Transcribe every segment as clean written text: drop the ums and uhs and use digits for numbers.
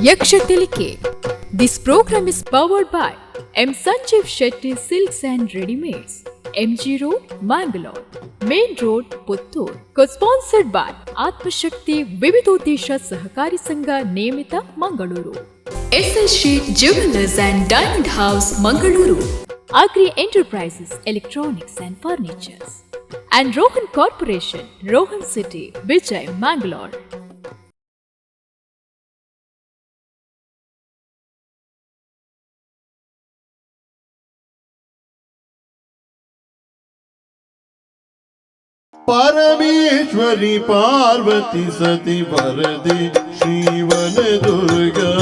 ಯಕ್ಷತಿಲಿಕೆ. This program is powered by M. Sanjeev Shetty Silks and Ready-Mades, MG Road, Mangalore, Main Road, Puttur. Co-sponsored by ಆತ್ಮಶಕ್ತಿ ವಿವಿಧೋದ್ದೇಶ ಸಹಕಾರಿ ಸಂಘ ನೇಮಿತ Mangaluru, SSG Jewelers and Diamond House Mangaluru, Agri Enterprises Electronics and Furnitures, and Rohan Corporation, Rohan City, Vijay, Mangalore. परमेश्वरी पार्वती सती वरदे श्रीवन दुर्गा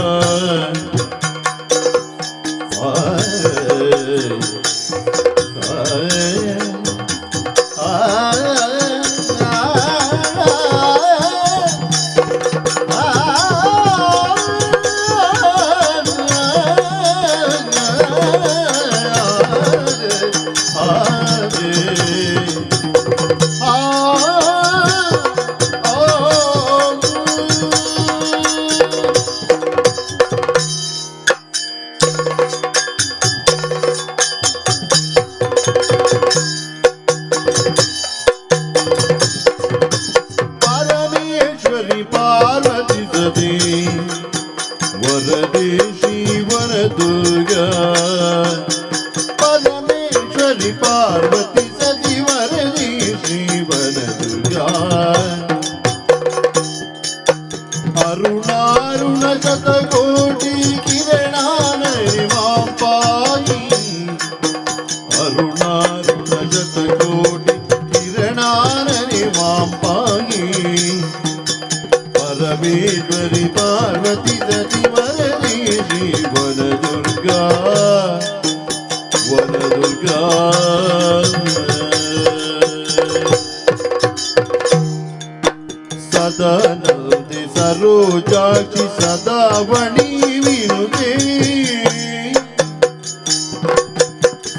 सदनंदे सरोजाक्षी सदावणी विनुते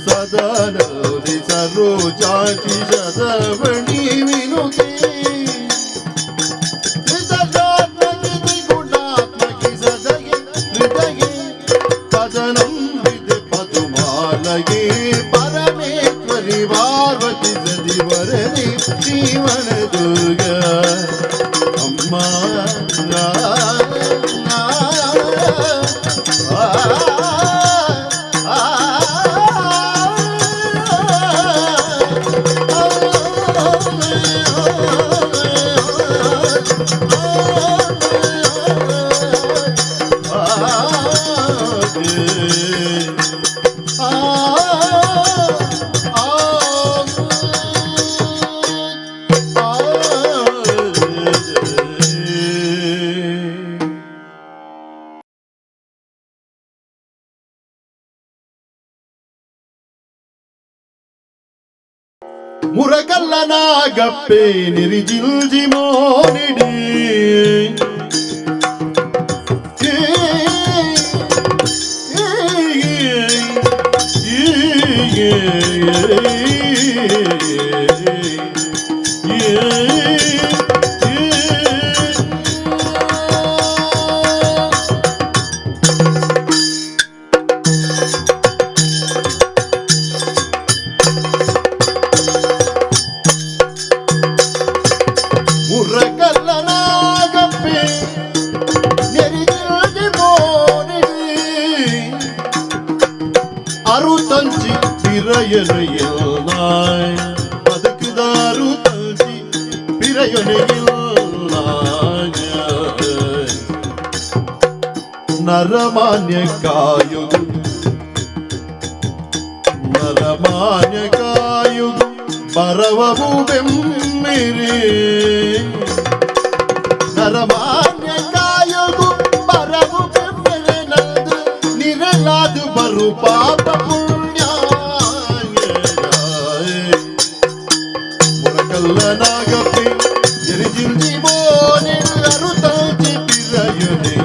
सदनंदे सरोजाक्षी सदावणी विनुते हृदयात्मकी गुणात्मकी सदये हृदये पदनं with पदुमालये परमेश्वरी पार्वती सदी वरदे श्रीवन दुर्गा ಮುರಗಲ್ಲನಾಗಪ್ಪೆ ನಿರಿಜಿಲ್ಜಿ ಮೋನಿಡಿ ನರಮಾನ್ಯ ಕಾಯುದು ನರಮಾನ್ಯ ಕಾಯುದು ಬರವವು ಬೆಮ್ಮಿರಿ ನರಮಾನ್ಯ ಕಾಯುದು ಬರವು ಬೆಮ್ಮಿರಿ ನಂದು ನಿರಲಾದು ಬರು ಪಾಪ ಪುಣ್ಯ ಮುರಕಲ್ಲನಾಗಪ್ಪೆ ಎರಿಜಿಲ್ಜಿ ಬೋನೆ ಅರುತಾಜಿ ಪಿರಯುನೆಯ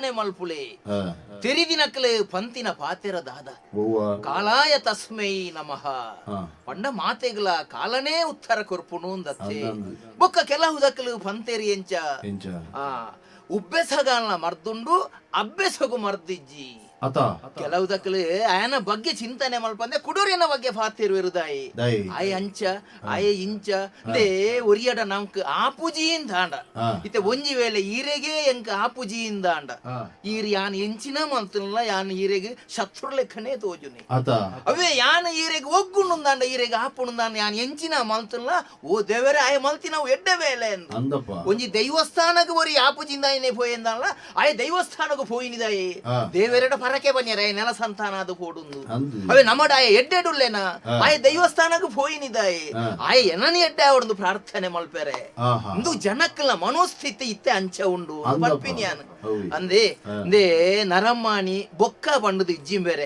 ಪ್ರಾರ್ಥನೆ ಮಲ್ಪುಲೆ ತೆರಿದಿನಕ್ಲೆ ಪಂತಿನ ಪಾತೆರ ದಾದ ಕಾಲಾಯ ತಸ್ಮೈ ನಮಃ ಪಂಡ ಮಾತೆಗಳ ಕಾಲನೇ ಉತ್ತರ ಕೊರ್ಪುನು ಅಂದತ್ತೆ ಬೊಕ್ಕ ಕೆಲವುದಕ್ಕಲು ಪಂತೇರಿ ಎಂಚ ಉಬ್ಬೆಸಗಾಲ ಮರ್ದುಂಡು ಅಬ್ಬೆಸಗು ಮರ್ದಿಜ್ಜಿ ಕೆಲವುದಕ್ಕಲು ಆಯನ ಬಗ್ಗೆ ಚಿಂತನೆ ಮಲ್ಪಂದೆ ಕುಡೂರಿನ ಬಗ್ಗೆ ಪಾತಿರುವಿರುದಾಯಿ ಆಯ ಅಂಚ ಆಯ ಇಂಚ ದೇ ಒರಿಯಡ ನಮ್ಕ್ ಆಪುಜಿಯಿಂದ ಆಂಡ ಇತ್ತೆ ಒಂಜಿ ವೇಳೆ ಈರೆಗೆ ಎಂಕ ಆಪುಜಿಯಿಂದ ಆಂಡ ಈರ್ ಯಾನ್ ಎಂಚಿನ ಮಲ್ತನಲ್ಲ ಯಾನ್ ಈರೆಗೆ ಶತ್ರು ಲೆಕ್ಕನೇ ತೋಜುನಿ ಅವೇ ಯಾನ್ ಈರೆಗೆ ಒಗ್ಗುಂಡುಂದಾಂಡ ಈರೆಗೆ ಆಪುಣುಂದಾಂಡ ಯಾನ್ ಎಂಚಿನ ಮಲ್ತನಲ್ಲ ಓ ದೇವರೇ ಆಯ ಮಲ್ತಿ ನಾವು ಎಡ್ಡೆ ವೇಳೆ ಒಂಜಿ ದೈವಸ್ಥಾನಕ್ಕೆ ಒರಿ ಆಪುಜಿಂದ ಏನೇ ಪೋಯಿಂದಲ್ಲ ಆಯ ದೈವಸ್ಥಾನಕ್ಕೆ ಪೋಯಿನಿದಾಯಿ ದೇವರೆಡ ಪರಕೆ ಬನ್ನಿರ ನೆಲ ಸಂತಾನ ಅದು ಕೊಡುಂದು ಅವೇ ನಮ್ಮಡ ಆಯ ಎಡ್ಡೆಡುಲ್ಲೇನ ಆಯ ದೈವಸ್ಥಾನಕ್ಕೆ ಪೋಯಿನಿದಾಯಿ ಆಯ ಎನನಿ ಎಡ್ಡೆ ಅವಡದು ಪ್ರಾರ್ಥನೆ ಮಲ್ಪೆರೆ ಇಂದು ಜನಕ್ಕಲ ಮನೋಸ್ಥಿತಿ ಇತ್ತೆ ಅಂಚ ಉಂಡು ಪಲ್ಪಿನಿಯಾನ್ ಅಂದೇ ಅಂದೇ ನರಮ್ಮಾಣಿ ಬೊಕ್ಕ ಪಂಡದು ಇಜ್ಜಿಂ ಬೇರೆ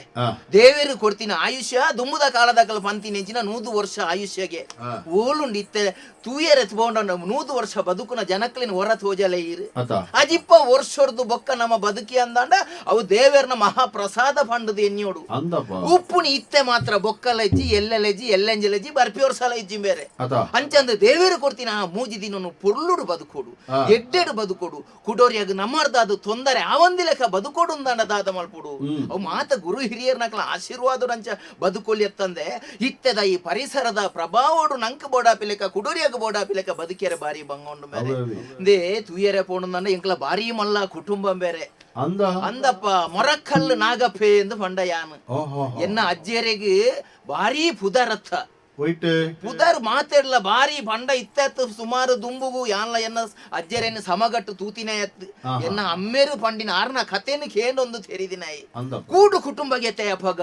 ದೇವೇರು ಕೊಡ್ತೀನಿ ಆಯುಷ್ಯ ದುಂಬುದ ಕಾಲದಕ್ಕಲ ಪಂತಿನ ಹೆಚ್ಚಿನ 100 ವರ್ಷ ಆಯುಷ್ಯಗೆ ಓಲುಂಡು ಇತ್ತೆ ತೂಯರ್ ಎತ್ಕೊಂಡ 100 ವರ್ಷ ಬದುಕುನ ಜನಕ್ಕಲಿನ ಹೊರ ತೋಜಲೆ ಇರು ಅಜಿಪ್ಪ ವರ್ಷದ್ದು ಬೊಕ್ಕ ನಮ್ಮ ಬದುಕಿ ಅಂದಾಂಡ ಅವು ದೇವೇರ್ನ ಮಹಾಪ್ರಸಾದ ಪಂಡದು ಎನ್ನಿಯೋಡು ಉಪ್ಪುನಿ ಇತ್ತೆ ಮಾತ್ರ ಬೊಕ್ಕಲೆಜ್ಜಿ ಎಲ್ಲೆಲೆಜ್ಜಿ ಎಲ್ಲೆಂಜಲೆಜ್ಜಿ ಬರ್ಪಿಯೋರ್ ಸಲ ಇಜ್ಜಿ ಬೇರೆ ಅಂಚಂದ ದೇವೇರು ಕೊಡ್ತೀನಿ ಆ ಮೂಜಿ ದಿನ ಪೊರ್ಲುಡು ಬದುಕೋಡು ಎಡ್ಡೆಡು ಬದುಕೋಡು ಕುಡೋರಿಯಾಗ ನಮ್ಮರ್ದ ಅದು ತೊಂದರೆ ಆವಂದಿ ಲೆಕ್ಕ ಬದುಕೋಡು ದಾದ ಮಲ್ಪುಡು ಅವು ಮಾತ ಗುರು ಹಿರಿಯರ್ನಕ್ಲ ಆಶೀರ್ವಾದ ಅಂಚ ಬದುಕೊಲಿ ಎತ್ತಂದೆ ಇತ್ತೆದ ಈ ಪರಿಸರದ ಪ್ರಭಾವೋಡು ನಂಕ ಬೋಡಾಪಿ ಲೆಕ್ಕ ಕುಡೋರಿಯಾಗ ಬೋಡಾಪಿ ಲೆಕ್ಕ ಬದುಕಿಯರೆ ಬಾರಿ ಬಂಗೊಂಡು ಬೇರೆ ದೇ ತೂಯರೆ ಪೋಣಂದ ಎಂಕ್ಲ ಬಾರಿ ಮಲ್ಲ ಕುಟುಂಬ ಬೇರೆ ಅಂದಪ್ಪ ಮೊರಕ್ಕಲ್ಲು ನಾಗಪ್ಪೆ ಎಂದು ಪಂಡ ಯಾನು ಎನ್ನ ಅಜ್ಜಿಯರಿಗೆ ಬಾರಿ ಪುದರಥ ಪುದರ್ ಮಾತಾಡ್ಲ ಬಾರಿ ಬಂಡ ಇತ್ತ ಸುಮಾರು ದುಂಬುಗು ಯಾನ್ಲ ಎನ್ನ ಅಜ್ಜರೇನು ಸಮಗಟ್ಟು ತೂತಿನ ಎತ್ತು ಎನ್ನ ಅಮ್ಮೇರು ಪಂಡಿನ ಆರ್ನ ಕಥೆನು ಕೇಂದೊಂದು ತೆರಿದಿನಾಯಿ ಕೂಡು ಕುಟುಂಬ ಗೆತ್ತೆ ಅಪಗ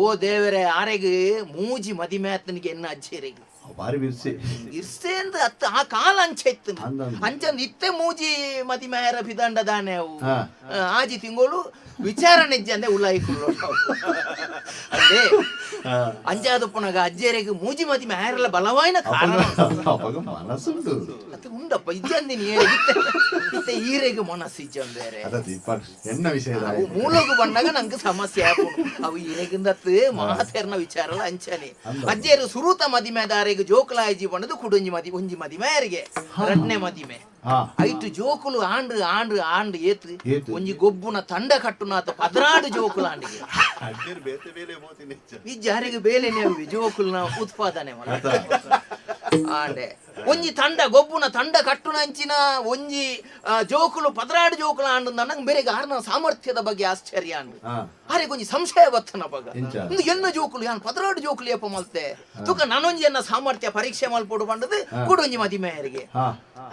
ಓ ದೇವರೇ ಆರೆಗೆ ಮೂಜಿ ಮದಿಮ್ಯಾತನಿಗೆ ಎನ್ನ ಅಜ್ಜರಿಗೆ ಇರ್ಸೆ ಅಂದ ಅತ್ತ ಆ ಕಾಲ ಅಂಚೆ ಇತ್ತು ಅಂಚಂದ ಇತ್ತೆ ಮೂಜಿ ಮದಿಮ್ಯಾರ ಬಿದಂಡ ದಾನೆ ಅವು ಆಜಿ ತಿಂಗಳು ವಿಚಾರಣೆ ಅಂದೆ ಉಲಾಯಿಕೊಳ್ಳೋ ಅಂದೆ ಅಂಜಾದಪ್ಪನಾಗ ಅಜ್ಜೇರಿಗೆ ಮೂಜಿ ಮದಿ ಮ್ಯಾರಲ್ಲ ಬಲವಾಯಿನ ಕಾರಣ ಅದು ಉಂಡಪ್ಪ ಇಜ್ಜಂದಿನಿ ಇತ್ತೆ ಈರೆಗೆ ಮನಸ್ಸು ಇಜ್ಜಂದೇರೆ ಮೂಲಗು ಬಂದಾಗ ನಂಗೆ ಸಮಸ್ಯೆ ಆಪುಣು ಅವು ಈರೆಗಿಂದತ್ತು ಮಾತೇರ್ನ ವಿಚಾರ ಅಂಚನೆ ಅಜ್ಜೇರು ಸುರುತ ಮದಿಮೆದಾರಿಗೆ ಜೋಕಲಾಯಿಜಿ ಬಂಡದು ಕುಡುಂಜಿ ಮದಿ ಒಂಜಿ ಮದಿಮೆಯರಿಗೆ ರಡ್ನೆ ಮದಿಮೆ ಐಟು ಜೋಕುಲು ಆಂಡು ಆಂಡು ಆಂಡು ಏತು ಒಂಜಿ ಗೊಬ್ಬುನ ತಂಡ ಕಟ್ಟುನಾತ ಪದರಾಡು ಜೋಕುಲು ಆಂಡಿಗೆ ಈ ಜಾರಿಗೆ ಬೇಲೆನೆ ಜೋಕುಲ್ನ ಉತ್ಪಾದನೆ ಆಂಡೆ ಒಂಜಿ ತಂಡ ಗೊಬ್ಬುನ ತಂಡ ಕಟ್ಟುನಂಚಿನ ಒಂಜಿ ಜೋಕುಲು ಪದರಾಡು ಜೋಕುಲು ಆಂಡು ನಂಗೆ ಬೇರೆ ಆರ್ನ ಸಾಮರ್ಥ್ಯದ ಬಗ್ಗೆ ಆಶ್ಚರ್ಯ ಆಂಡು ಆರೆ ಒಂಜಿ ಸಂಶಯ ಬತ್ತನ ಬಗ ಒಂದು ಎನ್ನ ಜೋಕುಲು ಯಾನ್ ಪದರಾಡು ಜೋಕುಲು ಏಪ ಮಲ್ತೆ ತುಕ ನಾನೊಂಜಿ ಎನ್ನ ಸಾಮರ್ಥ್ಯ ಪರೀಕ್ಷೆ ಮಲ್ಪೋಡು ಬಂಡದು ಕೂಡೊಂಜಿ ಮದಿಮೆಯರಿಗೆ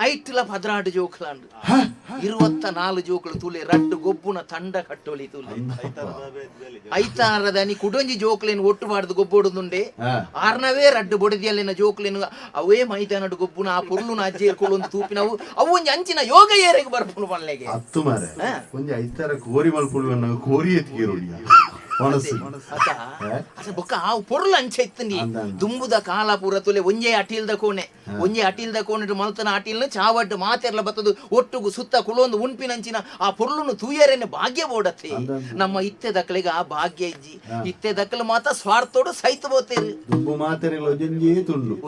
ಐಟ್ಲ ಪದರಾಡು ಜೋಕುಲಾಂಡು 24 ಜೋಕುಲು ತುಲೆ ರಡ್ಡು ಗೊಬ್ಬುನ ತಂಡ ಕಟ್ಟೊಲಿ ತುಲೆ ಐತಾರದನಿ ಕುಡೊಂಜಿ ಜೋಕುಲೇನು ಒಟ್ಟು ಬಾಡ್ದು ಗೊಬ್ಬೊಡುದುಂಡೆ ಆರ್ನವೇ ರಡ್ಡು ಬೊಡದಿಯಲ್ಲಿನ ಜೋಕುಲೇನು ಅವೇ ಮೈದಾನಡು ಗೊಬ್ಬುನ ಆ ಪೊರ್ಲುನ ಅಜ್ಜೇರ್ಕೊಳ್ಳೊಂದು ತೂಪಿನವು ಅವು ಒಂಜಿ ಅಂಚಿನ ಯೋಗ ಏರೆಗೆ ಬರ್ಪುನು ಬನ್ಲೆಗೆ ಅತ್ತು ಮಾರೆ ಒಂಜಿ ಐತಾರ ಕೋರಿ ಮಲ್ಪುಳು ಕೋರಿ ಎತ್ಕೇರೋಡಿ ಬೊಕ್ಕ ಆ ಪೊರ್ಲು ಅಂಚೆ ಇತ್ತು ದುಂಬುದ ಕಾಲ ಪೂರ ತುಲೆ ಒಂಜೇ ಅಟಿಲ್ದ ಕೋಣೆ ಮಲ್ತನ ಅಟಿಲ್ನ ಚಾವಡ್ಡು ಮಾತೆರ್ಲ ಬತ್ತದು ಒಟ್ಟುಗು ಸುತ್ತ ಕುಳೊಂದು ಉಣ್ಪಿನಂಚಿನ ಆ ಪೊರ್ಲುನು ತೂಯರೇನೆ ಭಾಗ್ಯ ಬೋಡತ್ತೆ ನಮ್ಮ ಇತ್ತೆ ದಕ್ಕಳಿಗೆ ಆ ಭಾಗ್ಯ ಇಜ್ಜಿ ಇತ್ತೆ ದಕ್ಕಲು ಮಾತ ಸ್ವಾರ್ಥೋಡು ಸೈತ ಬೋತೇರು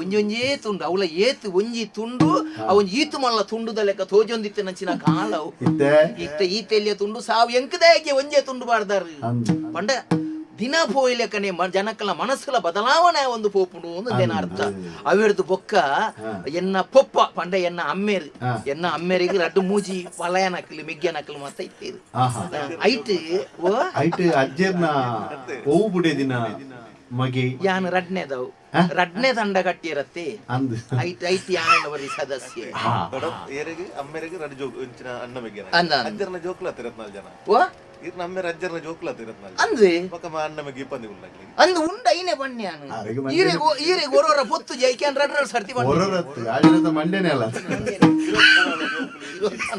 ಒಂಜೊಂಜೇ ತುಂಡು ಅವಳ ಏತು ಒಂಜಿ ತುಂಡು ಅವನ್ ಈತು ಮಲ್ಲ ತುಂಡುದ ಲೆಕ್ಕ ತೋಜೊಂದಿತ್ತೆ ನಂಚಿನ ಕಾಲ ಇತ್ತೆ ಈತೆಲ್ಲಿಯ ತುಂಡು ಸಾವು ಎಂಕದಾಗೆ ಒಂಜೇ ತುಂಡು ಬಾರ್ದಾರು ಪಂಡ ದಿನ ಪೋಯಿಲೆಕ್ಕನೆ ಜನಕ್ಕಲ ಮನಸ್ಸುಲ ಬದಲಾವಣೆ ಒಂದು ಪೋಪುಡು ಅಂದೇನ ಅರ್ಥ ಅವಿರ್ದು ಬೊಕ್ಕ ಎನ್ನ ಪೊಪ್ಪ ಪಂಡ ಎನ್ನ ಅಮ್ಮೇರಿಗೆ ರಡ್ಡು ಮೂಜಿ ಪಲಯನಕ್ಕಲು ಮಿಗ್ಗನಕ್ಕಲು ಮಾತ ಇತ್ತೇರು ಐಟ್ ಅಜ್ಜರ್ನ ಓವು ಬುಡೆ ದಿನ ಮಗೆ ಯಾನ್ ರಡ್ನೆ ತಂಡ ಕಟ್ಟಿರತ್ತೆ ಐಟ್ ಯಾನವರಿ ಸದಸ್ಯ ಅಮ್ಮೆರಿಗೆ ರಡ್ ಜೋಕ್ ಅಣ್ಣ ಮಗೆ ಅಜ್ಜರ್ನ ಜೋಕ್ಲ 24 ಜನ ಇದು ನಮ್ಮ ರಜ್ಜರ್ನ ಜೋಕ್ಲ 24 ಅಂದ್ರೆ ಪಕ್ಕ ಮಾ ಅಣ್ಣ ಮಗೆ ಇಪ್ಪಂದಿ ಉಳ್ಳಾಗ್ಲಿ ಅಂದು ಉಂಡ ಐನೆ ಬನ್ಯಾನು ಈರೆ ಗೊರೋರ ಪೊತ್ತು ಜೈಕ್ಯಾನ್ ರಡ್ರ ಸರ್ತಿ ಬನ್ನಿ ಮಂಡೇನೆ ಅಲ್ಲ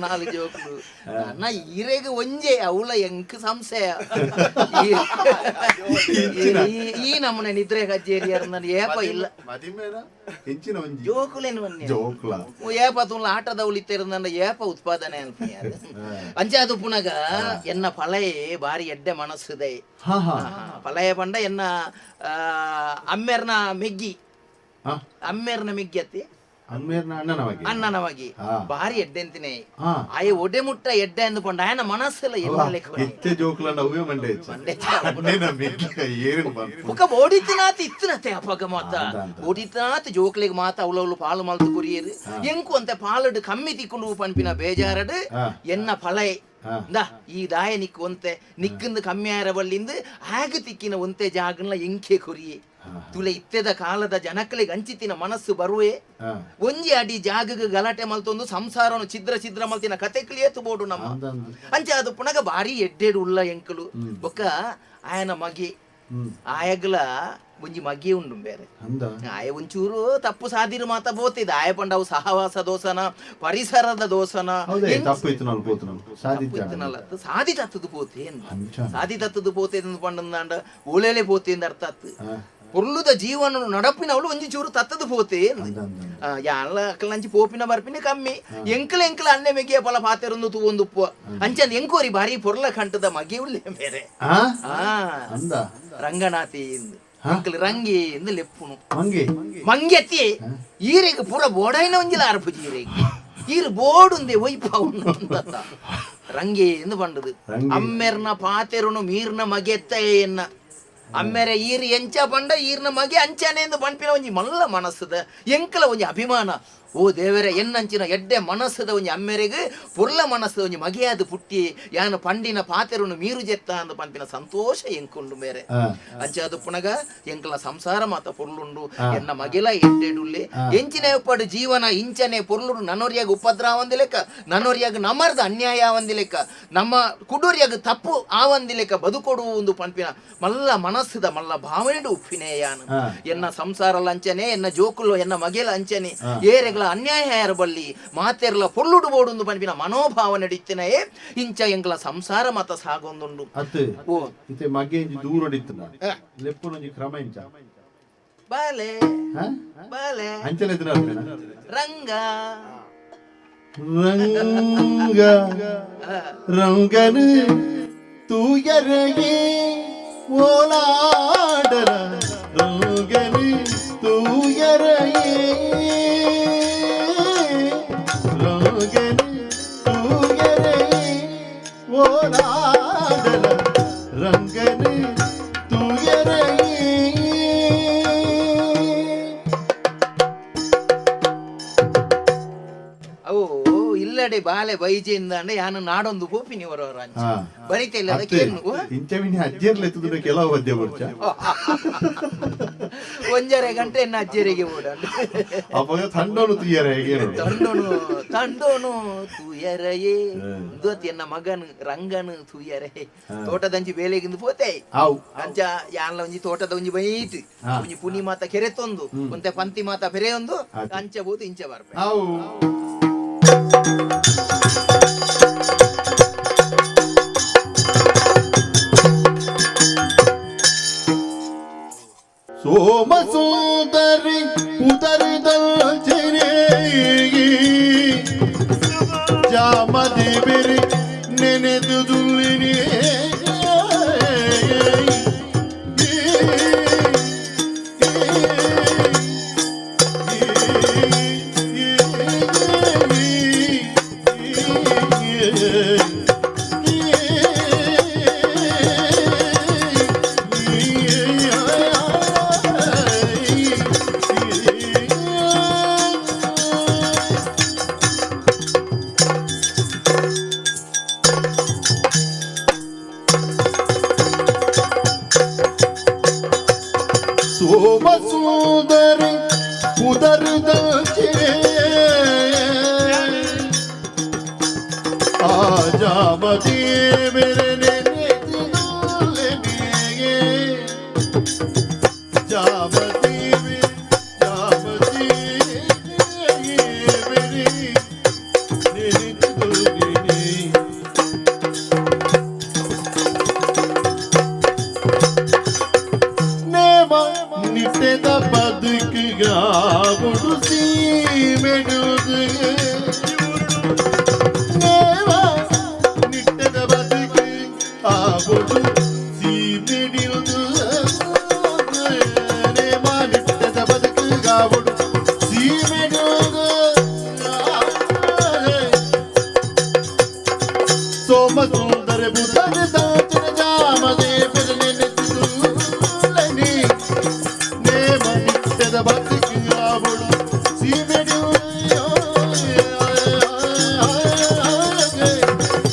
ನಾಲ್ ಜೋಕ್ಲು ಅನ್ನ ಈರೆಗ್ ಒಂಜೆ ಅವಳ ಎಂಕ್ ಸಂಶಯ ಈ ನಮ್ಮನೆ ನಿದ್ರೆ ಕಜ್ಜೇರಿಯರ್ ನನ್ ಏಪ ಇಲ್ಲ ಜೋಕುಲೇನು ಏಪ ತುಲ್ಲ ಆಟದ ಉಳಿತೇರ ನನ್ನ ಏಪ ಉತ್ಪಾದನೆ ಅನ್ಪುಣ್ಯ ಅಂಚೆ ಅದು ಪುನಗ ಎನ್ನ ಫಲಯೇ ಬಾರಿ ಎಡ್ಡೆ ಮನಸ್ಸುದೆ ಫಲಯ ಪಂಡ ಎನ್ನ ಅಮ್ಮೆರ್ನ ಮೆಗ್ಗಿ ಅಮ್ಮೆರ್ನ ಮೆಗ್ಗಿ ಅಣ್ಣನವಾಗಿ ಬಾರಿ ಎಡ್ಡೆ ಅಂತಿನೇ ಆಯ ಒಡೆ ಮುಟ್ಟ ಎಡ್ಡೆ ಅಂದುಕೊಂಡ ಆಯನ ಮನಸ್ಸೆಲ್ಲ ಮುಖ ಓಡಿತಿನಾತ ಇತ್ತಿನತೆ ಅಪಗ ಮಾತ ಓಡಿತಿನಾತ ಜೋಕ್ಲೆಗ್ ಮಾತ ಅವಳವಳು ಪಾಲು ಮಲ್ತು ಕುರಿಯರು ಎಂಕು ಅಂತ ಪಾಲಡು ಕಮ್ಮಿ ತಿಕ್ಕೊಂಡು ಪಂಪಿನ ಬೇಜಾರಡು ಎನ್ನ ಫಲೈ ಈ ದಾಯ ನಿಕ್ ಒಂತೆ ನಿಕ್ಕಂದು ಕಮ್ಮಿ ಆಯರ ಬಲ್ಲಿಂದು ಹಾಗೆ ತಿಕ್ಕಿನ ಒಂತೆ ಜಾಗನ ಎಂಕೆ ಕೊರಿಯೆ ತುಲೆ ಇತ್ತೆದ ಕಾಲದ ಜನಕ್ಕಳಿಗೆ ಅಂಚಿತಿನ ಮನಸ್ಸು ಬರುವೆ ಒಂಜಿ ಅಡಿ ಜಾಗಗ ಗಲಾಟೆ ಮಲ್ತೊಂದು ಸಂಸಾರವನ್ನು ಛಿದ್ರ ಛಿದ್ರ ಮಲ್ತಿನ ಕತೆ ಕ್ಲಿಯೇತು ಬೋಡು ನಮ್ಮ ಅಂಚೆ ಅದು ಪುನಗ ಬಾರಿ ಎಡ್ಡೆಡು ಉಳ್ಳ ಎಂಕಲು ಬೊಕ್ಕ ಆಯನ ಮಗೆ ಆಯಗ್ಲ ಒಂಜಿ ಮಗೆ ಉಂಡು ಬೇರೆ ಆಯ ಒಂಚೂರು ತಪ್ಪು ಸಾದಿರು ಮಾತ ಬೋತಿದ್ ಆಯ ಪಂಡವು ಸಹವಾಸ ದೋಸನ ಪರಿಸರದ ದೋಸನ ಸಾದಿ ತತ್ತದು ಪೋತೆ ಸಾದಿ ತತ್ತದು ಪೋತೆ ಪಂಡ ಓಲೇಲೆ ಪೋತೆ ಅರ್ಥ ಪೊರ್ಲುದ ಜೀವನ ನಡಪಿನವಳು ಒಂಜಿ ಚೂರು ತತ್ತದು ಪೋತೆ ಯಾಲ ಅಕ್ಕಲಂಚಿ ಪೋಪಿನ ಬರ್ಪಿನ ಕಮ್ಮಿ ಎಂಕಲ ಅಣ್ಣೆ ಮೆಗಿಯ ಪಲ ಪಾತೆರೊಂದು ತೂವೊಂದು ಉಪ್ಪು ಅಂಚಂದ ಎಂಕೋರಿ ಬಾರಿ ಪೊರ್ಲ ಕಂಟದ ಮಗೆ ಉಳ್ಳೆ ಬೇರೆ ರಂಗನಾಥಿ ಅಂಕಲ್ ರಂಗಿ ಎಂದು ಲೆಪ್ಪುನು ಮಂಗೆತ್ತಿ ಈರೆಗೆ ಪೂರ ಬೋಡೈನ ಒಂಜಿಲ ಅರ್ಪುಜಿ ಈರು ಬೋಡುಂದೆ ಒಯ್ಪ ರಂಗಿ ಎಂದು ಪಂಡದು ಅಮ್ಮೆರ್ನ ಪಾತೆರುನು ಮೀರ್ನ ಮಗೆತ್ತ ಎನ್ನ ಅಮ್ಮೆರೆ ಈರು ಎಂಚ ಪಂಡ ಈರ್ನ ಮಗೆ ಅಂಚನೆ ಎಂದು ಪಂಪಿನ ಒಂಜಿ ಮಲ್ಲ ಮನಸ್ಸದ ಎಂಕಲ ಒಂಜಿ ಅಭಿಮಾನ ಓ ದೇವರೇ ಎನ್ನಂಚಿನ ಎಡ್ಡೆ ಮನಸ್ಸದ ಒಂಜಿ ಅಮ್ಮೆರೆಗೆ ಪುರ್ಲ ಮನಸ್ಸದ ಒಂಜಿ ಮಗೆಯಾದ ಪುಟ್ಟಿ ಯಾನು ಪಂಡಿನ ಪಾತೆರನ್ನು ಮೀರು ಜೆತ್ತ ಅಂದ ಪಂಪಿನ ಸಂತೋಷ ಎಂಕುಂಡು ಮೇರೆ ಅಂಚೆ ಅದು ಪುನಗ ಎಂಕಲ ಸಂಸಾರ ಮಾತ ಪೊರ್ಲುಂಡು ಎನ್ನ ಮಗೆಲ ಎಡ್ಡೆಡುಲ್ಲೆ ಎಂಚಿನ ಉಪ್ಪಡು ಜೀವನ ಇಂಚನೆ ಪೊರ್ಲುಡು ನನ್ನೋರಿಯಾಗ ಉಪದ್ರ ಆವಂದಿ ಲೆಕ್ಕ ನನ್ನೋರಿಯಾಗ ನಮ್ಮರ್ದ ಅನ್ಯಾಯ ಆವಂದಿ ಲೆಕ್ಕ ನಮ್ಮ ಕುಡೂರಿಯಾಗ ತಪ್ಪು ಆವಂದಿ ಲೆಕ್ಕ ಬದುಕೊಡು ಒಂದು ಪಂಪಿನ ಮಲ್ಲ ಮನಸ್ಸದ ಮಲ್ಲ ಭಾವನೆಡು ಉಪ್ಪಿನೇಯಾನು ಎನ್ನ ಸಂಸಾರ ಅಂಚನೆ ಎನ್ನ ಜೋಕುಲು ಎನ್ನ ಮಗೆಲ ಅಂಚನೆ ಏರೆಗಳ ಅನ್ಯಾಯ ಯಾರಬಲ್ಲಿ ಮಾತೆರ್ಲ ಪೊರ್ಲುಡು ಬೋಡು ಪಂಪಿನ ಮನೋಭಾವ ನಡೀತಿನೇ ಇಂಚ ಎಂಗ್ಲ ಸಂಸಾರ ಮತ ಸಾಗೊಂದುಂಡು ಓ ಇತೆ ಮಗೆ ದೂರ ನಡೀತನ ಲೆಪ್ಪುನೊಂಜಿ ಕ್ರಮ ಇಂಚ ಬಾಲೆ ಬಾಲೆ ಅಂಚಲೆ ದಿನ ರಂಗ ರಂಗ ರಂಗನು ತೂಯರಗೆ ಓಲಾಡರ ರಂಗನು ತೂಯರಗೆ ರಂಗನೆ ಅವು ಇಲ್ಲಡೆ ಬಾಲೆ ಬೈಜೆಯಿಂದ ಯಾನು ನಾಡೊಂದು ಪೋಪಿನಿ ಹೊರವರ ಬರಿತ ಇಲ್ಲ ಇಂಚವಿನಿ ಅಜ್ಜಿರ್ಲೆತ್ತುದು ಕೆಲವು ಮಧ್ಯ ಬರ್ಚ ಒಂಜರೆ ಗಂಟೆ ಎನ್ನ ಅಜ್ಜರಿಗೆ ಓಡಾಡು ಅವಾಗ ತಂಡೋನು ತುಯ್ಯರೆಗೆ ತಂಡೋನು ತುಯ್ಯರಯೇ ದೋತಿ ಎನ್ನ ಮಗನು ರಂಗನು ತುಯ್ಯರೆ ತೋಟದಂಜಿ ಬೇಲೆಗಿಂದು ಪೋತೆ ಅಂಚ ಯಾನ್ಲ ಒಂಜಿ ತೋಟದ ಒಂಜಿ ಬೈಟ್ ಒಂಜಿ ಪುನಿ ಮಾತ ಕೆರೆತೊಂದು ಒಂತೆ ಪಂತಿ ಮಾತ ಬೆರೆಯೊಂದು ಅಂಚ ಬೋದು ಇಂಚ ಬರ್ಪೆ ಸೋಮ ಸುಂದರಿ ಉದರದಲ್ಚನೆ ಜಾಮದಿ ಬೆರಿ ನೆನೆದು ದುಲ್ಲಿನಿ ಆಗುಡು ಸೀಮೆಡುದು ನೇವ ನಿಟ್ಟದ ಬದುಕು ಆಗುಡು ಸೀಮೆಡಿಯುದು ನೇಮ ನಿಟ್ಟದ ಬದುಕು ಆಗುಡು ಸೀಮೆಡುದು ಸೋಮ ಸುಂದರ ಬುಧನ ದಾಚನ ಜಾಮದೆ ಬೆದನೆ ನೆಚ್ಚುಲನಿ ನೇಮ ನಿಟ್ಟದ ಬದುಕು ಆಗುಡು ಸೀಮೆಡುದು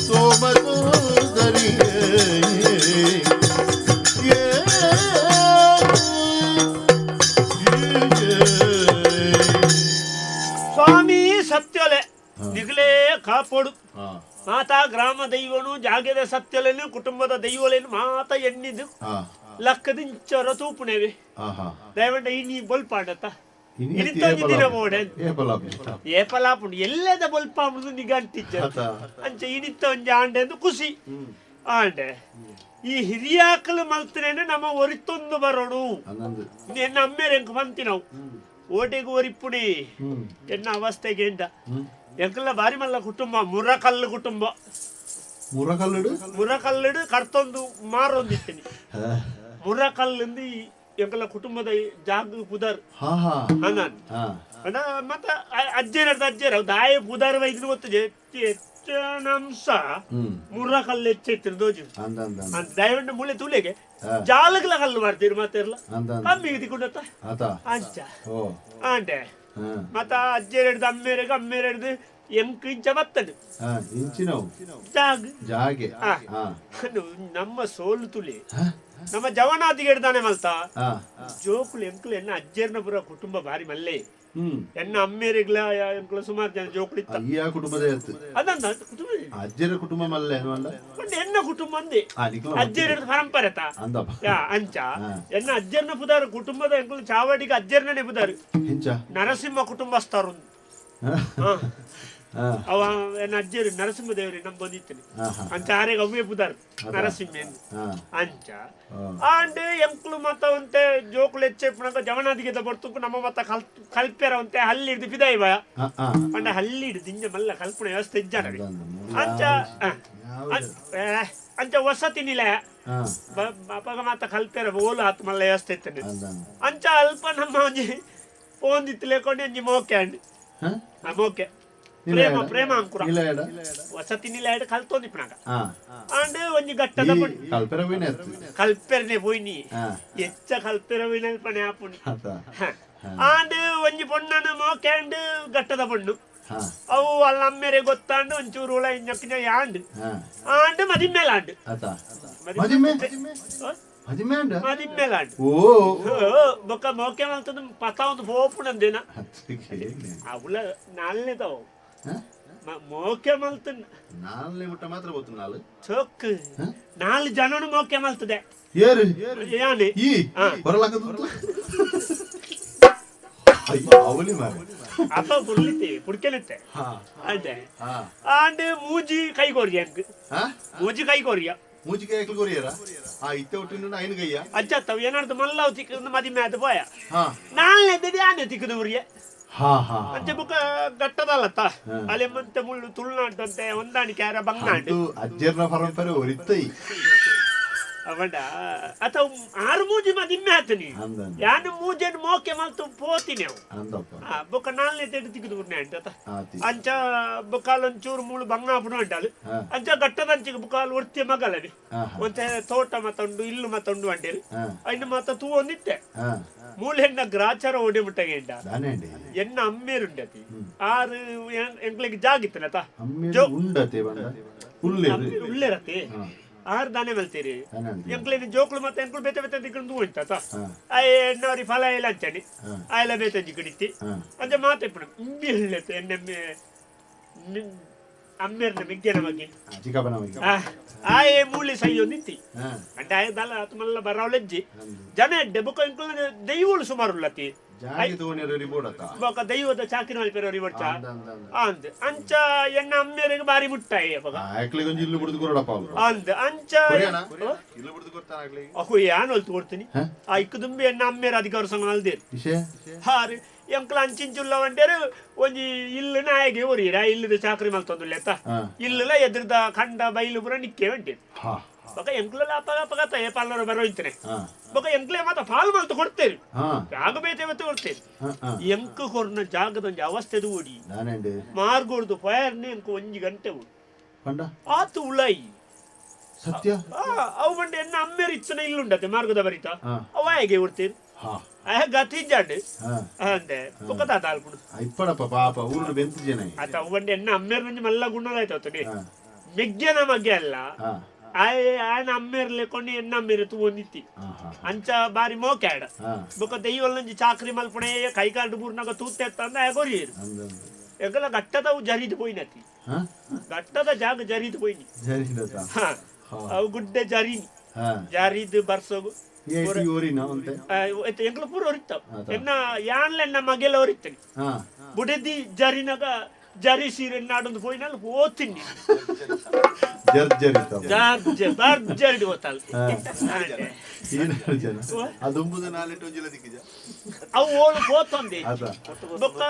ಸೋಮ ಸುಂದರಿ ಸ್ವಾಮಿ ಸತ್ಯಲೆ ನಿಗಲೇ ಕಾಪೋಡು ಮಾತಾ ಗ್ರಾಮ ದೈವನು ಜಾಗದ ಸತ್ಯಲೇನು ಕುಟುಂಬದ ದೈವಲೇನು ಮಾತ ಎಣ್ಣಿದ್ದು ಲಕ್ಕದಿಂಚರ ತೂಪುಣೇವೆ ದಯವಂಡ ಇನಿ ಬೊಲ್ಪಾಡತ್ತ ಇನಿತೊಂದಿನ ಮೋಡೆ ಏಪಲಾಪುಂಡು ಎಲ್ಲದ ಬೊಲ್ಪಾಂಬುದು ನಿಗಂಟಿಜ್ಜ ಅಂಚ ಇನಿತ್ತ ಒಂಜಿ ಆಂಡೆ ಎಂದು ಖುಷಿ ಆಂಡೆ ಈ ಹಿರಿಯಾಕಲು ಮಲ್ತನೇನೆ ನಮ್ಮ ಒರಿತೊಂದು ಬರೋಡು ಎನ್ನ ಅಮ್ಮೇರೆ ಎಂಕ್ ಬಂತಿ ನಾವು ಓಟೆಗೂ ಒರಿಪ್ಪುಡಿ ಎನ್ನ ಅವಸ್ಥೆಗೆ ಎಂಡ ಎಂಕಲ್ಲ ಬಾರಿ ಮಲ್ಲ ಕುಟುಂಬ ಮುರಕಲ್ಲು ಕುಟುಂಬ ಮುರಕಲ್ಲುಡು ಕರ್ತೊಂದು ಮಾರೊಂದಿತ್ತೇನೆ ಮುರಕಲ್ಲಿಂದ ಎಂಕಲ್ಲ ಕುಟುಂಬದ ಜಾಗ ಪುದರ್ ಮತ್ತ ಅಜ್ಜೇರ ದಾಯ ಪುದರ್ ವೈದ್ಯ ಗೊತ್ತು ಹೆಚ್ಚನಂಶ ಮುರಕಲ್ಲು ಹೆಚ್ಚೈತಿರು ದೋಜು ದಯವಂಡ ಮುಳೆ ತುಲೆಗೆ ಜಾಲಗ್ಲ ಕಲ್ಲು ಮಾಡ್ತೀರಿ ಮಾತೆರ್ಲ ಕಮ್ಮಿ ತಿಕೊಂಡತ್ತ ಅಂಚ ಆಂಡೆ ಮತ್ತ ಅಜ್ಜೇರೆಡ್ದು ಅಮ್ಮೇರೆಡ್ದು ಎಂಕ್ ಇಂಚ ಬತ್ತಡು ಜಾಗ ನಮ್ಮ ಸೋಲು ತುಳಿ ನಮ್ಮ ಜವನಾದಿಗೆ ಹಿಡ್ದಾನೆ ಮಲ್ತ ಜೋಕುಲು ಎಂಕ್ಲು ಎನ್ನ ಅಜ್ಜೇರ್ನ ಪುರ ಕುಟುಂಬ ಬಾರಿ ಮಲ್ಲೆ ಎನ್ನ ಅಮ್ಮೇರಿಗ್ಲ ಎಂಕ್ಲು ಸುಮಾರು ಜನ ಜೋಕುಲು ಇತ್ತ ಕುಟುಂಬದ ಅದಂದ ಕುಟುಂಬ ಅಜ್ಜರ ಕುಟುಂಬ ಮಲ್ಲೆ ಎನ್ನ ಕುಟುಂಬ ಅಂದೆ ಅಜ್ಜೇರ ಪರಂಪರೆ ಅಂಚ ಎನ್ನ ಅಜ್ಜರ್ನ ಪುದಾರು ಕುಟುಂಬದ ಎಂಕ್ಲು ಚಾವಡಿಗೆ ಅಜ್ಜರ್ನೇ ಪುದಾರು ನರಸಿಂಹ ಕುಟುಂಬಸ್ಥರು ಅವ ಎನ್ನ ಅಜ್ಜರು ನರಸಿಂಹ ದೇವರಿ ನಮ್ ಬಂದಿತ್ತೇನೆ ಅಂಚ ಆರೆಗೆ ಅವೇ ಪುದಾರು ನರಸಿಂಹ ಅಂಚ ಆಂಡೆ ಎಂಕ್ಲು ಮತ್ತ ಒಂತೆ ಜೋಕುಲು ಹೆಚ್ಚೆಪ್ಪನಾಗ ಜವನಾದಿಗೆ ಬರ್ತು ನಮ್ಮ ಮತ್ತ ಕಲ್ಪೆರ ಒಂತೆ ಹಲ್ಲಿ ಹಿಡ್ದು ಪಿದಾಯಿ ಬಯ ಅಂಡ ಹಲ್ಲಿ ಹಿಡ್ದು ಇಂಜ ಮಲ್ಲ ಕಲ್ಪನೆ ವ್ಯವಸ್ಥೆ ಇಜ್ಜಾರ ಅಂಚ ಅಂಚ ವಸತಿ ನಿಲಯ ಅಪಗ ಮಾತ ಕಲ್ಪೆರ ಓಲು ಹತ್ತು ಮಲ್ಲ ವ್ಯವಸ್ಥೆ ಇತ್ತೇನೆ ಅಂಚ ಅಲ್ಪ ನಮ್ಮ ಒಂಜಿ ಓಂದಿತ್ತು ಲೇಕೊಂಡು ಒಂಜಿ ಮೋಕೆ ಅಂಡಿ ಮೋಕೆ ಪ್ರೇಮ ಅಂಕುರ ವಸತಿ ನಿಲಯ ಕಲ್ತೊಂದಿಪ್ಪನಾಗ ಅಂಡ್ ಒಂಜಿ ಗಟ್ಟದ ಕಲ್ಪೆರನೆ ಪೋಯ್ನಿ ಹೆಚ್ಚ ಕಲ್ಪೆರವಿನ ಪಣೆ ಆಪುಂಡು ಆಂಡ್ ಒಂಜಿ ಪೊಣ್ಣನು ಮೋಕೆ ಅಂಡ್ ಗಟ್ಟದ ಪೊಣ್ಣು ಅವು ಅಲ್ಲ ಅಮ್ಮೇರೆ ಗೊತ್ತಾಂಡು ಒಂಚೂರು ಹುಳ ಇಂಜಕ್ಕಿನ ಯಾಂಡು ಆಂಡ್ ಮದಿಮೇಲಾಂಡು ಮದಿಮೇಲಾಂಡು ಬೊಕ್ಕ ಮೋಕೆ ಮಲ್ತದ ಪತ ಒಂದು ಪೋಪುಣಂದೇನ ಅವಳ ನಾಲ್ನೇದವು ಮೋಕೆ ಮಲ್ತ ನಾಲ್ನೇ ಮುಟ್ಟ ಮಾತ್ರ ಗೊತ್ತು ನಾಲ್ ಚೊಕ್ ನಾಲ್ ಜನನು ಮೋಕೆ ಮಲ್ತದೆ ಏರು ಯಾನೆ ಈ ಬರಲಾಗದು ಅವಲಿ ಮಾರೆ ಅಪ್ಪ ಪುರ್ಲಿತೆ ಪುಡ್ಕೆನತ್ತೆ ಅದೇ ಆಂಡ್ ಮೂಜಿ ಕೈ ಕೊರಿಯ ಮೂಜಿ ಕೈ ಕೊರಿಯ ಮೂಜಿ ಕೈ ಕೊರಿಯರ ಇತ್ತೆ ಒಟ್ಟಿನ ಐನು ಕೈಯ ಅಜ್ಜ ತಾವ್ ಏನಾರ್ದು ಮಲ್ಲಾವ್ ತಿಕ್ಕದು ಮದಿಮೆ ಅದು ಪೋಯ ನಾಲ್ನೇದ್ದು ಆನೆ ತಿಕ್ಕದು ಉರಿಯ ಅಂಚೆ ಬುಕ್ಕ ಗಟ್ಟದಲ್ಲತ್ತ ಅಲೆ ಮತ್ತೆ ಮುಳ್ಳು ತುಳುನಾಟಂತೆ ಹೊಂದಾಣಿಕೆ ಯಾರ ಬಂಗಾಂಡು ಅಜ್ಜರ್ನ ಪರಂಪರೆ ಒರಿತೈ ಅವಡ ಅಥವಾ ಆರು ಮೂಜಿ ಮದಿಮ್ಮೆ ಆತನಿ ಯಾನು ಮೂಜೆನ್ ಮೋಕೆ ಮಲ್ತು ಪೋತಿನಿ ಅವು ಬೊಕ್ಕ ನಾಲ್ನೇ ತೆಡು ತಿಕ್ಕದು ಉರ್ನೆ ಅಂತ ಅಂಚ ಬೊಕ್ಕಾಲ್ ಒಂಚೂರು ಮೂಳು ಬಂಗಾಪುಡು ಅಂಟಲು ಅಂಚ ಗಟ್ಟದಂಚಿಗೆ ಬುಕ್ಕಾಲ್ ಒರ್ತಿ ಮಗಲನಿ ಒಂತೆ ತೋಟ ಮತ್ತೊಂಡು ಇಲ್ಲು ಮತ್ತೊಂಡು ಅಂಟೇರಿ ಅಯ್ನ ಮತ್ತ ತೂ ಒಂದಿತ್ತೆ ಮೂಲ ಹೆಣ್ಣ ಗ್ರಾಚಾರ ಓಡಿ ಮುಟ್ಟಗೆ ಎಂಡ ಎನ್ನ ಅಮ್ಮೇರುಂಡತಿ ಆರು ಎಂಕ್ಲಿಗೆ ಜಾಗಿತ್ತನತ ಉಳ್ಳೆರತಿ ಆರು ದಾನೆ ಮಲ್ತೀರಿ ಎಂಕ್ಲಿನ ಜೋಕ್ಳು ಮತ್ತೆ ಎಂಕ್ಳು ಬೇತೆ ಬೇತೆ ದಿಕ್ಕಂಡು ಹೋಯ್ತ ಎಣ್ಣವ್ರಿ ಫಲ ಎಲ್ಲ ಅಂಚನಿ ಆಯಲ ಬೇತೆ ಜಿಕ್ಕಡಿತ್ತಿ ಅಂಚೆ ಮಾತೆಪ್ಪಣ ಇಂಬಿ ಹೇಳತ್ತೆ ಎಣ್ಣೆಮ್ಮೆ ಅಮ್ಮೇರ್ನ ಮಿಗ್ಗೆನ ಬಗ್ಗೆ ಆಯೆ ಮೂಲೆ ಸೈ ಒಂದಿತ್ತಿ అంటే ಆಯದಲ್ಲ ಆತ್ಮಲ್ಲ ಬರವಲೆಜ್ಜಿ ಜನ ಎಡ್ಡೆ ಬೊಕ ಇಂಕ್ಲು ದೈವಳು ಸುಮಾರು ಉಳ್ಳತಿ ಬೊಕ ದೈವದ ಚಾಕಿನ ಮಲ್ಪೆರ ರಿವರ್ಚ ಅಂದ್ ಅಂಚ ಎನ್ನ ಅಮ್ಮೇರಿಗೆ ಬಾರಿ ಮುಟ್ಟಾಯಿ ಬೊಕ ಅಂದ್ ಅಂಚ ಅಕು ಯಾನ್ ಹೊಲ್ತು ಕೊಡ್ತೀನಿ ಆ ಇಕ್ಕದುಂಬಿ ಎನ್ನ ಅಮ್ಮೇರ ಅಧಿಕಾರ ಸಂಘ ಅಲ್ದೇರು ಹಾರಿ ಎಂಕ್ಲ ಅಂಚಿಂಚುಲ್ಲ ಒಂಟೇರು ಒಂಜಿ ಇಲ್ಲು ನಾಯಿಗೆ ಒರಿರ ಇಲ್ಲದ ಚಾಕ್ರಿ ಮಲ್ತೊಂದುಲ್ಲೆ ಅತ್ತ ಇಲ್ಲಲ ಎದ್ರದ ಖಂಡ ಬೈಲು ಪುರ ನಿಕ್ಕೆ ಒಂಟೇರು ಬೊಕ ಎಂಕ್ಲೆಲ್ಲ ಅಪಗತ ಪಾಲರು ಬರೋಯ್ತನೆ ಬೊಕ ಎಂಕ್ಲೆ ಮಾತ ಪಾಲ್ ಮಲ್ತು ಕೊಡ್ತೇರಿ ಜಾಗ ಬೇತೆ ಮತ್ತೆ ಕೊಡ್ತೇರಿ ಎಂಕ್ ಕೊರ್ನ ಜಾಗದೊಂಜಿ ಅವಸ್ಥೆದು ಓಡಿ ಮಾರ್ಗೋಡ್ದು ಫೈರ್ನೆ ಎಂಕ್ ಒಂಜಿ ಗಂಟೆ ಓಡಿ ಆತು ಉಳಾಯಿ ಸತ್ಯ ಅವು ಬಂಡೆ ಎನ್ನ ಅಮ್ಮೇರು ಇತ್ತನ ಇಲ್ಲುಂಡತೆ ಮಾರ್ಗದ ಬರಿತ ಅವ ಹೇಗೆ ಕೊಡ್ತೇರಿ ಗತಿಜ್ಜಾಡ್ ಅಂದೆ ಬೊಕ ತಾಲ್ಪುಡು ಇಪ್ಪಡಪ್ಪ ಪಾಪ ಊರು ಬೆಂತು ಜನ ಆತ ಅವು ಬಂಡೆ ಎನ್ನ ಅಮ್ಮೇರು ನಂಜಿ ಮಲ್ಲ ಗುಣ್ಣದಾಯ್ತವತ್ತಡಿ ಮೆಗ್ಗೆನ ಮಗೆ ಅಲ್ಲ ఆయన అమ్మేరు లేకొని ఎన్న అమ్మేరు తూ వందిత్తి అంచ బారి మోకాడ బొక దెయ్యం నుంచి చాకరీ మల్పడే కైకాడు బూర్నాక తూత్తెత్తంద ఎగొరియేరు ఎగల గట్టదవు జరీది పోయినతి గట్టద జాగ జరీది పోయిని అవు గుడ్ಡೆ ಜರೀನಿ ಜಾರಿದ್ ಬರ್ಸೋಗು ಎಂಕ್ಲ ಪೂರ ಹೊರಿತಾವ್ ಎನ್ನ ಯಾನ್ಲ ಎನ್ನ ಮಗೆಲ್ಲ ಹೊರಿತೇನೆ ಬುಡೆದಿ ಜರಿನಾಗ ಜರಿ ಸೀರೆ ನಾಡೊಂದು ಹೋಯ್ನಲ್ಲಿ ಓದ್ತೀನಿ ಭರ್ಜರಿ ಗೊತ್ತಲ್ಲ ಅವು ಓಳು ಪೋತೊಂದೆ ಬೊಕ್ಕ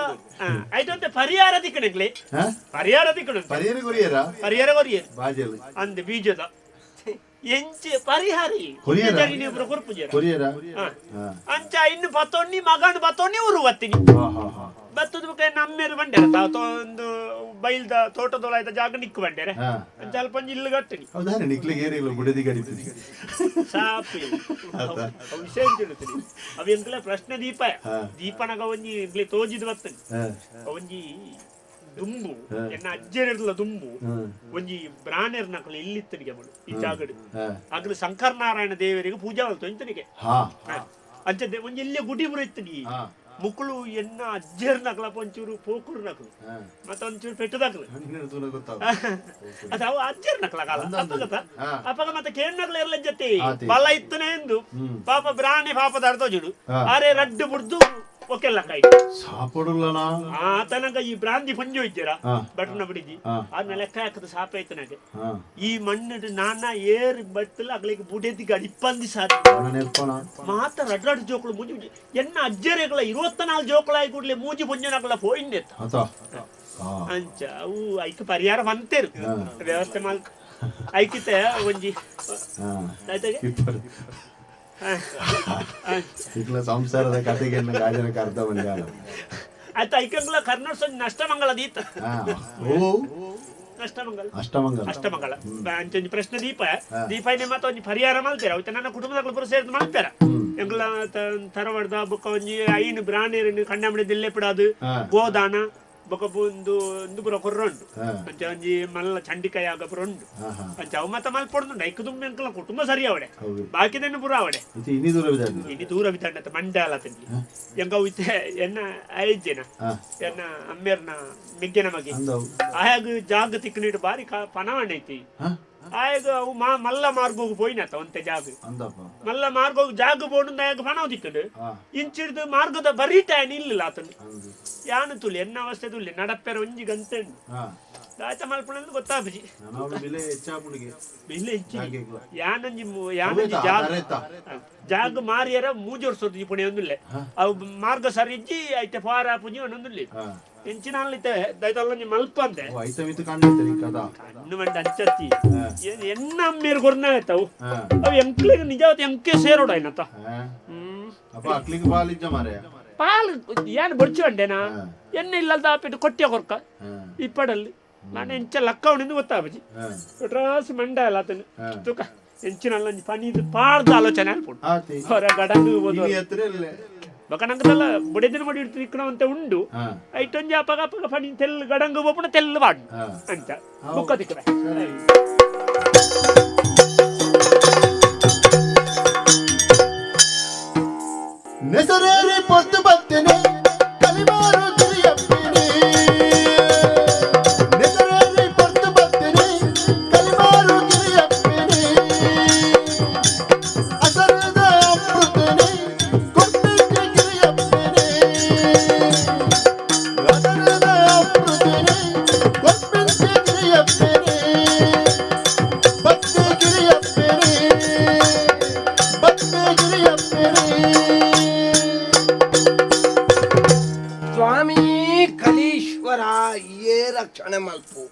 ಐಟಂತೆ ಪರಿಹಾರ ದಿಕ್ಕಣಗ್ಲಿ ಪರಿಹಾರ ದಿಕ್ಕಣ ಪರಿಹಾರ ಕೊರಿಯರು ಅಂದೆ ಬೀಜದ ಎಂಚೆ ಪರಿಹಾರಿ ಅಂಚ ಇನ್ನು ಬತ್ತೊಣ್ಣಿ ಮಗನ್ ಬತ್ತೊಣ್ಣಿ ಊರು ಬತ್ತೀನಿ ಬತ್ತದ ಬುಕ್ಕ ನಮ್ಮೇರು ಬಂಡೇರ ಒಂದು ಬೈಲ್ದ ತೋಟದೊಳಾಯ್ತ ಜಾಗ ನಿಕ್ಕು ಬಂಡೇರೆ ಸ್ವಲ್ಪ ಇಲ್ಲು ಗಟ್ಟನಿ ಸಾಪಿ ವಿಷಯ ತಿಳಿತೀನಿ ಅವ ಎಂಕ್ಲೆ ಪ್ರಶ್ನೆ ದೀಪನಗ ಒಂಜಿ ಎಂಕ್ಲೆ ತೋಜಿದ್ ಬತ್ತನಿ ಒಂಜಿ ದುಂಬು ಎನ್ನ ಅಜ್ಜರಿರ್ಲ ದುಂಬು ಒಂಜಿ ಬ್ರಾಣೆರ್ ನಕಲು ಇಲ್ಲಿತ್ತನಿಗೆ ಮಡು ಈ ಜಾಗಡು ಆಗ್ಲು ಶಂಕರ ನಾರಾಯಣ ದೇವರಿಗೆ ಪೂಜಾ ಮಾಡ್ತು ಇಂತನಿಗೆ ಅಂಚ ಒಂಜಿ ಇಲ್ಲೇ ಗುಡಿ ಮುರಿತ್ತನಿ ಮುಕ್ಕಳು ಎನ್ನ ಅಜ್ಜರ್ ನಕಲ ಒಂಚೂರು ಪೋಕುರು ನಕಲು ಮತ್ತೆ ಒಂಚೂರು ಪೆಟ್ಟದಾಕಲು ಅದಾವ ಅಜ್ಜರ್ ನಕಲ ಕಾಲ ಅಪ್ಪಗ ಮತ್ತೆ ಕೇಳ್ ನಕಲ ಇರ್ಲ ಜೊತೆ ಬಲ ಇತ್ತನೆ ಎಂದು ಪಾಪ ಬ್ರಾಣಿ ಪಾಪದ ಅರ್ಧೋಜುಡು ಅರೆ ರಡ್ಡು ಬುಡ್ದು ಒಕ್ಕೆಲ್ಲ ಕಾಯಿ ಸಾಪಡುಲ್ಲನಾ ಆತನಗ ಈ ಬ್ರಾಂದಿ ಪಂಜು ಇದ್ದೀರಾ ಬಟ್ನ ಬಿಡಿದಿ ಅದನ್ನ ಲೆಕ್ಕ ಹಾಕದ ಸಾಪ ಆಯ್ತು ನನಗೆ ಈ ಮಣ್ಣು ನಾನ ಏರ್ ಬಟ್ಟಲ ಅಗ್ಲಿಗೆ ಬುಡೆದಿ ಗಡಿ ಇಪ್ಪಂದಿ ಸಾಧ್ಯ ಮಾತ ರಡ್ರಾಡು ಜೋಕಳು ಮೂಜಿ ಎನ್ನ ಅಜ್ಜರೆಗಳ 24 ಜೋಕಳಾಯಿ ಕೂಡ್ಲೆ ಮೂಜಿ ಪುಂಜನಗಳ ಪೋಯಿಂದೆ ಅಂಚ ಅವು ಐಕ ಪರಿಹಾರ ಬಂತೇರು ವ್ಯವಸ್ಥೆ ಮಾಲ್ಕ ಐಕಿತೆ ಒಂಜಿ ಸಂಸಾರದ ಕತೆಗೆ ಅರ್ಥ ಬಂದ ಆಯ್ತು ಐಕಂಗ್ಲ ಕರ್ನಾಟಕ ನಷ್ಟಮಂಗಲ ದೀತ ಅಷ್ಟಮಂಗಲ ಅಂಚೊಂಜಿ ಪ್ರಶ್ನೆ ದೀಪ ಮಾತ ಒಂಜಿ ಪರಿಹಾರ ಮಲ್ತೇರ ಅವತ್ತ ನನ್ನ ಕುಟುಂಬದ ಪುರ ಸೇರಿದು ಮಲ್ಪೇರ ಎಂಗ್ಲ ತರವಡ್ದ ಬೊಕ್ಕ ಒಂಜಿ ಐನು ಬ್ರಾಣೇರಿನ ಕಣ್ಣಾಮಣಿ ದಿಲ್ಲೆ ಬಿಡಾದು ಗೋದಾನ ಬೊಕ ಒಂದು ಪುರ ಕೊರ್ರಂಡು ಅಂಚ ಒಂಜಿ ಮಲ್ಲ ಚಂಡಿಕಾಯಿ ಆಗ ಪುರ ಉಂಡು ಅಂಚ ಅವು ಮತ್ತ ಮಲ್ಪೊಡ್ದುಂಡು ಐಕ್ ದುಂಬ ಎಂಕಲ ಕುಟುಂಬ ಸರಿ ಅವಡೆ ಬಾಕಿದನ್ನು ಪುರ ಅವಡೆ ಇನಿ ದೂರ ಬಿದ್ದಾಂಡ ಮಂಡ್ಯಾಲ ತಂಗಿ ಎಂಗ ಇತ್ತೆ ಎನ್ನ ಐಜ್ಜೆನ ಎನ್ನ ಅಮ್ಮೇರ್ನ ಮೆಗ್ಗೆನ ಮಗೆ ಆಯಾಗ ಜಾಗ ತಿಕ್ಕನಿಡು ಬಾರಿ ಪನವಣ್ಣ ಐತಿ ಆಯಾಗ ಅವು ಮಲ್ಲ ಮಾರ್ಗೋಗು ಪೋಯಿನತ್ತ ಒಂತೆ ಜಾಗ ಮಲ್ಲ ಮಾರ್ಗೋಗು ಜಾಗ ಬೋಡು ಆಯಾಗ ಪಣವ ತಿಕ್ಕಂಡು ಇಂಚಿಡ್ದು ಮಾರ್ಗದ ಬರೀಟಾಯನ ಇಲ್ಲ ಆತನು ಯಾನು ತುಳಿ ಎನ್ನ ಅವಸ್ಥೆ ತುಳಿ ನಡಪ್ಪೆರ ಒಂಜಿ ಗಂಟೆ ಆಯ್ತ ಮಲ್ಪಣಂದು ಗೊತ್ತಾಪಜಿ ಬಿಲೆ ಯಾನಂಜಿ ಜಾಗ ಮಾರಿಯರ ಮೂಜೋರ್ಸೋದು ಪುಣೆ ಒಂದುಲ್ಲೆ ಅವು ಮಾರ್ಗ ಸರಿಜ್ಜಿ ಐತೆ ಪಾರ ಪುಜಿ ಒಂದೊಂದುಲ್ಲೆ ಎಂಚಿನ ದೈತಲ್ಲೊಂಜಿ ಮಲ್ಪ ಅಂತೆ ಕಣ್ಣು ಮಂಡ ಅಂಚತ್ತಿ ಎನ್ನ ಅಮ್ಮೇರು ಕೊರ್ನ ಆಯ್ತವು ಅವು ಎಂಕ್ಲಿಗೆ ನಿಜವತ್ತು ಎಂಕೆ ಸೇರೋಡ ಏನತ್ತ ಪಾಲು ಏನು ಬಡ್ಚಿ ಅಂಡೇನಾ ಎಣ್ಣೆ ಇಲ್ಲದ ಆಪಿಟ್ಟು ಕೊಟ್ಟಿಯ ಕೊರ್ಕ ಇಪ್ಪಡಲ್ಲಿ ನಾನು ಎಂಚ ಲಕ್ಕ ಉಣಿಂದು ಗೊತ್ತಾಪಜಿ ರಾಸಿ ಮಂಡ ಅಲ್ಲ ಆತನು ತುಕ ಎಂಚಿನಲ್ಲ ಪನಿದು ಪಾಡ್ದ ಆಲೋಚನೆ ಅನ್ಪುಡು ಹೊರ ಗಡಂಗು ಬೊಕ ನಂಗದಲ್ಲ ಬುಡೆದಿನ ಮಾಡಿ ಇಡ್ತೀನಿ ಇಕ್ಕಣವಂತೆ ಉಂಡು ಐಟೊಂಜಿ ಅಪಗ ಪನಿ ತೆಲ್ಲು ಗಡಂಗು ಬೋಪುಣ ತೆಲ್ಲು ಬಾಡು ಅಂತ ಬುಕ್ಕ ತಿಕ್ಕದ ನೆಸರೇರಿ ಪೊತ್ತು ಬತ್ತನೆ ಕಲಿಮಾರು ತಿರಿಯಪ್ಪಿನಿ ನೆಸರೇರಿ ಪೊತ್ತು ಬತ್ತನೆ ಕಲಿಮಾರು ತಿರಿಯಪ್ಪಿನಿ ಅಸರದ ಅಮೃತನೆ ಕೊಟ್ಟಿಗೆ ಗಿರಿಯಪ್ಪಿನಿ ಅಸರದ ಅಮೃತನೆ ಕೊಟ್ಟಿಗೆ ಗಿರಿಯಪ್ಪಿನಿ ಭಕ್ತಿ ಗಿರಿಯಪ್ಪಿನಿ ಭಕ್ತಿ ಗಿರಿಯಪ್ಪಿನಿ ಸ್ವಾಮಿ ಕಲೀಶ್ವರ ಏ ರಕ್ಷಣೆ ಮಲ್ಪು.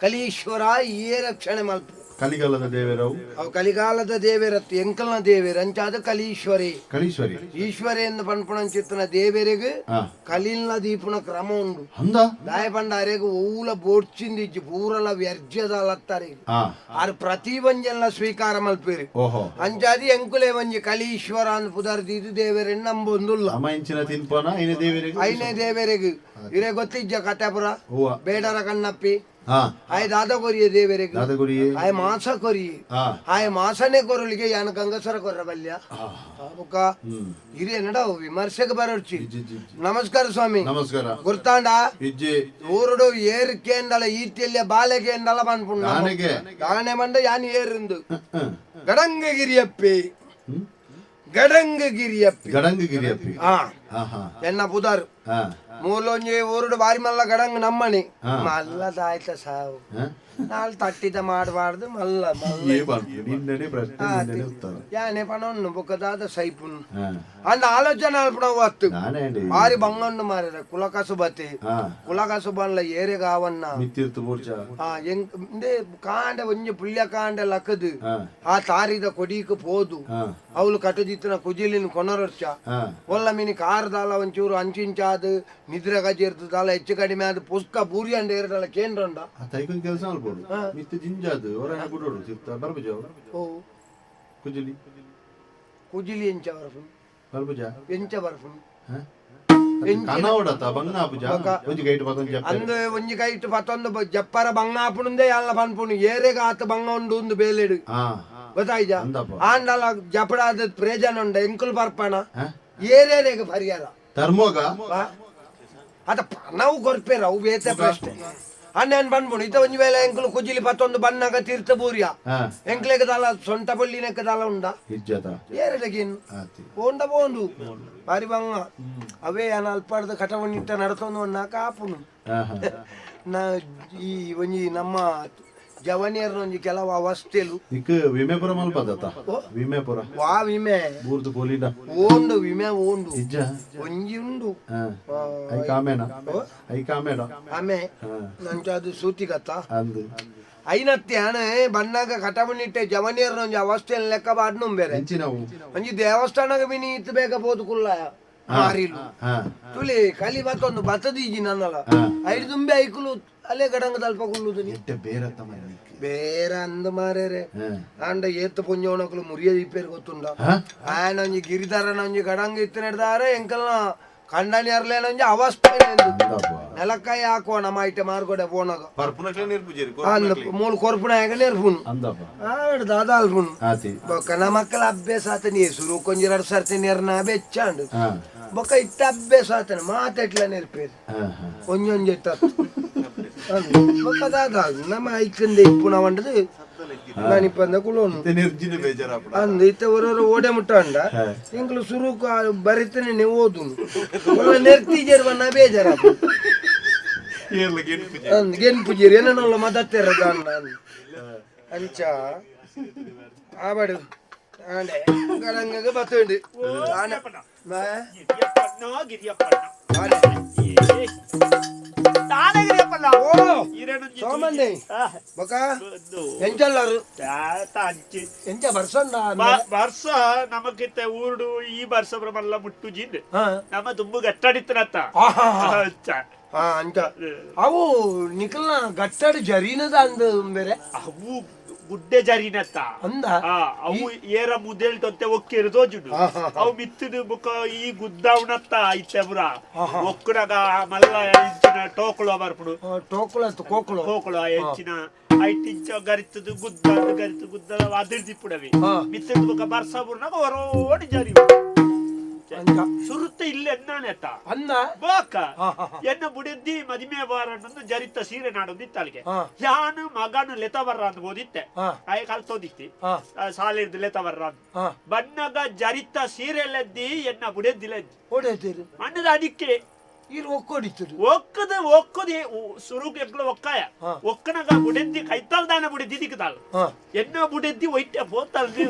ಕಲೀಶ್ವರ ಏ ರಕ್ಷಣೆ ಮಲ್ಪು. ಕಲಿಗಾಲದ ದೇವರವು ಅವು ಕಲಿಗಾಲದ ದೇವರತ್ತು ಎಂಕಲ್ನ ದೇವೇರು ಅಂಚಾದ ಕಲೀಶ್ವರಿ. ಕಲೀಶ್ವರಿ ಈಶ್ವರಿ ಎಂದು ಪನ್ಪುಣಂಚಿತ್ತಿನ ದೇವರಿಗೆ ಕಲೀಲ್ನ ದೀಪುನ ಕ್ರಮ ಉಂಡು. ದಾಯ ಪಂಡಾರೆಗೆ ಊಲ ಬೋಡ್ಚಿಂದಿಜ್ಜಿ ಪೂರಲ ವ್ಯರ್ಜದ ಲತ್ತಾರೆ ಆರು ಪ್ರತಿ ಒಂಜೆಲ್ಲ ಸ್ವೀಕಾರ ಮಲ್ಪೇರಿ. ಅಂಚಾದಿ ಎಂಕುಲೆ ಒಂಜಿ ಕಲೀಶ್ವರ ಅಂದ್ ಪುದರ್ದಿದು ದೇವರನ್ನ ನಂಬೊಂದುಲ್ಲ. ಐನೇ ದೇವರಿಗೆ ಇರೇ ಗೊತ್ತಿಜ್ಜ ಕಥೆಪುರ ಬೇಡರ ಕಣ್ಣಪ್ಪಿ ಆಯ್ ದಾದ ಕೊರಿಯೆ ದೇವರಿಗೆ ಆಯ್ ಮಾಸ ಕೊರಿಯೆ ಆಯ್ ಮಾಸನೆ ಕೊರಲಿಗೆ ಯಾನ ಗಂಗಸರ ಕೊರ್ರ ಬಲ್ಯ ಬುಕ್ಕ ಹಿರಿಯ ನಡ ವಿಮರ್ಶೆಗೆ ಬರೋಡ್ಚಿ. ನಮಸ್ಕಾರ ಸ್ವಾಮಿ. ನಮಸ್ಕಾರ. ಗುರ್ತಾಂಡ ಊರುಡು ಏರು ಕೇಂದಳ ಈತಿಯಲ್ಲಿಯ ಬಾಲೆ ಕೇಂದಳ ಬಂದ್ಪುಂಡ ದಾಣೆ ಮಂಡ ಯಾನ್ ಏರಿಂದು ಗಡಂಗಗಿರಿಯಪ್ಪಿ ಗಡಂಗಗಿರಿಯಪ್ಪಿ ಎನ್ನ ಪುದಾರು ಮೂಲೊಂಜಿ ಊರುಡು ಬಾರಿ ಮಲ್ಲ ಗಡಂಗ್ ನಮ್ಮನಿ ಮಲ್ಲದಾಯ್ತ ಸಾವು ನಾಲ್ ತಟ್ಟಿದ ಮಾಡಬಾರ್ದು ಮಲ್ಲ ಯಾನೆ ಪಣನ್ನು ಬುಕ್ಕದಾದ ಸೈಪುನ್ ಅಂದ ಆಲೋಚನೆ ಅಲ್ಪಣವತ್ತು ಬಾರಿ ಬಂಗಣ್ಣು ಮಾರ ಕುಲಕಸುಬತಿ ಕುಲಕಸುಬನ್ಲ ಏರೆಗ ಅವನ್ನ ಕಾಂಡ ಒಂಜಿ ಪುಲ್ಯ ಕಾಂಡ ಲಕ್ಕದು ಆ ತಾರಿದ ಕೊಡೀಕ್ ಪೋದು ಅವಳು ಕಟದಿತ್ತಿನ ಕುಜಿಲಿನ ಕೊನರೊರ್ಚ ಒಲ್ಲ ಮಿನಿ ಕಾರ್ದಾಲ ಒಂಚೂರು ಅಂಚಿಂಚಾದು ನಿದ್ರೆ ಗಜಿರ್ತದಲ್ಲ ಹೆಚ್ಚು ಕಡಿಮೆ ಆದ ಪುಸ್ತಕ ಬೂರಿ ಅಂಡ ಏರದಲ್ಲ ಕೇಂದ್ರಂಡ ಕೆಲಸ ಮಿತ್ತು ಜಿಂಜಾದು ಹೊರಗೆ ಬಿಡೋಡು ಸಿಗ್ತಾ ಬರ್ಬಜಾವ್ ಕುಜಿಲಿ ಕುಜಿಲಿ ಎಂಚ ಬರ್ಫುನ್ ಬರ್ಬಜ ಎಂಚ ಬರ್ಫುನ್ ಕನ್ನಡತ ಬಂಗಾಪುಜ ಒಂಜಿ ಗೈಟ್ ಪತೊಂದು ಅಂದು ಒಂಜಿ ಗೈಟ್ ಪತೊಂದು ಜಪ್ಪರ ಬಂಗಾಪುನುಂದೆ ಯಾಲ್ಲ ಪನ್ಪುನು ಏರೆಗ ಆತ ಬಂಗ ಉಂಡು ಒಂದು ಬೇಲೆಡು ಗೊತ್ತಾಯ್ಜ ಆಂಡಲ ಜಪಡಾದ ಪ್ರಯೋಜನ ಉಂಡ ಎಂಕುಲು ಬರ್ಪಣ ಏರೇರೆಗೆ ಪರಿಹಾರ ಧರ್ಮೋಗ ಅದ ನಾವು ಗೊರ್ಪೇರ ಅವು ಬೇತೆ ಪ್ರಶ್ನೆ ಅನ್ನೇನ್ ಬಂದ್ಬಿಡು ಇತ ಒಂಜಿ ವೇಳೆ ಎಂಕುಲು ಕುಜಿಲಿ ಪತ್ತೊಂದು ಬನ್ನಾಗ ತೀರ್ಥ ಬೂರ್ಯ ಎಂಕ್ಲೆಗದಲ್ಲ ಸೊಂಟ ಬಳ್ಳಿನೆಕ್ಕದಲ್ಲ ಉಂಡ ಏರಡಗೇನು ಓಂಡ ಬೋಂಡು ಬಾರಿ ಬಂಗ ಅವೇ ಅನ ಅಲ್ಪಾಡ್ದ ಕಟವನ್ನಿಟ್ಟ ನಡ್ತೊಂದು ನಾಕ ಆಪುನು ನಾ ಈ ಒಂಜಿ ನಮ್ಮ ಜವನಿಯರ್ ಒಂಜಿ ಕೆಲವು ಅವಸ್ಥೆಲು ವಿಮೆಪುರ ಮಲ್ಪದತ್ತ ವಿಮೆಪುರ ವಾ ವಿಮೆ ಬೂರ್ದು ಪೋಲಿನ ಓಂಡು ವಿಮೆ ಓಂಡು ಒಂಜಿ ಉಂಡು ಆಮೆ ನಂಚಾದು ಸೂತಿಗತ್ತ ಐನತ್ತಿ ಹಣೆ ಬಣ್ಣಾಗ ಕಟವನ್ನಿಟ್ಟೆ ಜವನಿಯರ್ ಒಂಜಿ ಅವಸ್ಥೆಯಲ್ಲಿ ಲೆಕ್ಕ ಬಾಡ್ನು ಬೇರೆ ಒಂಜಿ ದೇವಸ್ಥಾನಗ ಬಿನಿ ಇತ್ತು ಬೇಗ ಬೋದು ಕುಲ್ಲ ಮಾರಿಲು ತುಳಿ ಕಲಿ ಬತ್ತೊಂದು ಬತ್ತದೀಜಿ ನನ್ನಲ್ಲ ಐದು ತುಂಬೆ ಐಕುಲು ಅಲ್ಲೇ ಗಡಂಗ ತಲ್ಪ ಕುಳ್ಳುದು ಬೇರೆ ಅಂದ ಮಾರೇರೆ ಅಂಡ ಏತ್ತು ಪುಂಜೋಣಕಲು ಮುರಿಯದ ಇಪ್ಪೇರು ಗೊತ್ತುಂಡ ಆಯನ ಒಂಜಿ ಗಿರಿದಾರನ ಒಂಜಿ ಗಡಂಗ ಇತ್ತು ನಡೆದಾರೆ ಎಂಕಲ್ನ ಕಂಡನಿ ಅರ್ಲೇನೊಂಜಿ ಅವಸ್ಥೆ ನೆಲಕ್ಕಾಯಿ ಹಾಕುವ ನಮ್ಮ ಐಟೆ ಮಾರ್ಕೊಡೆ ಪೋನಾಗ ಮೂಲ ಕೊರ್ಪುಣಾಗ ನೆರ್ಪುನು ದಾದ ಅಲ್ಪುನು ಬೊಕ್ಕ ನಮ್ಮ ಮಕ್ಕಳ ಅಭ್ಯಾಸ ಆತನಿ ಸುರು ಕೊಂಜಿ 2 ಸರ್ತಿ ನೆರ್ನ ಬೆಚ್ಚಾಂಡು ಬೊಕ್ಕ ಇಟ್ಟ ಅಭ್ಯಾಸ ಆತನ ಮಾತೆಟ್ಲ ನೆರ್ಪೇರು ಒಂಜೊಂಜಿ ಬೊಕ್ಕ ದಾದ ನಮ್ಮ ಐಕಂದ ಇಪ್ಪುನ వండದು ನಾನಿಪ್ಪಂದ ಕುಲೋನು ಅಂದು ಇತ್ತ ಹೊರವರು ಓಡೆ ಮುಟ್ಟಾಂಡ ಇಂಕ್ಲು ಸುರುಕು ಬರಿತನೆ ನೀವು ಓದುನು ನೆರ್ತಿಜೇರು ಬನ್ನ ಬೇಜಾರ ಗೆನ್ ಪೂಜೇರಿ ಏನೋ ಮದತ್ತೆರ ಅಂಚ ಆಬಡು ಆಂಡೆ ಗಡಂಗಗೆ ಬತ್ತುಂಡು ಸೋಮಂದಿ ಬೊಕ ಎಂಚಲ್ಲಾರು ಎಂಚ ಬರ್ಸ ಬರ್ಸ ನಮಕಿತ್ತ ಊರುಡು ಈ ಬರ್ಸ ಮಲ್ಲ ಮುಟ್ಟು ಜಿಂದ್ ನಮ್ಮ ತುಂಬು ಗಟ್ಟಡಿತ್ತನತ್ತ ಅಂಚ ಅವು ನಿಕಲ್ನ ಗಟ್ಟಡಿ ಜರೀನದ ಅಂದ ಬೇರೆ ಅವು ಗುಡ್ಡೆ ಜರಿನತ್ತ ಅಂದ ಅವು ಏರ ಮುದೇಳ್ ತೊಂತೆ ಒಕ್ಕಿರು ತೋಜುಡು ಅವು ಮಿತ್ತದು ಬುಕ್ಕ ಈ ಗುದ್ದಾವಣತ್ತ ಐತೆಬ್ರ ಒಕ್ಕಡಗ ಮಲ್ಲ ಇಂಚಿನ ಟೋಕುಳ ಬರ್ಪುಡು ಕೋಕುಳ ಎಂಚಿನ ಐಟಿಂಚ ಗರಿತದು ಗುದ್ದ ಅದಿರ್ದಿಪ್ಪುಡವಿ ಮಿತ್ತದು ಬುಕ್ಕ ಬರ್ಸ ಬುರ್ನಾಗ ಹೊರೋಡಿ ಜರಿ ಸುರುತ್ತ ಇಲ್ಲ ಎನ್ನಾನೆತ್ತ ಅನ್ನ ಬೋಕ ಎನ್ನ ಬುಡಿದ್ದಿ ಮದಿಮೆ ಬಾರಣ್ಣಂದು ಜರಿತ ಸೀರೆ ನಾಡೊಂದಿತ್ತ ಅಲ್ಲಿಗೆ ಯಾನು ಮಗನು ಲೆತ ಬರ್ರ ಅಂತ ಓದಿತ್ತೆ ಆಯ ಕಲ್ತೋದಿತ್ತಿ ಸಾಲಿರ್ದು ಲೆತ ಬರ್ರ ಅಂತ ಬಣ್ಣಗ ಜರಿತ ಸೀರೆ ಲೆದ್ದಿ ಎನ್ನ ಬುಡಿದ್ದಿಲ್ಲ ಮಣ್ಣದ ಅಡಿಕೆ ఈరు ఒక్కోడిచ్చుడు ఒక్కది సురుకు ఎక్కడ ఒక్కాయ ఒక్కనగా బుడెద్ది కైతాలు దాని బుడెద్ది దిక్కుతాಳು ఎన్నో బుడెద్ది ಒಯ್ಟೆ పోతాಳು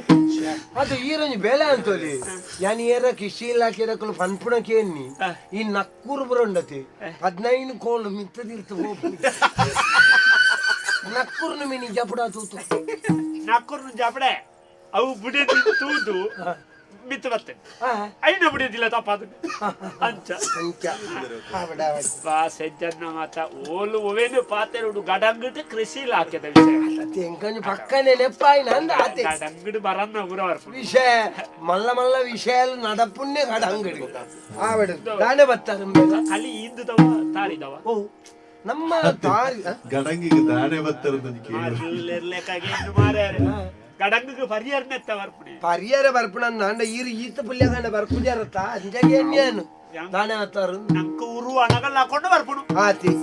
ಅದು ಈರೋಜು ಬೇಳೆ ಅಂತೋಲಿ ಯಾನ್ ಏರಕ್ಕೆ ಶೀಲಾಕಿರಕಲು ಪನ್ಪುಣಕೇನಿ ಈ ನಕ್ಕೂರು ಬರೋಂಡತಿ 15 ಕೋಳು ಮಿತ್ತದಿರ್ತು ನಕ್ಕೂರ್ನು ಮೀನಿ ಜಪಡ ತೂತು ನಕ್ಕೂರ್ನು ಜಪಡೆ ಅವು ಬುಡೆದ್ದಿ ತೂದು ಮಿತ್ತು ಬತ್ತೆ ಐನ ಬುಡೆದ್ದಿಲ್ಲ ತಪ್ಪಾದು ಅಂಚ ಸೆಜ್ಜನ್ನ ಮಾತ ಓಲು ಒವೇನು ಪಾತೆರುಡು ಗಡಂಗಡು ಕೃಷಿಲ ಹಾಕಿದ ವಿಷಯ ಎಂಕಂಜು ಪಕ್ಕನೆ ನೆಪ್ಪಾಯಿನ ಅಂದ ಆತೆ ಗಡಂಗಡು ಬರನ್ನ ಊರವರ್ಪು ವಿಷಯ ಮಲ್ಲ ಮಲ್ಲ ವಿಷಯಾలు ನಡಪುಣ್ಯ ಗಡಂಗಡಿ ಆವಡು ದಾನೆ ಬತ್ತಾರ ಅಲ್ಲಿ ಇಂದು ತವ ತಾಳಿದವ ಓ ನಮ್ಮ ತಾರಿ ಗಡಂಗಿಗೆ ದಾನೆ ಬತ್ತರದು ಕೇಳಿ ಮಾರ್ಯಾರ ಗಡಂಗಿಗೆ ಪರಿಹಾರನೆತ್ತ ಬರ್ಪುಡಿ ಪರಿಹಾರ ಬರ್ಪುಣ ಅಂದ ಈರು ಈತ ಪುಲ್ಯ ಕಂಡ ಬರ್ಪುಜಾರತ್ತ ಅಂಜಗೆ ಎಣ್ಣೆನು ದಾನೆ ಬತ್ತಾರು ನಂಕ ಊರು ಅಣಗಲ್ಲ ಹಾಕೊಂಡು ಬರ್ಪುಡು ಆತಿ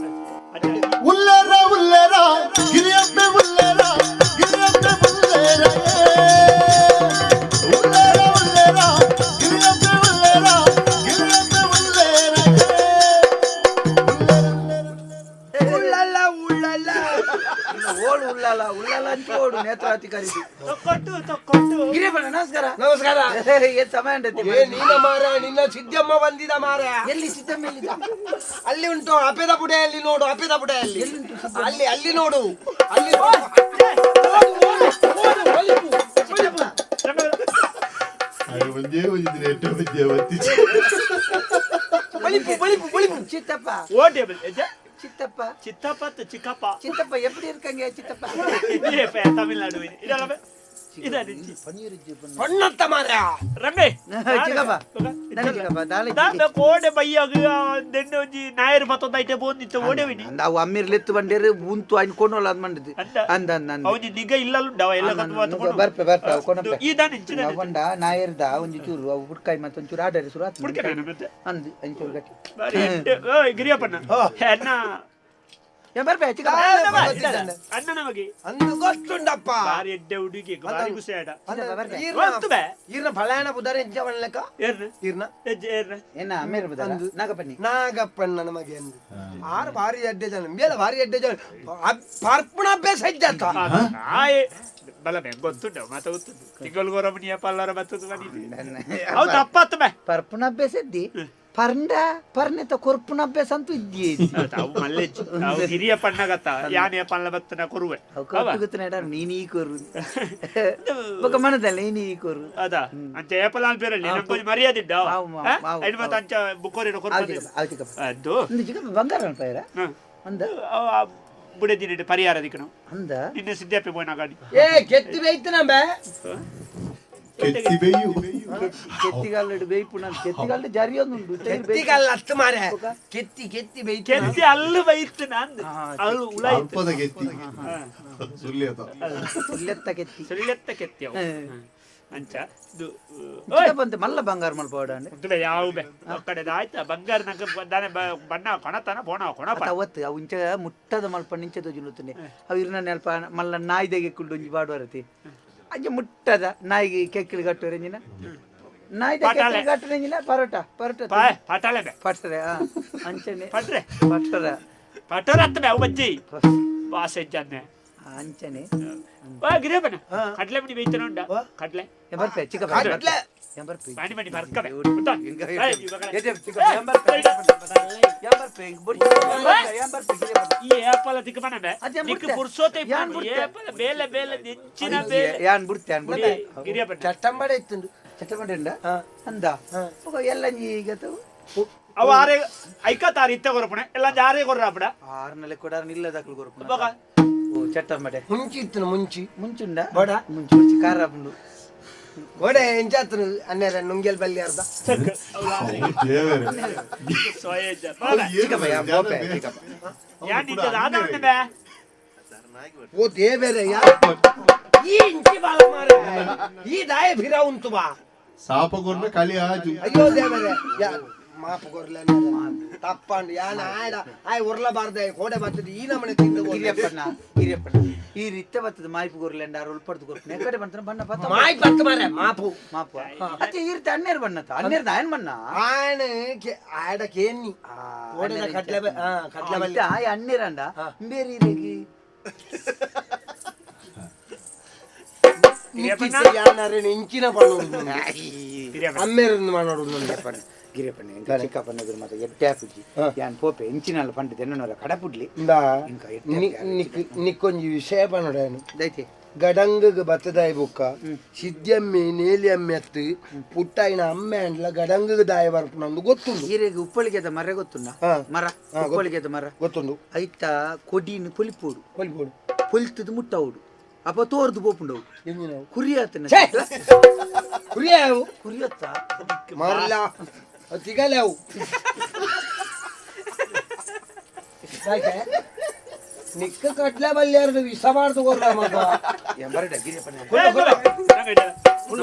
ಉಲ್ಲರ ಉಲ್ಲರ ಗಿರಿಯಪ್ಪೆ ಉಲ್ಲರ ಗಿರಿಯಪ್ಪೆ ಉಲ್ಲರ ಉಲ್ಲರ ಉಲ್ಲರ ಗಿರಿಯಪ್ಪೆ ಉಲ್ಲರ ಗಿರಿಯಪ್ಪೆ ಉಳ್ಳಲ್ಲ ಉಳ್ಳಲ್ಲ ಓಡು ಉಳ್ಳಲ್ಲ ಉಳ್ಳಲ್ಲ ಅಂತ ಓಡು ನೇತ್ರಾತಿ ಕರೀತಿ ತೊಕ್ಕೊಟ್ಟು ಗಿರಿಯಪ್ಪಣ್ಣ ನಮಸ್ಕಾರ. ನಮಸ್ಕಾರ ಏನ್ ಸಮಯ ಉಂಟತಿ? ಏ ನೀನ ಮಾರ ನಿನ್ನ ಸಿದ್ದಮ್ಮ ಬಂದಿದ ಮಾರ ಎಲ್ಲಿ ಸಿದ್ದಮ್ಮ ಎಲ್ಲಿದ್ದ? ಅಲ್ಲಿ ಉಂಟು ಅಪೆದ ಬುಡೆಯಲ್ಲಿ ನೋಡು ಅಪೆದ ಬುಡೆಯಲ್ಲಿ ಅಲ್ಲಿ ಅಲ್ಲಿ ನೋಡು ಅಲ್ಲಿ ಒಂದೇ ಒಂದಿದ್ರೆ ಎಷ್ಟೋ ಒಂದೇ ಒತ್ತಿ ಬಳಿಪು ಬಳಿಪು ಬಳಿಪು ಚಿತ್ತಪ್ಪ ಓಟೆ ಚಿತ್ತಪ್ಪ ಚಿತ್ತಪ್ಪ ಚಿಕ್ಕಪ್ಪ ಚಿತ್ತಪ್ಪ ಎಪ್ಪಡಿ இருக்கங்க ಚಿತ್ತಪ್ಪ? ತಮಿಳ್ನಾಡು ಇದಲ್ಲ ಇದಾನೆ ಹೊನ್ನತ್ತ ಮಾರ ರಂಗೇ ಚಿಕ್ಕಪ್ಪ ನನಗೆ ಚಿಕ್ಕಪ್ಪ ದಾಳಿ ದಾಂಡ ಕೋಡೆ ಬಯ್ಯಾಗ ದೆಂಡೆ ಒಂಜಿ ನಾಯರ್ ಮತ್ತೊಂದೈಟೆ ಬೋಂದಿತ್ತು ಓಡೆವಿನಿ ಅವು ಅಮ್ಮಿರ್ಲೆತ್ತು ಬಂಡೇರು ಉಂತು ಅಯ್ನ್ ಕೊಂಡೋಲ್ಲ ಅದ್ ಮಂಡಿದ್ದು ಅಂದ ಅಂದ ಅವಜಿ ನಿಗ ಇಲ್ಲುಂಡವ ಎಲ್ಲ ಕತ್ವ ಬರ್ಪೆ ಬರ್ಪೆ ಅವು ಕೊನಪ್ಪೆ ಈ ದಾನ ಇಂಚಿನ ಅವಂಡ ನಾಯರ್ದ ಒಂಜಿ ಚೂರು ಅವು ಬುಡ್ಕಾಯಿ ಮತ್ತೊಂಚೂರು ಆಡರಿ ಶುರು ಆತು ಪುಡ್ಕೆ ಮತ್ತೆ ಅಂದು ಒಂಚೂರು ಗಟ್ಟಿ ಬಾರಿ ಓಯ್ ಗಿರಿಯಪ್ಪಣ್ಣ ಅಣ್ಣ ಏ ಬರ್ಪೆ ಚಿಕ್ಕಪ್ಪ ಅಣ್ಣ ನಮಗೆ ಅಂದು ಗೊತ್ತುಂಡಪ್ಪ ಬಾರಿ ಎಡ್ಡೆ ಹುಡುಗಿ ಬಾರಿ ಖುಷಿ ಆಡ ಬರ್ಪೆ ಈರ್ನ ಫಲಾಯನ ಬುಧಾರ ಎಂಜವನ ಲೆಕ್ಕ ಏರ್ನ ಈರ್ನ ಏರ್ನ ಏನ ಅಮ್ಮಿರ್ ಬದಲ ನಾಗಪ್ಪನಿ ನಾಗಪ್ಪಣ್ಣ ನಮಗೆ ಎಂದು ಆರು ಭಾರಿ ಅಡ್ಡೆ ಜನ ಮೇಲ ಭಾರಿ ಅಡ್ಡೆ ಜನ ಪಾರ್ಪಣ ಅಭ್ಯಾಸ ಇದ್ದಾತ ಆಯ್ ಬಲ ಬೆ ಗೊತ್ತುಂಡ ಮಾತ ಗೊತ್ತುಂಡು ತಿಂಗಳು ಗೊರಮನಿಯ ಪಲ್ಲರ ಬತ್ತದು ಬನ್ನಿ ಹೌದು ಅಪ್ಪತ್ತು ಬೆ ಪರ್ಪುನ ಅಭ್ಯಾಸ ಇದ್ದಿ ಪರ್ಂಡ ಪರ್ನೆತ ಕೊರ್ಪುನ ಅಭ್ಯಾಸ ಅಂತೂ ಇದ್ದಿ ಅವು ಮಲ್ಲೆಚ್ಚು ಅವು ಹಿರಿಯ ಪಣ್ಣಗತ್ತ ಯಾನೆ ಪಲ್ಲ ಬತ್ತನ ಕೊರುವೆ ಅವು ಗೊತ್ತನೇಡ ನೀನು ಈ ಕೊರು ಬೊಕ ಮನದಲ್ಲಿ ನೀನು ಈ ಕೊರು ಅದ ಅಂಚ ಏಪಲಾಲ್ ಬೇರಲ್ಲಿ ನಮ್ಗೊಂದು ಮರ್ಯಾದಿದ್ದ ಐದು ಮತ್ತೆ ಅಂಚ ಬುಕ್ಕೋರಿನ ಕೊರು ಅದು ಒಂದು ಚಿಕ್ಕಪ್ಪ ಬಂಗಾರ ಅನ್ಪಾಯರ ಅಂದ ಬುಡೆ ದಿನ ಪರಿಹಾರ ದಿಕ್ಕನು ಅಂದ ನಿನ್ನೆ ಸಿದ್ಧಾಪಿ ಬೋಯ್ನ ಗಾಡಿ ಏ ಕೆತ್ತಿ ಬೇಯ್ತನಂಬೆ ಕೆತ್ತಿ ಬೇಯು ಕೆತ್ತಿಗಾಲು ಬೇಯ್ಪುಣ ಕೆತ್ತಿಗಾಲು ಜರಿಯೊಂದುಂಟು ಕೆತ್ತಿಗಲ್ಲ ಅತ್ತು ಮಾರೆ ಕೆತ್ತಿ ಕೆತ್ತಿ ಬೇಯ್ತ ಕೆತ್ತಿ ಅಲ್ಲು ಬೈತು ನಂದು ಅಲ್ಲು ಉಳ ಅಲ್ಪದ ಕೆತ್ತಿ ಸುಳ್ಯತ ಸುಳ್ಳೆತ್ತ ಕೆತ್ತಿ ಸುಳ್ಳೆತ್ತ ಕೆತ್ತಿ ಅವು ಅಂಚ ಬಂತೆ ಮಲ್ಲ ಬಂಗಾರ ಮಲ್ಪೋಡ ಅಂದ್ರೆ ಯಾವ ಬೆ ಕಡೆ ಆಯ್ತಾ ಬಂಗಾರ ನಂಗೆ ದಾನೆ ಬಣ್ಣ ಕೊಣತನ ಬೋಣ ಕೊಣಪ ಅವತ್ತು ಅವು ಇಂಚ ಮುಟ್ಟದ ಮಲ್ಪ ನಿಂಚದ ಜುಲುತ್ತನೆ ಅವು ಇರ್ನ ನೆಲ್ಪ ಮಲ್ಲ ನಾಯಿದೆಗೆ ಕುಳ್ಳು ಒಂಜಿ ಬಾಡುವರತಿ ಅಂಚ ಮುಟ್ಟದ ನಾಯಿಗೆ ಕೆಕ್ಕಿಲಿ ಕಟ್ಟುವರೆಂಜಿನ ನಾಯಿದ ಕೆಕ್ಕಿಲಿ ಕಟ್ಟುವರೆಂಜಿನ ಪರೋಟ ಪರೋಟ ಪಟಾಳೆ ಬೆ ಪಟ್ರೆ ಅಂಚನೆ ಪಟ್ರೆ ಪಟ್ರ ಪಟರ ಹತ್ತ ಅವು ಬಜ್ಜಿ ವಾಸೆ ಜನ್ನೆ ಅಂಚನೆ ಗಿರಿಯಪ್ಪನ ಕಡ್ಲೆ ಮಣಿ ಬೈತನ ಉಂಡ ಕಡ್ಲೆ ಬರ್ಪೆ ಚಿಕ್ಕ ಎಂಬರ್ಪೆ ಮಣಿ ಮಣಿ ಬರ್ಕಬೆ ಈ ಏಪಲ ತಿಕ್ಕಬನಬೆ ತಿಕ್ಕ ಪುರ್ಸೋತೆ ಏಪಲ ಬೇಲೆ ಬೇಲೆ ನೆಚ್ಚಿನ ಬೇಲೆ ಯಾನ್ ಬುಡ್ತೆ ಯಾನ್ ಬುಡ್ತೆ ಗಿರಿಯಪ್ಪನ ಚಟ್ಟಂಬಡೆ ಇತ್ತುಂಡು ಚಟ್ಟಮಂಡೆ ಉಂಡ ಅಂದ ಎಲ್ಲ ಈಗ ಅವು ಆರೆ ಐಕತ್ತಾರು ಇತ್ತ ಕೊರಪುಣ ಎಲ್ಲ ಜಾರೇ ಕೊರ್ರಾಪಡ ಆರ್ನಲೆ ಕೂಡ ನಿಲ್ಲದಕ್ಕಲು ಕೊರಪುಣ ಬಗ ಓ ಚಟ್ಟಂಬಡೆ ಮುಂಚಿ ಇತ್ತು ಮುಂಚಿ ಮುಂಚುಂಡ ಬಡ ಮುಂಚು ಖಾರ ಬಂದು ಒಡೆ ಎಂಚಾತ್ರು ಅನ್ನೆರ ನುಂಗೆಲ್ ಬಲ್ಲಿ ಅರ್ಧ ದೇವರೇ ಸೋಯೇಜ ಚಿಕ್ಕಪ್ಪ ಯಾ ಬೋಪೆ ಚಿಕ್ಕಪ್ಪ ಯಾನ್ ನಿಂತ ದಾದ ಉಂಡೆ ಓ ದೇವರೇ ಯಾ ಈ ಇಂಚಿ ಬಾಳ ಮಾರೆ ಈ ದಾಯ ಭಿರಾ ಉಂಟು ಬಾ ಸಾಪ ಕೊರ್ನ ಕಳಿ ಆಜು ಅಯ್ಯೋ ದೇವರೇ ಯಾ ಮಾಪು ಕೊರ್ಲೆ ತಪ್ಪಂಡು ಯಾನ ಆಯ್ಡ ಆಯ್ ಉರ್ಲಬಾರ್ದೆ ಕೋಡೆ ಬರ್ತದೆ ಈ ನಮ್ಮನೆ ತಿಂದು ಹಿರಿಯಪ್ಪಣ್ಣ ಈ ರೀತಿ ಬರ್ತದೆ ಮಾಯ್ಪು ಗೊರ್ಲೆಂಡ ಉಳ್ಪಡ್ದು ಕೊಡ್ತೀನಿ ಕಡೆ ಬಂತಾನೆ ಬಣ್ಣ ಪತ್ತ ಮಾಯ್ ಪತ್ತ ಮಾರೆ ಮಾಪು ಮಾಪ ಅತ್ತೆ ಈ ರೀತಿ ಅನ್ನೇರು ಬಣ್ಣತ ಅನ್ನೇರ್ದ ಆಯನ್ ಬಣ್ಣ ಆಯನ ಆಯ್ಡ ಕೇನಿ ಕೋಡೆ ಕಟ್ಲೆ ಕಟ್ಲೆ ಬಲ್ಲಿ ಆಯ್ ಅನ್ನೇರಂಡ ಬೇರೆ ಇರೇಗಿ ಇಂಚಿನ ಪಣ್ಣು ಅಮ್ಮೇರನ್ನು ಮಾಡೋಡು ಗಿರಿಯಪ್ಪಣ್ಣ ಚಿಕ್ಕಪ್ಪಣ್ಣ ಮತ್ತೆ ಎಡ್ಡಾಪುಜಿ ಯಾನ್ ಪೋಪೆ ಇಂಚಿನಲ್ಲ ಪಂಡಿತ ಎನ್ನೋರ ಕಡಪುಡ್ಲಿ ನಿಕ್ಕೊಂಜಿ ವಿಷಯ ಪನ್ನೋಡೇನು ದೈತೆ ಗಡಂಗಗ ಬತ್ತದಾಯಿ ಬುಕ್ಕ ಸಿದ್ಯಮ್ಮೆ ನೇಲಿಯಮ್ಮೆ ಅತ್ತು ಪುಟ್ಟಾಯಿನ ಅಮ್ಮೆ ಅಂಡ್ಲ ಗಡಂಗಗ ದಾಯ ಬರ್ಪುನಂದು ಗೊತ್ತುಂಡು ಈರೆಗೆ ಉಪ್ಪಳಿಗೆದ ಮರ ಗೊತ್ತುಂಡ ಮರ ಉಪ್ಪಳಿಗೆದ ಮರ ಗೊತ್ತುಂಡು ಐತ ಕೊಡಿನ ಪೊಲಿಪೋಡು ಪೊಲಿಪೋಡು ಪೊಲಿತದ ಮುಟ್ಟವುಡು ಅಪ್ಪ ತೋರ್ದು ಪೋಪುಂಡವು ಎಂಜಿನವು ಕುರಿಯಾತನ ಕುರಿಯಾವು ಕುರಿಯತ್ತ ಮಾರಲ್ಲ ತಿಗಲ್ಯಾವು ನಿಕ್ಕ ಕಟ್ಲೆ ಬಲ್ಯಾರ್ದು ವಿಸಬಾರ್ದು ಕೊಡ್ಲ ಮಗ ಎಂಬರಡ ಗಿರಿಯಪ್ಪಣ್ಣ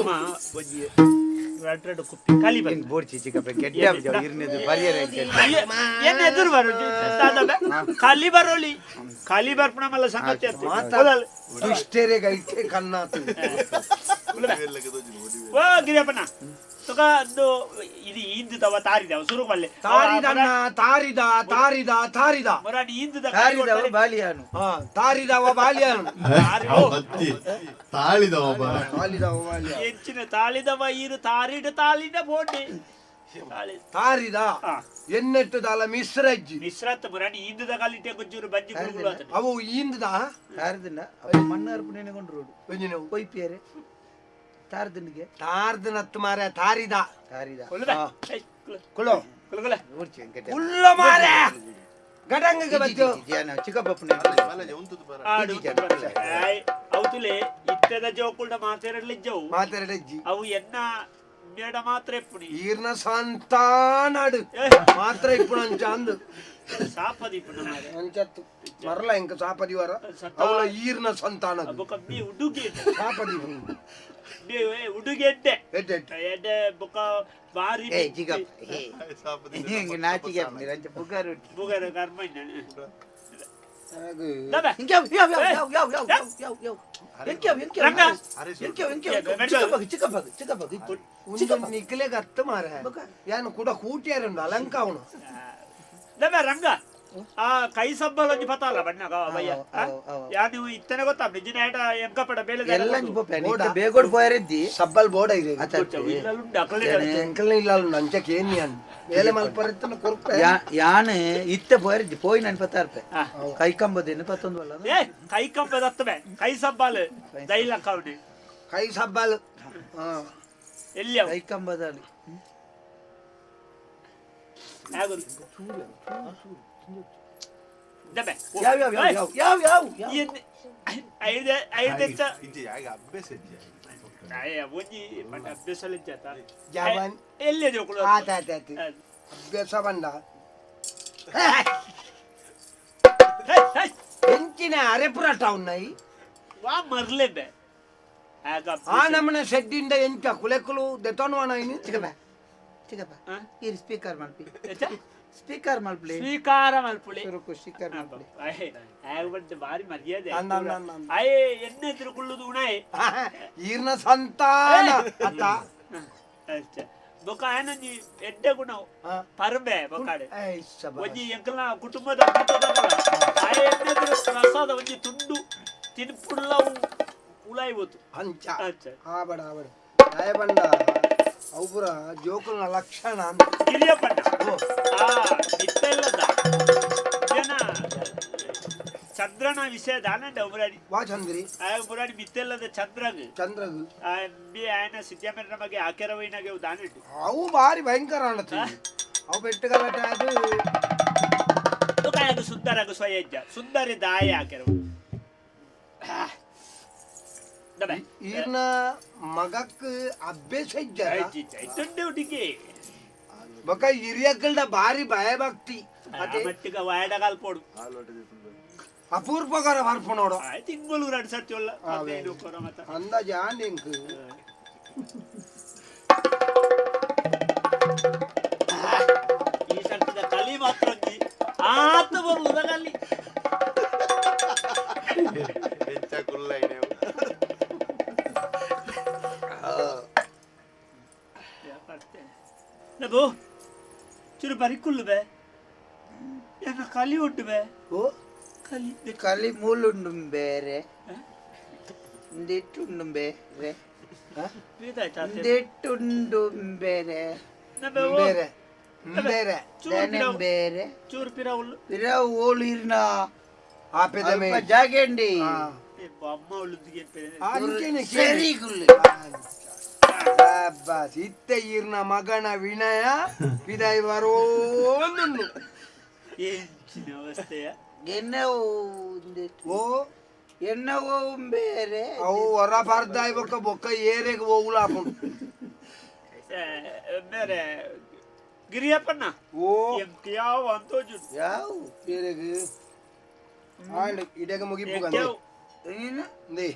ಎರಡು ಕುಪ್ಪಿ ಖಾಲಿ ಹೆಂಗ್ ಬೋಡ್ಚಿ ಚಿಕ್ಕಪ್ಪ ಗೆಡ್ಡ ಇರ್ನದು ಬರಿಯರೆ ಏನ್ ಎದುರು ಬರೋ ಖಾಲಿ ಬರೋಲಿ ಖಾಲಿ ಬರ್ಪಣ ಮಲ್ಲ ಸಂಗತಿ ದುಷ್ಟೇರೆ ಗೈತೆ ಕನ್ನಾತು ಓ ಗಿರಿಯಪ್ಪನ ತುಕ ಒಂದು ಇದು ಇಂದವ ತಾರಿದವ ಸುರು ಮಲ್ಲೆ ತಾರಿದಣ್ಣ ತಾರಿದ ತಾರಿದ ತಾರಿದ ಮೊರಾಡಿ ಇಂದದ ತಾರಿದವ ಬಾಲಿಯಾನು ತಾರಿದವ ಬಾಲ್ಯಾನು ತಾಳಿದವ ತಾಳಿದವ ಬಾಲ್ಯ ಹೆಚ್ಚಿನ ತಾಳಿದವ ಇರು ತಾರಿಡ ತಾಳಿದ ಬೋಡೆ ತಾರಿದ ಎನ್ನೆಟ್ಟು ದಾಲ ಮಿಶ್ರಜ್ಜಿ ಮಿಶ್ರತ್ ಮೊರಾಡಿ ಇಂದದ ಕಾಲಿಟ್ಟೆ ಗೊಜ್ಜೂರು ಬಜ್ಜಿ ಗುರುಗುಳು ಆತನ ಅವು ಇಂದದ ತಾರದಿನ ಅವ ಮಣ್ಣು ಅರ್ಪಣೆ ಕೊಂಡ್ರೋಡು ಎಂಜಿನವು ಕೊಯ್ಪಿಯರೆ ತಾರದಿನಿಗೆ ತಾರ್ದನತ್ತು ಮಾರ ತಾರಿದ ತಾರಿದ ಕುಲೋ ಕುಲಗುಲ ಊರ್ಚಿ ವೆಂಕಟ ಕುಲ್ಲ ಮಾರ ಗಡಂಗಗೆ ಬತ್ತು ಚಿಕ್ಕಪ್ಪನ ಆಡು ಅವತುಲೆ ಇತ್ತದ ಜೋಕುಲ್ಡ ಮಾತೆರಡ್ಲಿಜ್ಜವು ಮಾತಾಡಜ್ಜಿ ಅವು ಎನ್ನ ಮೇಡ ಮಾತ್ರ ಎಪ್ಪುಡಿ ಈರ್ನ ಸಂತಾನಾಡು ಮಾತ್ರ ಇಪ್ಪು ಅಂಚ ಅಂದು ಸಾಪದಿ ಅಂಚತ್ತು ಮರಲ ಇಂಕ ಸಾಪದಿ ವರ ಅವಳ ಈರ್ನ ಸಂತಾನದು ಬೊಕ ಬಿ ಉಡುಗೆ ಸಾಪದಿ ಬಿ ಉಡುಗೆ ಎಡ್ಡೆ ಎಡ್ಡೆ ಎಡ್ಡೆ ಬೊಕ ಬಾರಿ ಏ ಚಿಕ್ಕಪ್ಪ ಹಿಂಗೆ ನಾಚಿಗೆ ರಂಚ ಬುಗಾರು ಬುಗರ ಕರ್ಮಣ್ಣ ಹಾಗೆ ದಬೆ ಹಿಂಗ್ಯಾವ್ ಯಾವ್ ಯಾವ್ ಯಾವ್ ಯಾವ್ ಯಾವ್ ಯಾವ್ ಯಾವ್ ಯಾವ್ ಎಂಕ್ಯಾವ್ ಎಂಕ್ಯಾವ್ ರಂಗ ಎಂಕ್ಯಾವ್ ಎಂಕ್ಯಾವ್ ಚಿಕ್ಕಪ್ಪ ಒಂದು ನಿಕ್ಲೆ ಗತ್ತ ಮಾರ ಯಾನು ಕೂಡ ಕೂಟಿಯಾರುಂಡು ಅಲಂಕ ಅವನು ದಬೆ ರಂಗ ಆ ಕೈ ಸಬ್ಬಲೊಂಜಿ ಪತಾಲ ಬಣ್ಣಗ ಬಯ್ಯ ಯಾ ನೀವು ಇತ್ತನೆ ಗೊತ್ತಾ ನಿಜಿನ ಏಟ ಎಂಕಪಡ ಬೇಲೆ ಎಲ್ಲಂಜಿ ಪೋಪೆ ಬೇಗೋಡ್ ಪೋಯರೆದ್ದಿ ಸಬ್ಬಲ್ ಬೋರ್ಡ್ ಇದೆ ಇಲ್ಲುಂಡ ಅಕಲೆ ಎಂಕಲ್ನ ಇಲ್ಲ ನಂಚಕ್ಕೆ ಏನ್ ಯಾನ್ ಬೇಲೆ ಮಲ್ಪರಿತ್ತನ ಕೊರ್ಪೆ ಯಾನ್ ಇತ್ತೆ ಪೋಯರೆದ್ದಿ ಪೋಯಿ ನನ್ 10 ರೂಪಾಯಿ ಕೈ ಕಂಬದೇನು 11 ಅಲ್ಲ ಏ ಕೈ ಕಂಬ ದತ್ತಬೆ ಕೈ ಸಬ್ಬಲ್ ದೈಲ ಕೌಡಿ ಕೈ ಸಬ್ಬಲ್ ಎಲ್ಲಿ ಕೈ ಕಂಬದಲ್ಲಿ ಆಗುದು ದಬೆ ಯಾವ್ ಯಾವ್ ಯಾವ್ ಯಾವ್ ಯಾವ್ ಯಾವ್ ಐದೆ ಐದೆಚ್ಚ ಇಂಚೆ ಯಾಗ ಅಭ್ಯಾಸ ಇಜ್ಜಿ ಆಯ ಒಂಜಿ ಮಟ ಅಭ್ಯಾಸಲಿ ಜಾತ ಜವನ್ ಎಲ್ಲಿ ಜೋಕುಳು ಆತ ಅಭ್ಯಾಸ ಬಂದ ಎಂಚಿನ ಅರೆಪುರಾಟ ఉన్నాయి ವಾ ಮರ್ಲೆಬೆ ಆಗ ಆ ನಮ್ಮನೆ ಸೆಡ್ಡಿಂದ ಎಂಚ ಕುಲೆಕುಲು ದೆತೋನವನ ಇನಿ ಚಿಕ್ಕಪ್ಪ ಈ ಸ್ಪೀಕರ್ ಮಲ್ಪಿ ಸ್ಪೀಕರ್ ಮಲ್ಪಿ ಸ್ವೀಕಾರ ಮಲ್ಪುಳಿ ಸುರುಕು ಸ್ಪೀಕರ್ ಮಲ್ಪಿ ಆಗುತ್ತೆ ಬಾರಿ ಮರ್ಯಾದೆ ಅಣ್ಣ ಅಯ್ಯ ಎಣ್ಣೆ ತಿರುಕೊಳ್ಳುದು ಉಣಾಯ್ ಈರ್ನ ಸಂತಾನ ಅತ್ತ ಅಷ್ಟೇ ಬೊಕ ಆನಂಜಿ ಎಡ್ಡೆ ಗುಣ ಪರಬೆ ಬೊಕಾಡೆ ಒಂಜಿ ಎಂಕಲ್ನ ಕುಟುಂಬದ ಆಯ ಎಣ್ಣೆ ಪ್ರಸಾದ ಒಂಜಿ ತುಂಡು ತಿನ್ಪುಳ್ಳ ಉಳಾಯಿ ಹೋತು ಅಂಚ ಅಚ್ಚ ಆಬಡ ಆಯ ಬಂದ ಅವರ ಜೋಕುಲ್ನ ಲಕ್ಷಣ ಗಿರಿಯಪ್ಪಣ್ಣ ಇತ್ತೆಲ್ಲದ ಜನ ಚಂದ್ರನ ವಿಷಯ ದಾನಂಡ ಒಬ್ಬರಾಡಿ ವಾ ಚಂದ್ರಿ ಒಬ್ಬರಾಡಿ ಮಿತ್ತೆಲ್ಲದ ಚಂದ್ರಗ್ ಚಂದ್ರಗು ಬಿ ಆಯನ ಸಿದ್ಧಾಮರ ನಮಗೆ ಆಕೆರವೈನಾಗೆ ದಾನಿಟ್ಟು ಅವು ಬಾರಿ ಭಯಂಕರ ಅಣತಿ ಅವು ಬೆಟ್ಟಗಲಟ ಅದು ಕಾಯದು ಸುಂದರಗು ಸ್ವಯಜ್ಜ ಸುಂದರಿ ದಾಯ ಆಕೆರವು ಈರ್ನ ಮಗಕ್ ಅಭ್ಯಾಸ ಇದ್ದ ಹುಡುಗಿ ಬೊಕ ಹಿರಿಯಕ್ಕಳ್ದ ಬಾರಿ ಭಯ ಭಕ್ತಿ ಮಟ್ಟಿಗ ವಾಯಡಗಾಲ್ ಪೋಡು ಅಪೂರ್ವಕರ ಬರ್ಪ ನೋಡು ತಿಂಗಳು 2 ಸರ್ತಿ ಒಲ್ಲ ಅಂದಾಜ ಆಂಡಿಂಕ್ ಪರಿಕುಲ್ಲು ಬೇ ಎನ್ನ ಕಲಿ ಉಂಟು ಬೇ ಓ ಕಲಿ ಕಲಿ ಮೂಲುಂಡು ಬೇರೆ ಇಂದೆಟ್ಟುಂಡು ಬೇರೆ ಇಂದೆಟ್ಟುಂಡು ಬೇರೆ ಬೇರೆ ಬೇರೆ ಬೇರೆ ಚೂರು ಪಿರ ಉಳ್ಳು ಪಿರ ಓಳು ಇರ್ನ ಆಪೆದ ಮೇ ಜಾಗೆಂಡಿ ಅಮ್ಮ ಉಳ್ಳುದಿಗೆ ಅಂಚೆನೆ ಸರಿ ಗುಳ್ಳು ಬಸ್ ಇತ್ತೆ ಈರ್ನ ಮಗನ ವಿನಯ ವಿದಾಯ ಬರೋಂದುಂಡು ಏಂಚಿನ ಅವಸ್ಥೆಯ ಎನ್ನವು ಓ ಎನ್ನವು ಬೇರೆ ಅವು ಹೊರ ಬರ್ದಾಯ್ ಬೊಕ್ಕ ಏರೆಗೆ ಹೋಗ್ಲಾಪು ಬೇರೆ ಗಿರಿಯಪ್ಪಣ್ಣ ಓ ಯಾವ ಅಂತೋಜು ಯಾವ ಏರೆಗೆ ಆಂಡ್ ಇಡೆಗೆ ಮುಗಿಪು ಎಂಗಿನ ದೇ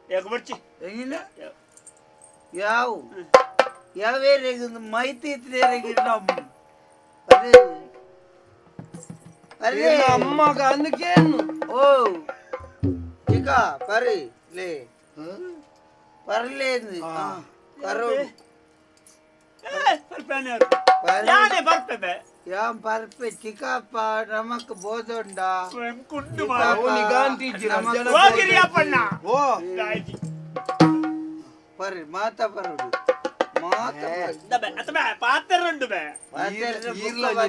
ಯಾಕ ಬರ್ಚಿ ಎಂಗಿನ ಯಾವ ಯಾವೇರೆಗೊಂದು ಮಾಹಿತಿ ಇದ್ರೆ ನಮ್ಮ ಅರೆ ಅರೆ ಅಮ್ಮಗ ಅಂದಕೇನು ಓ ಚಿಕ್ಕ ಪರಿ ಲೇ ಪರ್ಲೆ ಕರೋ ಯಾನೇ ಬರ್ಪೆ ಯಾಂ ಪರ್ಪೆ ಚಿಕ್ಕಪ್ಪ ನಮಕ್ ಬೋಧೊಂಡ ಕುಂಡು ನಿಗಾಂತಿ ಗಿರಿಯಪ್ಪಣ್ಣ ಓ ಪರಿ ಮಾತಾ ಬರುದು ಮಾತಾ ಪಾತ್ರುಂಡು ಬೇ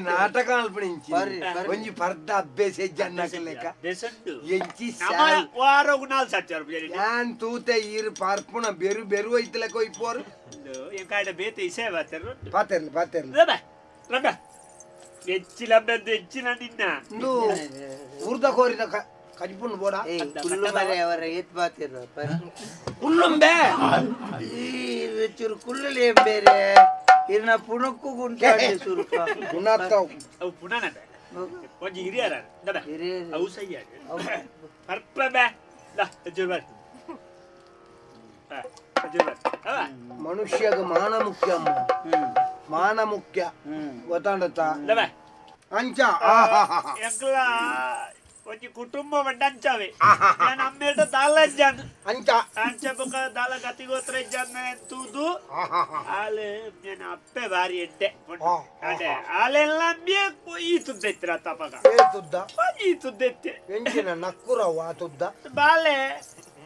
ನಾಟಕ ಅಲ್ಪಣಿಂಚಿ ಒಂಜಿ ಪರ್ದ ಅಭ್ಯಾಸ ಜನ್ನಕ ಬೆಸಂಡು ಎಂಚಿ ವಾರ ಗುಣಾಲ್ ಸಚ್ಚ ಯಾನ್ ತೂತೆ ಈರು ಪಾರ್ಪುಣ ಬೆರು ಬೆರು ಐತಲಕ ಇಪ್ಪೋರು ಎಂಕಾಯ್ಡ ಬೇತೆ ಇಸೆ ಬಾತರು ಪಾತೆರ್ಲಿ ರಗ ಹೆಚ್ಚಿಲಂಬೆಂದು ಹೆಚ್ಚಿನ ನಿನ್ನ ಇಂದು ಊರ್ದ ಕೋರಿದ ಕಜಿಪುಂಡು ಬೋಡ ಕುಲ್ಲು ಮರೆ ಅವರ ಏತ್ ಬಾತಿರ ಕುಲ್ಲುಂಬೆ ಚೂರು ಕುಲ್ಲುಲಿ ಬೇರೆ ಇರ್ನ ಪುಣಕ್ಕೂ ಗುಂಟಾಡಿ ಸುರುಪ ಗುಣಾತ್ತವ್ ಅವು ಪುನಃ ಒಂಜಿ ಹಿರಿಯರ ದಡ ಹಿರಿಯರು. ಅವು ಸಯ್ಯ ಪರ್ಪ ಬೇ ದ ಜುರ್ ಬರ್ ಜುರ್ ಬರ್ ಅವ ಮನುಷ್ಯಗ ಮಾನ ಮುಖ್ಯ ಅಮ್ಮ ಮಾನ ಮುಖ್ಯ ಗೊತ್ತಾಂಡತ್ತ ದಬ ಅಂಚ ಎಂಕ್ಲ ಒಂಜಿ ಕುಟುಂಬ ಬಂಡಂಚಾವೆ ನಾನು ಅಮ್ಮೇಟ ದಾಲಜ್ಜಾನ್ ಅಂಚ ಅಂಚ ಬೊಕ ದಾಲ ಗತಿಗೋತ್ರ ಇಜ್ಜಾನ ಎಂತುದು ಆಲೆ ನಾನು ಅಪ್ಪೆ ಬಾರಿ ಎಡ್ಡೆ ಅಡೆ ಆಲೆಲ್ಲ ಮೇ ಈತುದ್ದೆತ್ರ ತಪಗ ಏತುದ್ದ ಈತುದ್ದೆತ್ತೆ ಎಂಚಿನ ನಕ್ಕುರವು ಆತುದ್ದ ಬಾಲೆ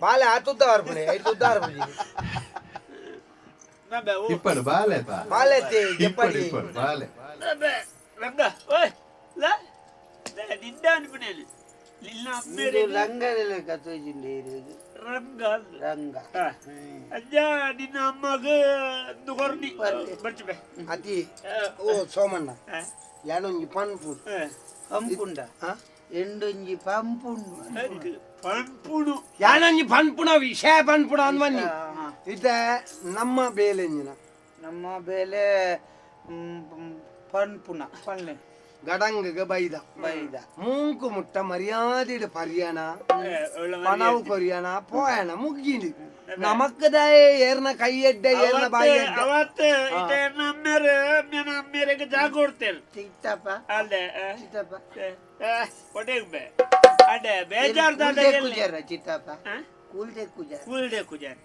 ಬಾಲೆ ಆತುದ್ದ ಅರ್ಪಣೆ ಐತುದ್ದ ಅರ್ಪಣೆ ನಬೆ ಓ ಇಪ್ಪಡು ಬಾಲೆ ಬಾಲೆ ತೇ ಇಪ್ಪಡು ಎಪ್ಪಡಿ ಇಪ್ಪಡು ಬಾಲೆ ನಬೆ ರಂಗ ಓಯ್ ಲ ನಿಂದ ಅನ್ಪಣೇನು ನಿನ್ನ ಅಮ್ಮೇರೆ ರಂಗದಲ್ಲ ಕತ್ತೋಜಿಂಡಿ ರಂಗ ರಂಗ ಅಜ್ಜ ನಿನ್ನ ಅಮ್ಮಗ ನುಗೊರ್ನಿ ಬರ್ಚಬೆ ಅತಿ ಓ ಸೋಮಣ್ಣ ಯಾನೊಂಜಿ ಪನ್ಪು ಪಂಪುಂಡ ಎಂಡೊಂಜಿ ಪಂಪುಂಡು ಪಂಪುಡು ಯಾನೊಂಜಿ ಪನ್ಪುಣ ವಿಷಯ ಪನ್ಪುಣ ಅನ್ವನ್ನಿ ಇತ ನಮ್ಮ ಬೇಲೆಂಜಿನ ನಮ್ಮ ಬೇಲೆ ಪನ್ಪುಣ ಪನ್ನೆ ಗಡಂಗಗ ಬೈದ ಬೈದ ಮೂಂಕು ಮುಟ್ಟ ಮರ್ಯಾದಿಡ ಪರ್ಯಣ ಪಣವು ಕೊರಿಯಣ ಪೋಯಣ ಮುಗ್ಗಿಂದು ನಮಕ್ಕದಾಯ ಏರ್ನ ಕೈ ಎಡ್ಡೆ ಏರ್ನ ಬಾಯಿ ಎಡ್ಡೆ ಅವತ್ತು ಇದೇ ನಮ್ಮೇರೆಗೆ ಜಾಗ ಕೊಡ್ತೇನೆ ಚಿತ್ತಪ್ಪ ಅಲ್ಲೇ ಚಿತ್ತಪ್ಪ ಒಡೆಗ್ ಬೇ ಅಡೆ ಬೇಜಾರ್ದಾದ ಕುಜಾರ ಚಿತ್ತಪ್ಪ ಕೂಲ್ದೆ ಕುಜಾರ ಕೂಲ್ಡೆ ಕುಜಾರ್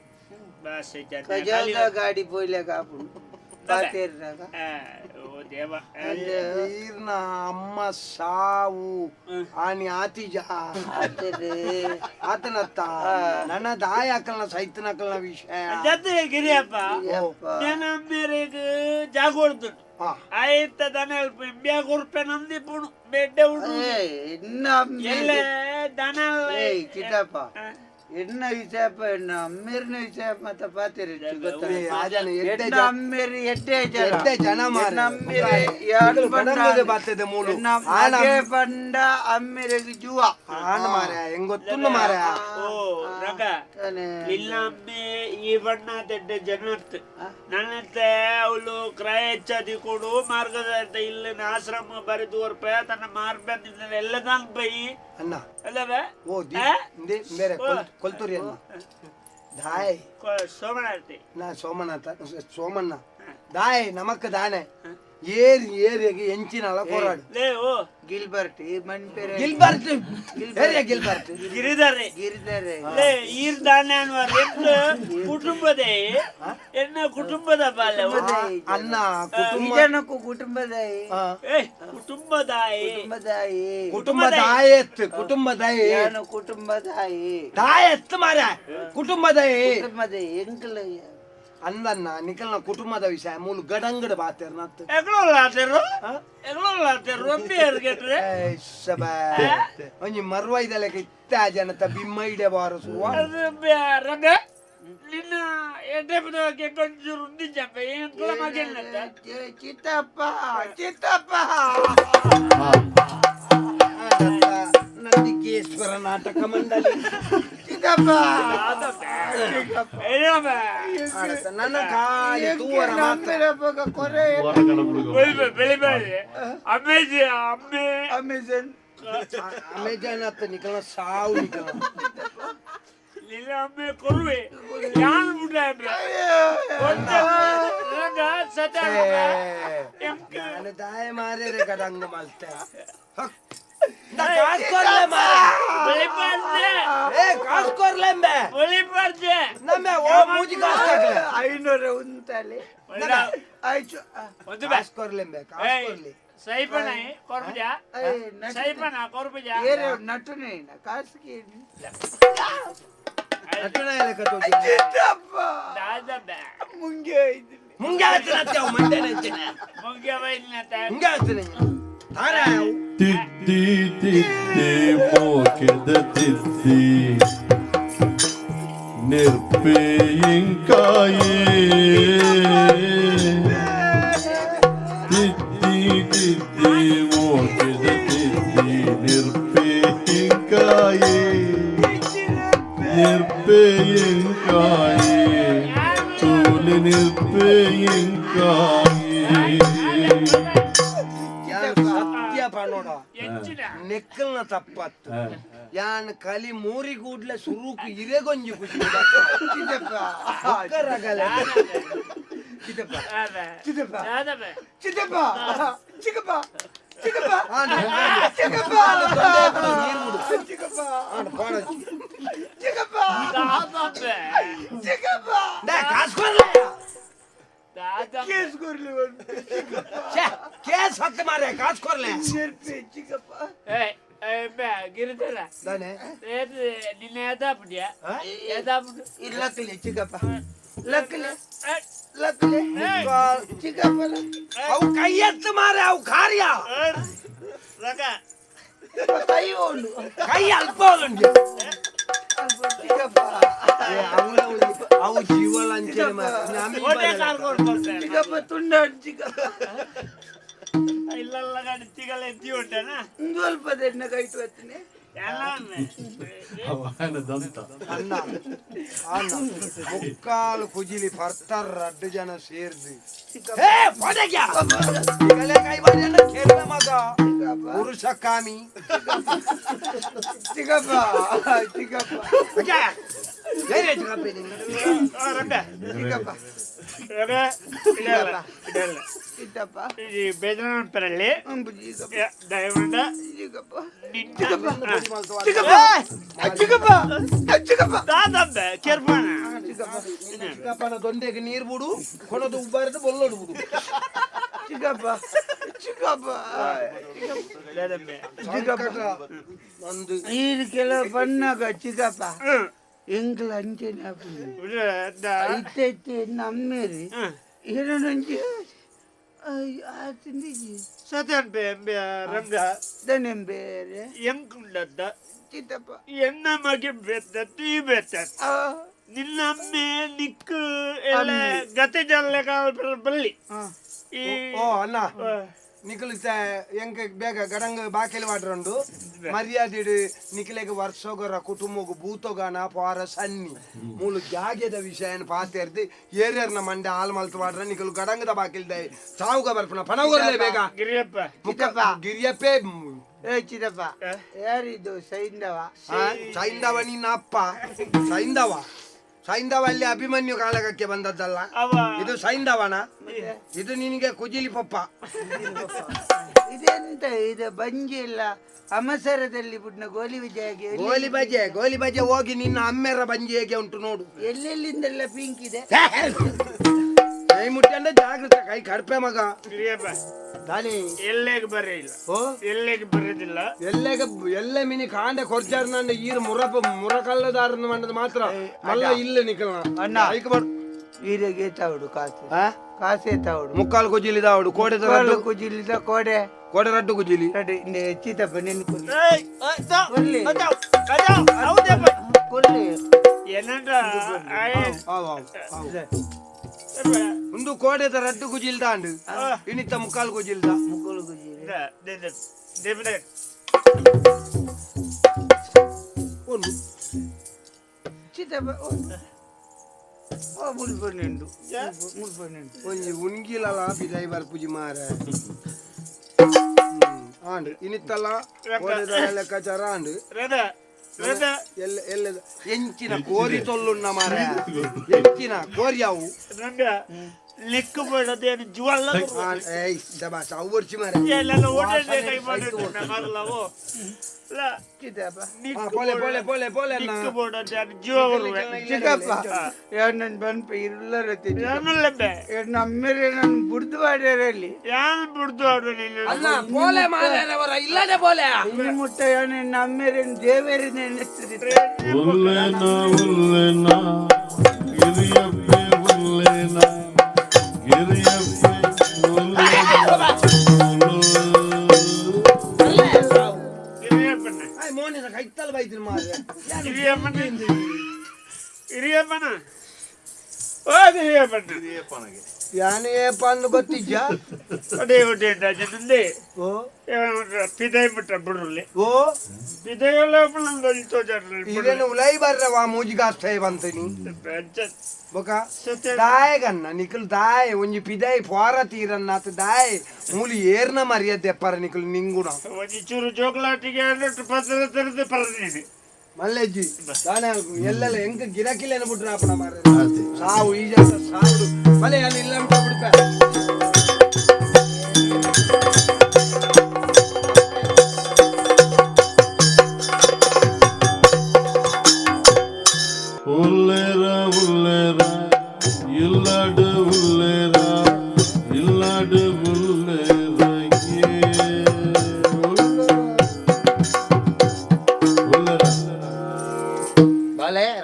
ಬಸ್ ಕಜಾದ ಗಾಡಿ ಪೋಯ್ಲೆ ಕಾಪು ಬಾತೇರ್ನಾಗ ಓ ದೇವ ಈರ್ನ ಅಮ್ಮ ಸಾವು ಆನಿ ಆತಿಜ ಆತನತ್ತ ನನ್ನ ದಾಯ ಹಾಕಲ್ನ ಸೈತನಕಲ್ನ ವಿಷಯ ಜೊತೆ ಗಿರಿಯಪ್ಪ ನಮ್ಮೇರೆಗೆ ಜಾಗ ಕೊಡ್ತು ಆಯ್ತ ದನ ಬ್ಯಾಗ ಉರ್ಪೆ ನಂದಿ ಪುಣು ಬೆಡ್ಡೆ ಉಡು ಎಲ್ಲೇ ದನ ಚಿತ್ತಪ್ಪ ಎಣ್ಣ ವಿಷಯಪ್ಪ ಎಣ್ಣ ಅಮ್ಮೇರಿನ ವಿಷಯ ಮತ್ತ ಪಾತಿರಿ ಅಮ್ಮೇರಿ ಎಡ್ಡೆ ಜನ ಬರ್ತದೆ ಮೂಲು ಪಂಡ ಅಮ್ಮೇರಿಗೆ ಜುವ ಆನ ಮಾರ ಹೆಂಗ್ ಗೊತ್ತು ಮಾರ ಓ ರಗ ಇಲ್ಲ ಅಮ್ಮೆ ಈ ಬಣ್ಣ ತೆಡ್ಡೆ ಜನತ್ ನನ್ನತ್ತೆ ಅವಳು ಕ್ರಯ ಹೆಚ್ಚದಿ ಕೊಡು ಮಾರ್ಗದ ಇಲ್ಲಿನ ಆಶ್ರಮ ಬರೆದು ರೂಪಾಯಿ ತನ್ನ ಮಾರ್ಬಂದ ಎಲ್ಲದಾನ್ ಬೈ ಅಣ್ಣ ಅಲ್ಲವೇ ಓ ಬೇರೆ ಕೊಲ್ತೂರಿ ಅಣ್ಣ ದಾಯ್ ಸೋಮನಾಥಿ ನಾ ಸೋಮನಾಥ ಸೋಮಣ್ಣ ದಾಯ್ ನಮಕ್ ದಾನೆ ಏರಿಯಾಗೆ ಎಂಚಿನಲ್ಲ ಕೊರಾಡು ಲೇ ಓ ಗಿಲ್ಬರ್ಟ್ ಈ ಮನ್ ಪೇರೆ ಗಿಲ್ಬರ್ಟ್ ಏರಿಯಾ ಗಿಲ್ಬರ್ಟ್ ಗಿರಿಧಾರೆ ಗಿರಿದಾರೆ ಲೇ ಈರ್ ದಾನೆ ಅನ್ವಾರ ಕುಟುಂಬದೇ ಎನ್ನ ಕುಟುಂಬದ ಬಾಲ್ಯ ಅನ್ನ ಇದನ್ನಕ್ಕೂ ಕುಟುಂಬದಾಯಿ ಕುಟುಂಬದಾಯಿ ಕುಟುಂಬದಾಯಿ ಕುಟುಂಬದಾಯಿ ಏನು ಕುಟುಂಬದಾಯಿ ದಾಯತ್ ಮಾರ ಕುಟುಂಬದಾಯಿ ಕುಟುಂಬದಾಯಿ ಎಂಕಲ ಅಂದನ್ನ ನಿಖಲ್ನ ಕುಟುಂಬದ ವಿಷಯ ಮೂಲ ಗಡಂಗಡ ಬಾತೇರ್ ನತ್ ಒಂಜಿ ಮರ್ವೈದಲೆ ಇತ್ತ ಜನತ ಬಿಮ್ಮೈಡೆ ಬಾರಸು ನಿನ್ನ ಎಡ್ಡೆ ಕೊಂಚೂರು ಚಿತ್ತಪ್ಪ ಚಿತ್ತಪ್ಪ ನಂದಿಕೇಶ್ವರ ನಾಟಕ ಮಂಡಳಿ ಚಿತ್ತಪ್ಪ ನನ್ನ ಕಾಯಿ ತೂವರ ಮಾತ್ರ ಕೊರೆ ಬೆಳಿಬೇಡಿ ಅಮೆಜಾನ್ ಅಮೆಜಾನ್ ಹತ್ತ ನಿಖಲ್ನ ಸಾವು ನಿಖಲ್ನ ನಿನ್ನ ಅಮ್ಮೆ ಕೊರುವೆ ಯಾನ್ ಬಿಟ್ಟ ನಾನು ದಾಯ ಮಾರ್ರೆ ಗಡಂಗ ಮಲ್ತೆ ಐನೂರು ಉಂಟಲ್ಲಿ ಆಯ್ತು ನಟನೆ ಕಾಸಿಗೆ ಮುಂಗೆ ತಿದ್ದಿ ತಿದ್ದಿ ಮೋಕೆದ ತಿದ್ದಿ ನಿರ್ಪೇಯಿಂಕಾಯೇ ತಿದ್ದಿ ತಿದ್ದಿ ಮೋಕೆದ ತಿದ್ದಿ ನಿರ್ಪೇಯಿಂಕಾಯೇ ನಿರ್ಪೇಯಿಂಕಾಯೇ ತೋಲಿ ನಿರ್ಪೇಯಿಂಕಾಯೇ ನೋಡ ನೆಕ್ಕಲ್ನ ತಪ್ಪತ್ತು ಯಾನ್ ಕಲಿ ಮೂರಿ ಕೂಡ್ಲೆ ಸುರುಕು ಇರೆಗೊಂಜಿ ಖುಷಿ ಕೇಸ್ ಹಕ್ಕ ಮಾರೆ ಕಾಸ್ ಕೊರ್ಲೆ ಗಿರಿಧರ ನಿನ್ನ ಎದಾಬಿಡ್ಯಾ ಲಕ್ಲೆ ಚಿಕ್ಕಪ್ಪ ಲಕ್ಲೆ ಲಕ್ಲೆ ಚಿಕ್ಕಪ್ಪ ಅವು ಕೈ ಎತ್ತು ಮಾರೆ ಅವು ಕಾರ್ಯ ಕೈ ಅಲ್ಪ ಅವು ಜೀವಲ ಚಿಕ್ಕಪ್ಪ ತುಂಡ ಚಿಕ್ಕಪ್ಪ ಇಲ್ಲೆಲ್ಲ ಗಡಿತಿಗಳ ಎತ್ತಿ ಹೊಟ್ಟೆನಾ ಸ್ವಲ್ಪ ದೆನ್ನ ಕೈಟು ಹತ್ತನೆ ಅನ್ನ ಅನ್ನ ಮುಕ್ಕಾಲು ಕುಜಿಲಿ ಬರ್ತಾರ 2 ಜನ ಸೇರ್ದಿ ಮಗ ಪುರುಷ ಕಾಮಿ ಚಿಕ್ಕಪ್ಪ ಚಿಕ್ಕಪ್ಪ ಚಿಕ್ಕಪ್ಪ ಬೇಜಾರಲ್ಲಿ ಚಿಕ್ಕಪ್ಪನ ದೊಂಡೆಗೆ ನೀರು ಬಿಡು ಕೊಡದು ಉಬ್ಬಾರದು ಬೊಲ್ಲೋಡು ಬಿಡು ಚಿಕ್ಕಪ್ಪ ಚಿಕ್ಕಪ್ಪ ಒಂದು ನೀರು ಕೆಲವು ಬಣ್ಣಗ ಚಿಕ್ಕಪ್ಪ ಎಂಗ್ಲ ಅಂಚೆನ ಇತ್ತೈತೆ ನಮ್ಮೇರಿ ಏನೊಂಜಿ ತಿಂದಿಜಿ ಸತ್ಯನ್ ರಂಗ ದನೆಂ ಬೇರೆ ಎಂಕುಂಡದ್ದ ಚಿತ್ತಪ್ಪ ಎನ್ನ ಮಗೆ ಬೆತ್ತ ತೀ ಬೆತ್ತ ನಿನ್ನ ಅಮ್ಮೆ ನಿಕ್ಕು ಎಲ್ಲ ಗತೆ ಜಲ್ಲೆ ಕಾಲ ಬಲ್ಲಿ ಓ ಅಣ್ಣ ನಿಖಿಲಿತ ಎಂಕ ಬೇಗ ಗಡಂಗ ಬಾಕೆಲಿ ವಾಡ್ರಂಡು ಮರ್ಯಾದಿಡು ನಿಖಿಲೆಗೆ ವರ್ಷೋಗರ ಕುಟುಂಬಗ ಭೂತೋಗನ ಪಾರ ಸನ್ನಿ ಮೂಲು ಜಾಗ್ಯದ ವಿಷಯ ಪಾತಿರ್ದಿ ಏರಿಯರ್ನ ಮಂಡೆ ಹಾಲ್ ಮಲ್ತು ವಾಡ್ರ ನಿಖಲು ಗಡಂಗದ ಬಾಕಿಲ್ದೆ ಸಾವುಗ ಬರ್ಪನ ಪಣವರ್ಲೆ ಬೇಗ ಗಿರಿಯಪ್ಪ ಗಿರಿಯಪ್ಪೇ ಏ ಚಿತ್ತಪ್ಪ ಯಾರಿದ್ದು ಸೈಂದವ ಸೈಂದವ ನಿನ್ನ ಅಪ್ಪ ಸೈಂದವ ಸೈಂಧವ ಅಲ್ಲಿ ಅಭಿಮನ್ಯು ಕಾಳಗಕ್ಕೆ ಬಂದದ್ದಲ್ಲ ಅವ ಇದು ಸೈಂಧವನ ಇದು ನಿನಗೆ ಕುಜಿಲಿ ಪಪ್ಪ ಇದೆಂತ ಇದು ಬಂಜಿ ಇಲ್ಲ ಅಮಸರದಲ್ಲಿ ಬಿಡ್ನ ಗೋಲಿ ವಿಜಯಗೆ ಗೋಲಿ ಬಜೆ ಹೋಗಿ ನಿನ್ನ ಅಮ್ಮೆರ ಬಂಜಿ ಹೇಗೆ ಉಂಟು ನೋಡು ಎಲ್ಲೆಲ್ಲಿಂದೆಲ್ಲ ಪಿಂಕ್ ಇದೆ ಕೈ ಮುಟ್ಟಿ ಜಾಗೃತ ಕೈ ಕಡ್ಪೆ ಮಗ ಹಿರಿಯಪ್ಪ ದಾನಿ ಎಲ್ಲೇಗೆ ಬರೇ ಇಲ್ಲ ಎಲ್ಲೇಗೆ ಬರೋದಿಲ್ಲ ಎಲ್ಲೆ ಮಿನಿ ಕಾಂಡೆ ಕೊರ್ಚಾರ ನನ್ನ ಈರು ಮುರಕಲ್ಲದಾರ ಮಂಡದ ಮಾತ್ರ ಮಲ್ಲ ಇಲ್ಲ ನಿಕಲ್ ಅಣ್ಣ ಈರೆಗೆ ತಾವಡು ಕಾಸೆ ತಾವಡು ಮುಕ್ಕಾಲು ಕುಜಿಲಿ ದಾವಡು ಕೋಡೆ ಕುಜಿಲಿದ ಕೋಡೆ ರಡ್ಡು ಕುಜಿಲಿ ಹೆಚ್ಚಿತಪ್ಪ ನಿನ್ನ ಏನಂದ್ರ ಒಂದು ಕೋಡೆದ ರಡ್ಡು ಕುಜಿಲ್ದ ಅಂಡು ಇನಿತ್ತ ಮುಕ್ಕಾಲು ಕುಜಿಲ್ದ ಮುಕ್ಕಳು ಕುಜಿಲಿ ಚಿತಪ್ಪ ಮುಲ್ಪನ್ನೆಂಡು ಒಂಜಿ ಉಣ್ಗಿಲಲ್ಲ ಬಿದೈ ಬರ್ಪುಜಿ ಮಾರ ಆಂಡು ಇನಿತ್ತಲ್ಲ ಕೋಡೆದ ಲೆಕ್ಕಾಚಾರ ಆಂಡು ಎಂಚಿನ ಕೋರಿ ತೊಲ್ಲುಣ್ಣ ಮಾರ ಎಂಚಿನ ಕೋರಿಯಾವು ಲಿಕ್ಕು ಬೇಡದೇನು ಜುವಲ್ಲ ಏಯ್ ದಬಾಸ ಅವು ವರ್ಷಿ ಮಾರ ಎಲ್ಲೆಲ್ಲ ಓಡಾಡಿ ಕೈ ಮಾಡಿದ್ರು ನನ್ ಬನ್ಪ ಇರ್ಲರತಿ ನಮ್ಮೇಲೆ ನನ್ ಬುಡ್ದು ಮಾಡ್ಯಾರಲ್ಲಿ ಮುಟ್ಟ ನಮ್ಮೇಲೆ ದೇವೇರಿ ನೆನೆಸ್ತಿದ್ರೆ ಕೈತಲ್ ಬೈದ್ರು ಮಾರ್ರೆ ಯಾನೇಪ್ಪ ಅಂದು ಗೊತ್ತಿಜ್ಜ ಅದೇ ಹೊಟ್ಟೆ ಪಿದೈ ಬಿಟ್ಟ ಬಿಡ್ರಲ್ಲಿ ಇದೇನು ಉಲೈ ಬರ್ರವಾ ಮೂಜಿಗಾಸ್ತಾಯ ಬಂತೀನಿ ಬೊಕ ದಾಯ ಗನ್ನ ನಿಕಲ್ ದಾಯ ಒಂಜಿ ಪಿದೈ ಫಾರ ತೀರನ್ನಾತ ದಾಯ ಮೂಲಿ ಏರ್ನ ಮರ್ಯಾದೆ ಎಪ್ಪರ ನಿಕಲ್ ನಿಂಗುಣ ಒಂಜಿ ಚೂರು ಚೋಕ್ಲಾಟಿಗೆ ಪತ್ರ ತರದೆ ಪರದೀನಿ ಮಲ್ಲೆಜ್ಜಿ ದಾನೆ ಎಲ್ಲೆಲ್ಲ ಹೆಂಗ ಗಿರಾಕಿಲೇನ ಬಿಟ್ರ ಅಪ್ಪನ ಮಾರ ಸಾವು ಈಜ ಸಾವು ಮಲೆ ಅಲ್ಲಿ ಇಲ್ಲ ಅಂತ ಬಿಡ್ಕ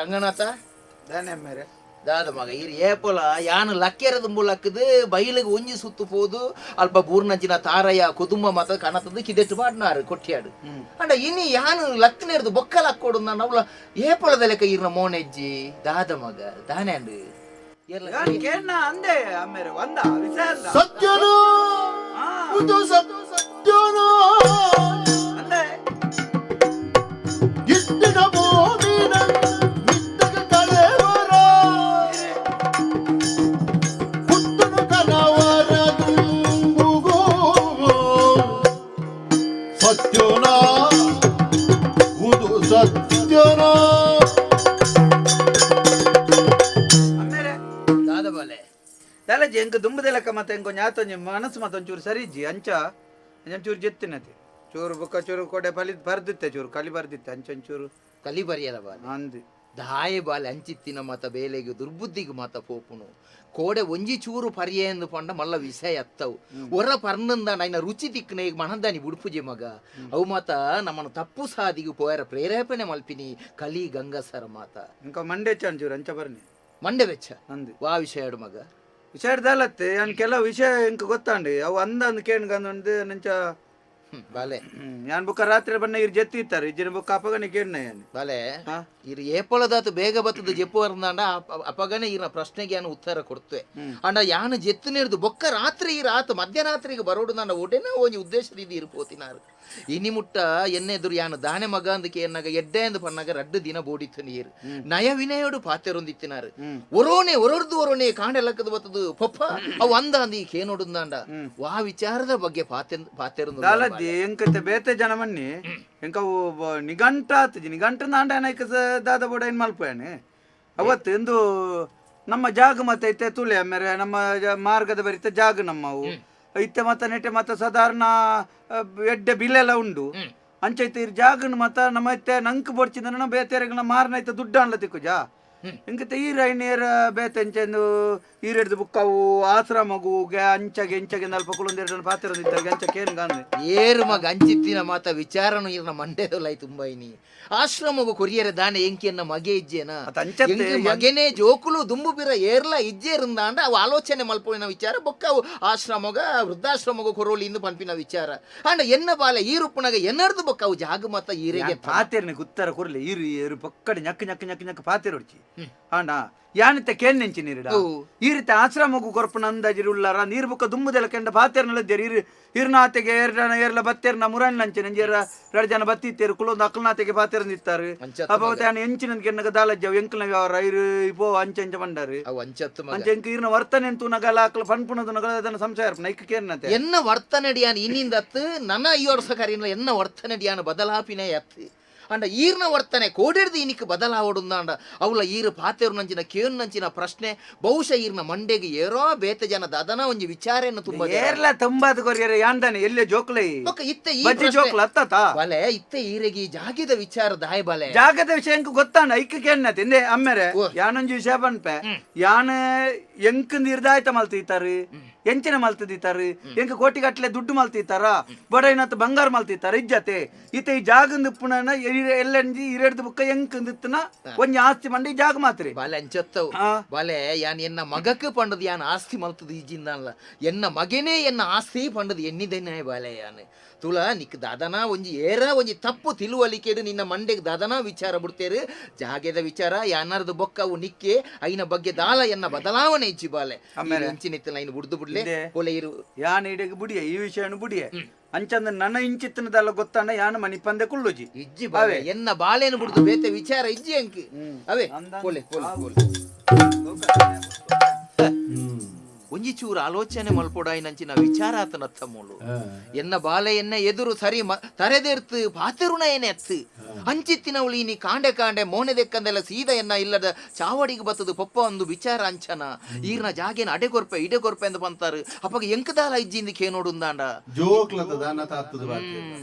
ರಂಗನಾಥ ಮೇರೆ ದಾದ ಮಗ ಇರ್ ಏಪಲ ಯಾನು ಲಕ್ಕೆರದ ಮೂಲಕದ ಬೈಲಿಗೆ ಒಂಜಿ ಸುತ್ತು ಪೋದು ಅಲ್ಪ ಬೂರ್ನಂಚಿನ ತಾರಯ್ಯ ಕುದುಂಬ ಮತ ಕಣತದ ಕಿದೆಟ್ಟು ಮಾಡ್ನಾರು ಕೊಟ್ಟಿಯಾಡು ಅಂಡ ಇನಿ ಯಾನು ಲಕ್ಕನೇರ್ದು ಬೊಕ್ಕಲ ಹಾಕೋಡು ನಾನು ಅವಳ ಏಪಳದ ಲೆಕ್ಕ ಇರ್ನ ಮೋನೆಜ್ಜಿ ದಾದ ಮಗ ದಾನ್ಯಾಂಡು ಅಂದೆ ಅಮ್ಮೇರೆ ಒಂದ ಸತ್ಯನೋ ಇದು ಸತ್ಯನೋ ಅಂದೆ ಇಟ್ಟಿನ ಭೂಮಿನ ನಿತ್ತಗ ಕಳೆವರ ಹುಟ್ಟನು ಕನವರ ತುಂಬುಗೋ ಸತ್ಯನೋ ಇದು ಸತ್ಯನೋ ದಾಲಜಿ ಎಂಕ ದುಂಬದೆಲಕ್ಕ ಮತ್ತೆ ಎಂಕ ಕೊಂಚ ಮನಸ್ಸು ಮತ್ತೊಂಚೂರು ಸರಿಜ್ಜಿ ಅಂಚ ಒಂಚೂರು ಜೆತ್ತಿನತಿ ಚೂರು ಬುಕ್ಕ ಚೂರು ಕೊಡೆ ಬರ್ದಿತ್ತೆ ಚೂರು ಕಲಿ ಬರ್ದಿತ್ತೆ ಅಂಚೊಂಚೂರು ಕಲಿ ಬರಿಯಲ್ಲ ಬಾಲ ಅಂದಿ ದಾಯ ಬಾಲೆ ಅಂಚಿತ್ತಿನ ಮತ ಬೇಲೆಗೆ ದುರ್ಬುದ್ಧಿಗೆ ಮತ ಪೋಪುನು ಕೋಡೆ ಒಂಜಿ ಚೂರು ಪರಿಯೆ ಎಂದು ಪಂಡ ಮಲ್ಲ ವಿಷಯ ಅತ್ತವು ಒರ ಪರ್ನಂದ ನೈನ ರುಚಿ ತಿಕ್ಕನೆ ಈಗ ಮನಂದಾನಿ ಬುಡುಪುಜೆ ಮಗ ಅವು ಮಾತ ನಮ್ಮನ್ನು ತಪ್ಪು ಸಾದಿಗೆ ಪೋಯರ ಪ್ರೇರೇಪಣೆ ಮಲ್ಪಿನಿ ಕಲಿ ಗಂಗಸರ ಮಾತ ಇಂಕ ಮಂಡೆ ಚಂಚೂರು ಅಂಚ ಬರ್ನಿ ಮಂಡೆ ವೆಚ್ಚ ಅಂದಿ ವಾ ವಿಷಯ ಮಗ ವಿಷಯದಲ್ಲತ್ತೆ ಅನ್ ಕೆಲವು ವಿಷಯ ಇಂಕ ಗೊತ್ತಾಂಡಿ ಅವು ಅಂದ ಕೇಣ್ಗಂದು ನಂಚ ಬಾಲೆ ಯಾನ್ ಬುಕ್ಕ ರಾತ್ರಿ ಬಣ್ಣ ಇರ್ ಜೆತ್ತಿ ಇತ್ತಾರೆ ಇಜ್ಜಿನ ಬುಕ್ಕ ಅಪಗನೆ ಕೇಣ್ಣ ಬಾಲೆ ಇರ್ ಏಪಳದಾತು ಬೇಗ ಬತ್ತದ ಜೆಪ್ಪು ವರ್ದಂಡ ಅಪಗನೆ ಇರ ಪ್ರಶ್ನೆಗೆ ಯಾನು ಉತ್ತರ ಕೊಡ್ತೇವೆ ಅಂಡ ಯಾನು ಜೆತ್ತು ನೀಡ್ದು ಬೊಕ್ಕ ರಾತ್ರಿ ರಾತ್ ಮಧ್ಯರಾತ್ರಿಗೆ ಬರೋಡು ನನ್ನ ಒಡೆನ ಒಂಜಿ ಉದ್ದೇಶದಿಂದ ಇರ್ಪೋತಿನಾರು ಇನಿ ಮುಟ್ಟ ಎನ್ನೆದುರು ಯಾನು ದಾನೆ ಮಗ ಅಂದಕ್ಕೆ ಎನ್ನಾಗ ಎಡ್ಡೆ ಎಂದು ಪನ್ನಾಗ ರಡ್ಡು ದಿನ ಬೋಡಿತ್ತು ನೀರು ನಯ ವಿನಯೋಡು ಪಾತೆರೊಂದಿತ್ತಿನಾರು ಒರೋನೆ ಒರೊರ್ದು ಕಾಂಡೆಲಕ್ಕದ ಬತ್ತದು ಪಪ್ಪ ಅವು ಅಂದ ಅಂದಿ ಕೇನೋಡುಂದಾಂಡ ವಾ ವಿಚಾರದ ಬಗ್ಗೆ ಪಾತೆರೊಂದು ಎಂಕತೆ ಬೇತೆ ಜನ ಮನ್ನಿ ಎಂಕ ನಿಘಂಟ ಆತಜಿ ನಿಘಂಟ ನಾಂಡ ದಾದ ಬೋಡ ಏನ್ ಮಲ್ಪಯಾನೆ ಅವತ್ತು ಎಂದು ನಮ್ಮ ಜಾಗ ಮತ್ತೆ ಐತೆ ತುಳೆ ಆಮೇಲೆ ನಮ್ಮ ಮಾರ್ಗದ ಬರಿತ ಜಾಗ ನಮ್ಮವು ಐತೆ ಮತ್ತೆ ನೆಟ್ಟೆ ಮತ್ತೆ ಸಾಧಾರಣ ಎಡ್ಡೆ ಬಿಲೆಲ್ಲ ಉಂಡು ಅಂಚೈತೆ ಇರ್ ಜಾಗನ್ ಮತ್ತ ನಮ್ಮ ಐತೆ ನಂಕ್ ಬೊಡ್ಚಿದ ಬೇತೆರೆಗಳ ಮಾರನ ಐತೆ ದುಡ್ಡು ಅನ್ಲ ತಿಕ್ಕುಜಾ ಇಂಕತೆ ಈರೈನೇರ ಬೇತೆಂಚೆಂದು ಈರೆಡ್ದು ಬುಕ್ಕವು ಆಶ್ರಮಗು ಅಂಚಗೆ ಎಂಚಗೆ ನಲ್ಪ ಕುಳೊಂದೆರಡು ಪಾತಿರೊಂದಿದ್ದಾಗ ಅಂಚಕ್ಕೆ ಏನು ಗಾನೆ ಏರು ಮಗ ಅಂಚಿತ್ತಿನ ಮಾತ ವಿಚಾರನು ಇರ್ನ ಮಂಡ್ಯದೊಲಾಯ್ ತುಂಬಾ ಇನಿ ಆಶ್ರಮಗು ಕೊರಿಯರ ದಾನೆ ಎಂಕಿಯನ್ನ ಮಗೆ ಇಜ್ಜೇನ ಮಗೆನೇ ಜೋಕುಲು ದುಂಬು ಬಿರ ಏರ್ಲ ಇಜ್ಜೇರಿಂದ ಅಂಡ ಅವು ಆಲೋಚನೆ ಮಲ್ಪೋಳಿನ ವಿಚಾರ ಬೊಕ್ಕ ಅವು ಆಶ್ರಮಗ ವೃದ್ಧಾಶ್ರಮಗ ಕೊರೋಲಿ ಇಂದು ಪಂಪಿನ ವಿಚಾರ ಅಂಡ ಎನ್ನ ಬಾಲೆ ಈ ರೂಪನಾಗ ಎನ್ನರ್ದು ಬೊಕ್ಕ ಅವು ಜಾಗ ಮತ್ತ ಈರೆಗೆ ಪಾತೆರ್ನೆ ಗುತ್ತರ ಕೊರ್ಲೆ ಈರು ಏರು ಪಕ್ಕಡೆ ñಕ್ ñಕ್ ñಕ್ ñಕ್ ಪಾತೆರ್ ಹೊಡ್ಚಿ ಆಂಡ ಯಾನಿತ್ತ ಕೇನ್ನೆಂಚಿ ನೀರಿಡ ಈ ರೀತಿ ಆಶ್ರಮಗು ಕೊರ್ಪನ ಅಂದಾಜಿರುಳ್ಳಾರ ನೀರು ಬುಕ್ಕ ದುಮ್ಮದೆಲ್ಲ ಕೆಂಡ ಪಾತೆರ್ನಲ್ಲಿದ್ದೇರು ಇರ್ನಾತೆಗೆ ಏರ್ಲ ಬತ್ತೇರ್ನ ಮುರಣ್ಣಂಚೆ ನಂಜೇರ 2 ಜನ ಬತ್ತಿತ್ತೇರು ಕುಲೊಂದು ಅಕ್ಲನಾತೆಗೆ ಪಾತೆರ್ನಿತ್ತಾರೆ ಅಪವತ್ತೆ ಆನ ಎಂಚಿನ ಕೆನ್ನಗ ದಾಲಜ್ಜವು ಎಂಕಲ್ನ ವ್ಯವಹಾರ ಇರು ಇಪೋ ಅಂಚೆಂಚ ಬಂಡಾರು ಅಂಚೆ ಎಂಕ ಇರ್ನ ವರ್ತನೆ ಅಂತೂ ನಗಲ ಅಕ್ಲ ಪನ್ಪುಣದ ನಗಲ ಅದನ್ನ ಸಂಶಯ ನೈಕ್ ಕೇರ್ನತೆ ಎನ್ನ ವರ್ತನಡಿಯಾನ ಇನ್ನಿಂದತ್ತು ನನ್ನ 5 ವರ್ಷ ಕರೀನ ಎನ್ನ ವರ್ತನಡಿಯಾನ ಬದಲಾಪಿನೇ ಅತ್ತು ಅಂಡ ಈರ್ನ ವರ್ತನೆ ಕೋಡಿಡ್ದು ಇನಿಕ್ ಬದಲಾವಡುಂದಾಂಡ ಅವಳ ಈರು ಪಾತೆರು ನಂಚಿನ ಕೇನ್ ನಂಚಿನ ಪ್ರಶ್ನೆ ಬಹುಶಃ ಈರ್ನ ಮಂಡೆಗೆ ಏರೋ ಬೇತೆ ಜನದ ಅದನ ಒಂಜಿ ವಿಚಾರನ್ನು ತುಂಬ ಏರ್ಲ ತಂಬಾದ ಕೊರಿಯರೆ ಯಾಂದಾನೆ ಎಲ್ಲೇ ಜೋಕ್ಲೈ ಇತ್ತೆ ಈ ಬಜ್ಜಿ ಜೋಕ್ಲ ಅತ್ತತ ಬಲೆ ಇತ್ತೆ ಈರೆಗಿ ಜಾಗದ ವಿಚಾರ ದಾಯ ಬಲೆ ಜಾಗದ ವಿಷಯ ಎಂಕ್ ಗೊತ್ತಾಂಡ ಐಕ್ ಕೇನ್ನತೆ ಇಂದೆ ಅಮ್ಮೆರೆ ಯಾನೊಂಜಿ ವಿಷಯ ಬನ್ಪೆ ಯಾನ ಎಂಕ್ ನಿರ್ದಾಯಿತ ಮಲ್ತಿತ್ತಾರು ಎಂಚಿನ ಮಲ್ತಿತ್ತಾರು ಎಂಕ ಕೋಟಿಗಟ್ಲೆ ದುಡ್ಡು ಮಲ್ತಿತ್ತಾರ ಬಡೈನತ್ ಬಂಗಾರ ಮಲ್ತಿತ್ತಾರ ಇಜ್ಜತೆ ಈತ ಈ ಜಾಗಂದು ಪುನಃ ಎಲ್ಲಂಜಿ ಇರೆಡ್ದು ಬುಕ್ಕ ಎಂಕಂದಿತ್ತನ ಒಂಜಿ ಆಸ್ತಿ ಮಂಡಿ ಜಾಗ ಮಾತ್ರಿ ಬಾಲೆ ಅಂಚತ್ತವು ಬಾಲೆ ಯಾನ್ ಎನ್ನ ಮಗಕ್ಕೆ ಪಂಡದು ಯಾನ್ ಆಸ್ತಿ ಮಲ್ತದ ಈಜಿಂದ ಅಲ್ಲ ಎನ್ನ ಮಗನೇ ಎನ್ನ ಆಸ್ತಿ ಪಂಡದು ಎನ್ನಿದೇನೆ ಬಾಲೆ ಯಾನ್ ತುಳ ನಿಕ್ ದಾದನ ಒಂಜಿ ಏರ ಒಂಜಿ ತಪ್ಪು ತಿಳುವಳಿಕೆಡು ನಿನ್ನ ಮಂಡೆಗೆ ದಾದನ ವಿಚಾರ ಬಿಡ್ತೇರು ಜಾಗದ ವಿಚಾರ ಯಾನರ್ದು ಬೊಕ್ಕವು ನಿಕ್ಕೆ ಐನ ಬಗ್ಗೆ ದಾಲ ಎನ್ನ ಬದಲಾವಣೆ ಇಜ್ಜಿ ಬಾಲೆ ಇಂಚಿನಿತ್ತಲ್ಲ ಐನು ಬುಡ್ದು ಬಿಡ್ಲೆ ಒಲೆ ಇರು ಯಾನ್ ಇಡೆಗೆ ಬುಡಿಯ ಈ ವಿಷಯನು ಬುಡಿಯ ಅಂಚಂದ ನನ್ನ ಇಂಚಿತ್ತನದಲ್ಲ ಗೊತ್ತಾಂಡ ಯಾನ ಮನಿ ಪಂದೆ ಕುಳ್ಳುಜಿ ಇಜ್ಜಿ ಬಾವೆ ಎನ್ನ ಬಾಳೆನು ಬಿಡ್ದು ಬೇತೆ ವಿಚಾರ ಇಜ್ಜಿ ಅಂಕಿ ಅವೇ ಪೋಲೆ ಒಂಜಿ ಚೂರು ಆಲೋಚನೆ ಮಲ್ಪೊಡಾಯಿನಂಚಿನ ವಿಚಾರ ಆತನತ್ತ ಮೂಲು ಎನ್ನ ಬಾಲೆ ಎನ್ನ ಎದುರು ಸರಿ ತರೆದೆರ್ತು ಪಾತೆರುಣ ಏನೆ ಅತ್ತು ಅಂಚಿತ್ತಿನವಳು ಇನಿ ಕಾಂಡೆ ಕಾಂಡೆ ಮೋನೆ ದೆಕ್ಕಂದೆಲ್ಲ ಸೀದಾ ಎನ್ನ ಇಲ್ಲದ ಚಾವಡಿಗೆ ಬತ್ತದು ಪಪ್ಪ ಒಂದು ವಿಚಾರ ಅಂಚನ ಈರ್ನ ಜಾಗೇನ ಅಡೆ ಕೊರ್ಪೆ ಇಡೆ ಕೊರ್ಪೆ ಅಂತ ಬಂತಾರು ಅಪ್ಪಗ ಎಂಕದಾಲ ಇಜ್ಜಿಂದ ಕೇನೋಡುಂದಾಂಡ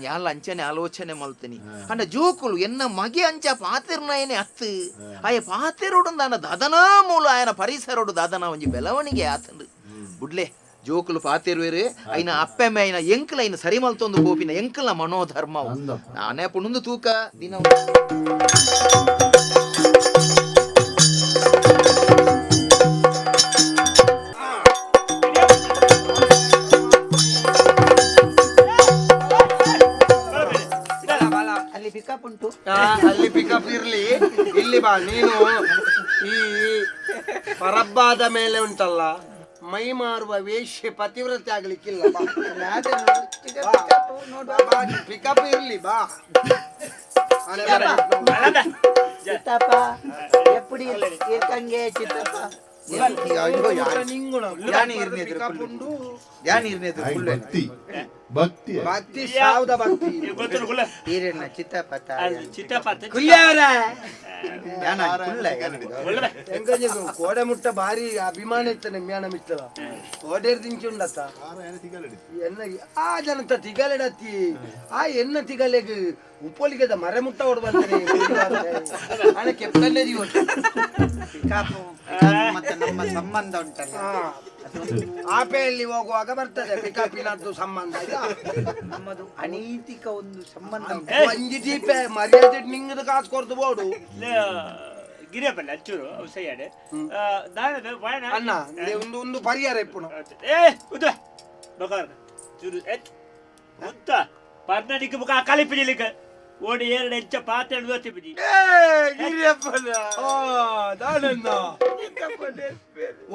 ಯಾಲ ಅಂಚನೆ ಆಲೋಚನೆ ಮಲ್ತೀನಿ ಅಂಡ ಜೋಕುಲು ಎನ್ನ ಮಗೆ ಅಂಚ ಪಾತೆರುಣ ಏನೆ ಅತ್ತು ಆಯ ಪಾತೆರೋಡುಂದಾಂಡ ದದನಾ ಮೂಲ ಆಯನ ಪರಿಸರೋಡು ದದನ ಒಂಜಿ ಬೆಳವಣಿಗೆ ಆತಂದು ಬುಡ್ಲೆ ಜೋಕುಲು ಪಾತಿರುವೇರು ಐನ ಅಪ್ಪೆಮ್ಮೆ ಐನ ಎಂಕಲ ಐನ ಸರಿ ಮಲ್ತೊಂದು ಕೋಪಿನ ಎಂಕಲ ಮನೋಧರ್ಮ ನಾನೇ ಪುಣಂದು ತೂಕ ದಿನ ಅಲ್ಲಿ ಪಿಕಪ್ ಉಂಟು ಅಲ್ಲಿ ಪಿಕಪ್ ಇರ್ಲಿ ಇಲ್ಲಿ ಬಾ ನೀನು ಈ ಪರಬ್ಬಾದ ಮೇಲೆ ಉಂಟಲ್ಲ ಮೈ ಮಾರುವ ವೇಶ್ಯೆ ಪತಿವ್ರತೆ ಆಗ್ಲಿಕ್ಕಿಲ್ಲ ಪಿಕಪ್ ಇರ್ಲಿ ಬಾ ಚಿತ್ತಪ್ಪ ಎಪ್ಪಡಿ ಇರ್ಕಂಗೆ ಚಿತ್ತಪ್ಪ ಭಕ್ತಿ ಸಾವ್ದ ಭಕ್ತಿ ಈರಣ್ಣ ಚಿತ್ತಪ್ಪ ಕೋಡೆ ಮುಟ್ಟ ಭಾರಿ ಅಭಿಮಾನ ಇತ್ತಾನೆ ಮ್ಯಾನ ಮಿತ್ತಲ ಕೋಡೆ ದಿಂಚಿ ಉಂಡತ್ತ ಎನ್ನ ಆ ಜನತ ತಿಗಲೆಡತ್ತಿ ಆ ಎನ್ನ ತಿಗಲೆಗ್ ಉಪ್ಪೊಲಿಗೆದ ಮರೆ ಮುಟ್ಟ ಹೊಡ್ಬಂತಾನೆ ಹಣ ಕೆಪ್ಪಲ್ಲೇ ಮತ್ತೆ ನಮ್ಮ ಸಂಬಂಧ ಉಂಟಲ್ಲ ಆಪೆಯಲ್ಲಿ ಹೋಗುವಾಗ ಬರ್ತದೆ ಪಿಕಾಪಿನದ್ದು ಸಂಬಂಧ ನಮ್ಮದು ಅನೈತಿಕ ಒಂದು ಸಂಬಂಧ ಒಂಜಿ ದೀಪೆ ಮರ್ಯಾದೆ ನಿಂಗದ ಕಾಸು ಕೊಡ್ದು ಬೋಡು ಗಿರಿಯಪ್ಪಲ್ಲ ಹಚ್ಚೂರು ಔಸಯ್ಯಾಡೆ ಅಣ್ಣ ಒಂದು ಪರಿಹಾರ ಇಪ್ಪುಣ ಉದ ಬಕಾರ ಚೂರು ಉತ್ತ ಪರ್ನಾಟಿಕ ಬುಕ ಕಲಿಪಿಲಿಕ ಓಡಿ 2 ಹೆಚ್ಚ ಪಾತೆರಡು ಗೊತ್ತಿಬಿಡಿ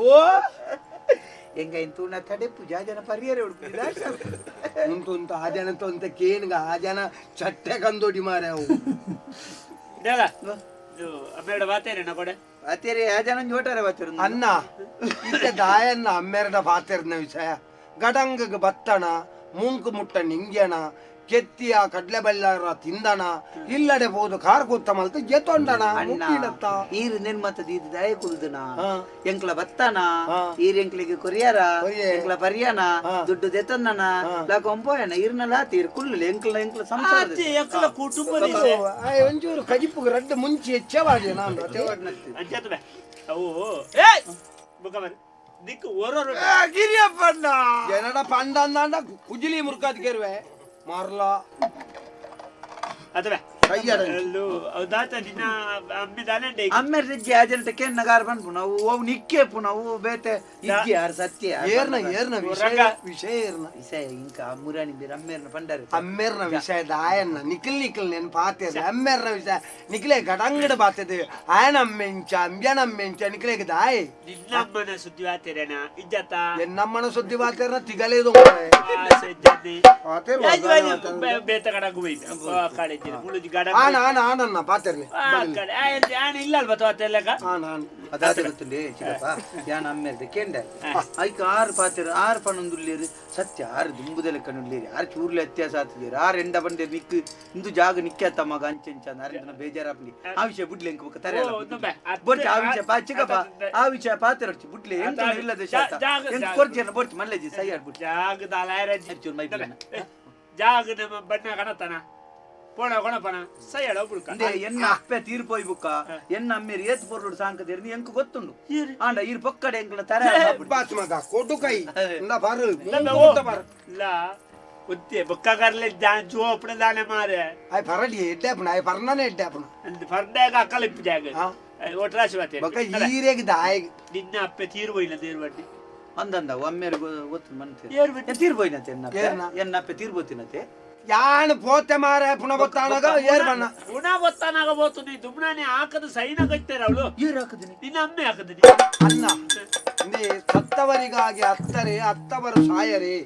ಓ ಎಂಗ ಇಂತೂನ ತಡೆಪು ಜಾಜನ ಪರಿಹಾರ ಉಂಟು ಆ ಜನ ಅಂತ ಕೇನ್ಗ ಆ ಜನ ಚಟ್ಟೆ ಕಂದೋಡಿ ಮಾರೆ ಅವು ಬೇಡ ಬಾತೇನೆ ಕೊಡೆ ಅತ್ತೇರಿ ಆ ಜನ ಜೋಟಾರೆ ಬಾತಿರು ಅನ್ನ ಇತ್ತೆ ದಾಯನ್ನ ಅಮ್ಮೆರಡ ಪಾತೆರ್ನ ವಿಷಯ ಗಡಂಗಗ ಬತ್ತಣ ಮೂಂಕು ಮುಟ್ಟ ನಿಂಗ್ಯಣ ಕೆತ್ತಿಯ ಕಡ್ಲೆ ಬೆಳ್ಳರ ತಿಂದಣ ಇಲ್ಲಡೆ ಬೋದು ಕಾರ್ ಕೂತ ಮಲ್ತ ಜೆತೊಂಡಣ ಮುಕ್ಕಿಡತ್ತ ಈರು ನಿರ್ಮತದ ಇದು ದಯ ಕುಲ್ದನ ಎಂಕ್ಲ ಬತ್ತಾನ ಈರ್ ಎಂಕ್ಲಿಗೆ ಕೊರಿಯಾರ ಎಂಕ್ಲ ಪರಿಯಾನ ದುಡ್ಡು ದೆತಂದನ ಲಾಕ ಒಂಪೋಯನ ಈರ್ನಲ್ಲ ತೀರ್ ಕುಳ್ಳು ಎಂಕ್ಲ ಸಂಸಾರ ಕುಟುಂಬ ಒಂಚೂರು ಕಜಿಪು ರಡ್ಡ ಮುಂಚೆ ಹೆಚ್ಚವಾಡಿ ನಾನು ಅವು ದಿಕ್ಕು ಓರೋರು ಗಿರಿಯಪ್ಪಣ್ಣ ಜನಡ ಪಂಡ ಅಂದಾಂಡ ಕುಜಿಲಿ ಮುರ್ಕಾದ್ ಕೇರುವೆ ಮಾರ್ಲ ಅಥವಾ ಹೌದಾತ ನಿನ್ನ ಅಮ್ಮಿದಾನೆ ಅಮ್ಮೆ ರಿಜ್ಜಿ ಆಜಂಟ ಕೆನ್ನಗಾರ ಬಂದ್ಪು ನಾವು ಅವು ನಿಕ್ಕೆ ಪು ನಾವು ಬೇತೆ ಇಜ್ಜಿ ಯಾರು ಸತ್ಯ ಏರ್ನ ವಿಷಯ ಇಂಕ ಮುರಾಣಿ ಬೇರೆ ಅಮ್ಮೇರ್ನ ಪಂಡಾರೆ ಅಮ್ಮೇರ್ನ ವಿಷಯ ದಾಯನ್ನ ನಿಖಿಲ್ ನೆನ್ ಪಾತೇದೆ ಅಮ್ಮೇರ್ನ ವಿಷಯ ನಿಖಿಲೆ ಗಡಂಗಡ ಪಾತೇದೆ ಆಯನ ಅಮ್ಮೆಂಚ ಅಂಬ್ಯಾನಮ್ಮೆಂಚ ನಿಖಿಲೆಗೆ ದಾಯ್ ನಿನ್ನಮ್ಮನ ಸುದ್ದಿ ಆತೇರೇನ ಇಜ್ಜತ ಎನ್ನಮ್ಮನ ಸುದ್ದಿ ಪಾತೇರ ತಿಗಲೇದು ಬೇತ ಕಡಗು ಕಾಲೇಜ್ ಮುಳುಜಿ ಗಡ ಆನನ್ನ ಪಾತೇರ್ನೆ ಇಲ್ಲ ಅಲ್ವಾ ತೋತೆಲ್ಲಕ ಅದಾತ ಗೊತ್ತುಂಡೆ ಚಿಕ್ಕಪ್ಪ ಯಾನ ಅಮ್ಮೇರ್ದೆ ಕೇಂಡ ಐಕ ಆರು ಪಾತೆರ ಆರು ಪಣೊಂದುಲ್ಲೇರು ಸತ್ಯ ಆರು ದುಂಬುದಲೆ ಕಣ್ಣುಲ್ಲೇರಿ ಆರು ಚೂರ್ಲೆ ವ್ಯತ್ಯಾಸ ಆಗ್ತಿದ್ದೀರಿ ಆರು ಎಂಡ ಬಂಡೆ ನಿಕ್ಕು ಇಂದು ಜಾಗ ನಿಕ್ಕ್ಯಾತ ಮಗ ಅಂಚೆಂಚ ಆರಿಂದ ಬೇಜಾರಾಪ್ಲಿ ಆ ವಿಷಯ ಬುಡ್ಲೆ ಎಂಕ ಬೊಕ್ಕ ತಾರೆ ಬೋರ್ಚ ಆ ವಿಷಯ ಪಾ ಚಿಕ್ಕಪ್ಪ ಆ ವಿಷಯ ಪಾತೆರಡ್ಚಿ ಬುಡ್ಲೆ ಎಂತ ಇಲ್ಲದೆ ಶಾತ ಎಂತ ಕೊರ್ಚೇನ ಬೋರ್ಚ ಮಲ್ಲೆಜಿ ಸೈ ಆಡ್ಬಿಟ್ಟು ಜಾಗದ ಅಲಾಯರಜಿ ಚೂರ್ ಮೈ ಜಾಗದ ಬಣ್ಣ ಕಣತನ ಪೋಣ ಕೊಣಪಣ ಸೈಯಡ ಬುಡ್ಕ ಎನ್ನ ಅಪ್ಪೆ ತೀರ್ಪೋಯ್ ಬುಕ್ಕ ಎನ್ನ ಅಮ್ಮೇರಿ ಏತ್ ಪೊರ್ಲುಡು ಸಾಂಕದೇರಿ ನೀ ಎಂಕ ಗೊತ್ತುಂಡು ಆಂಡ ಈರ್ ಪೊಕ್ಕಡೆ ಎಂಕಲ ತರ ಬಾಸ್ ಮಗ ಕೊಡು ಕೈ ಇಂದ ಬಾರು ಇಲ್ಲ ಒತ್ತೆ ಬೊಕ್ಕಗರ್ಲೆ ಜೋ ಅಪ್ಪಣ ದಾನೆ ಮಾರೆ ಐ ಪರಡಿ ಎಡ್ಡಾಪಣ ಐ ಪರ್ನಾನೆ ಎಡ್ಡಾಪಣ ಅಂದ್ ಫರ್ಡಾಗ ಅಕ್ಕಲಿಪ್ಪು ಜಾಗ ಒಟ್ರಾಶಿ ಮಾತೆ ಬೊಕ್ಕ ಈರೆಗ್ ದಾಯ್ ನಿನ್ನ ಅಪ್ಪೆ ತೀರ್ಬೋಯಿಲ್ಲ ದೇರ್ಬಟ್ಟಿ ಅಂದಂದ ಒಮ್ಮೆರು ಗೊತ್ತು ಮನ್ತೆ ತೀರ್ಬೋಯ್ನತೆ ಎನ್ನ ಅಪ್ಪೆ ತೀರ್ಬೋತಿನತೆ ಯಾನ್ ಪೋತೆ ಮಾರೆ ಪುನಃ ಬತ್ತಾನಾಗ ಏರ್ ಬಣ್ಣ ಪುನಃ ಬತ್ತಾನಾಗ ಬೋತು ನೀ ದುಮ್ನಾನೆ ಹಾಕದ ಸೈನ ಕೈತೇರ ಅವಳು ಏರ್ ಹಾಕದಿನಿ ನಿನ್ನ ಅಮ್ಮೆ ಹಾಕದಿನಿ ಅನ್ನ ಸತ್ತವರಿಗಾಗಿ ಅತ್ತರೆ ಅತ್ತವರು ಸಾಯರೆ